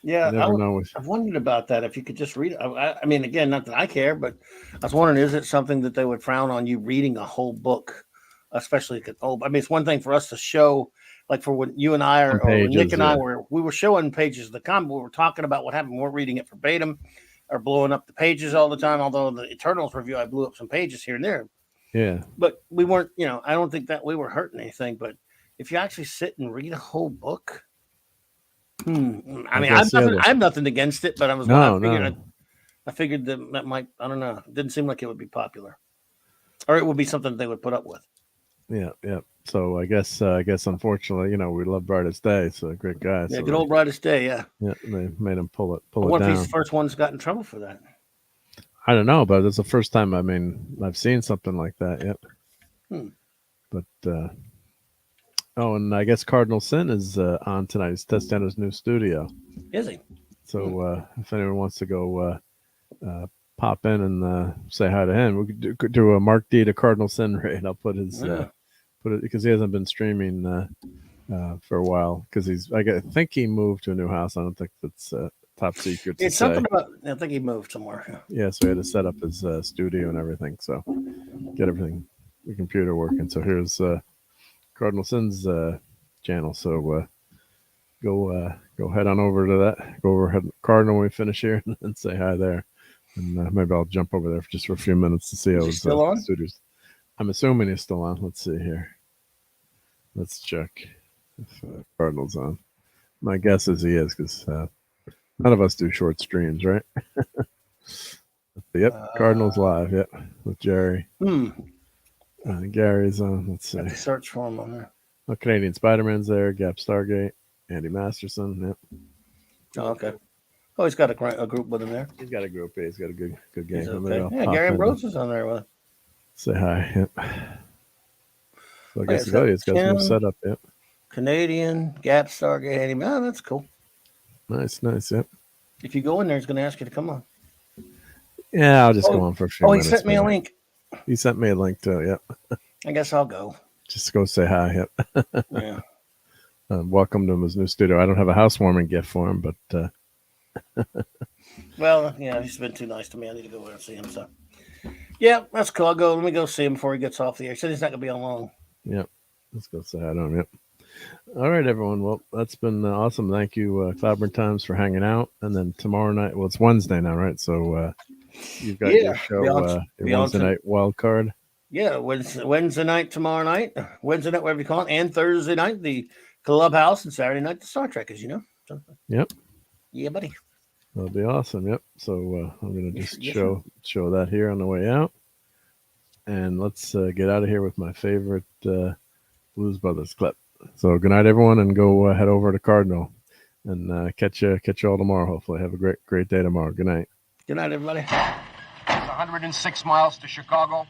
yeah, you never know. I've wondered about that. If you could just read it, I mean, again, not that I care, but I was wondering, is it something that they would frown on you reading a whole book, especially? I mean, it's one thing for us to show. Like for when you and I or Nick and I we were showing pages of the comic, we were talking about what happened. We weren't reading it verbatim or blowing up the pages all the time. Although the Eternals review, I blew up some pages here and there. Yeah. But we weren't, I don't think that we were hurting anything. But if you actually sit and read a whole book, I mean, I have nothing against it, but I figured that might, I don't know. It didn't seem like it would be popular, or it would be something they would put up with. Yeah. So I guess unfortunately, we love Brightest Day. So a great guy. Yeah, so good old Brightest Day. Yeah. Yeah, they made him pull it I down. wonder if he's the first one that's got in trouble for that. I don't know, but it's the first time. I mean, I've seen something like that. Yep. But and I guess Cardinal Sin is on tonight. He's testing out his new studio. Is he? So if anyone wants to go pop in and say hi to him, we could do a Mark D to Cardinal Sin rate. I'll put his put it because he hasn't been streaming for a while because I think he moved to a new house. I don't think that's top secret. It's something about. I think he moved somewhere. Yeah, so he had to set up his studio and everything. So get everything, the computer working. So here's Cardinal Sin's channel. So go head on over to that. Go over Cardinal when we finish here and say hi there. And maybe I'll jump over there for a few minutes to see how his still on. Studios. I'm assuming he's still on. Let's see here. Let's check if Cardinal's on. My guess is he is because none of us do short streams, right? Yep, Cardinal's live. Yep, with Jerry. Gary's on. Let's see. Search for him on there. Oh, Canadian Spider-Man's there. Gap Stargate. Andy Masterson. Yep. Oh, okay. Oh, he's got a group with him there. He's got a group. Yeah, he's got a good game. Okay. Yeah, Gary Rose is on there with him. Say hi. Yep. So I guess he's got some setup. Yep. Canadian Gap Stargate. Andy. Oh, that's cool. Nice. Yep. If you go in there, he's going to ask you to come on. Yeah, I'll just go on for a few minutes. Oh, he sent me a link. He sent me a link too. Yep. I guess I'll go. Just go say hi. Yep. Yeah. Welcome to his new studio. I don't have a housewarming gift for him, but. Well, yeah, he's been too nice to me. I need to go over and see him. So, yeah, that's cool. Let me go see him before he gets off the air. He said he's not going to be on long. Yep. Let's go say hi to him. Yep. All right, everyone. Well, that's been awesome. Thank you, Cloudburn Times, for hanging out. And then tomorrow night, well, it's Wednesday now, right? So you've got your show, your Wednesday night wild card. Yeah, Wednesday night, tomorrow night, Wednesday night, whatever you call it, and Thursday night, the Clubhouse, and Saturday night, the Star Trek, as you know. So, yep. Yeah, buddy. That'll be awesome. Yep. So I'm going to just show that here on the way out. And let's get out of here with my favorite Blues Brothers clip. So good night, everyone, and go head over to Cardinal and catch you all tomorrow. Hopefully, have a great day tomorrow. Good night. Good night, everybody. It's 106 miles to Chicago.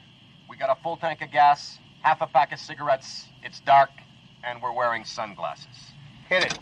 We got a full tank of gas, half a pack of cigarettes. It's dark, and we're wearing sunglasses. Hit it.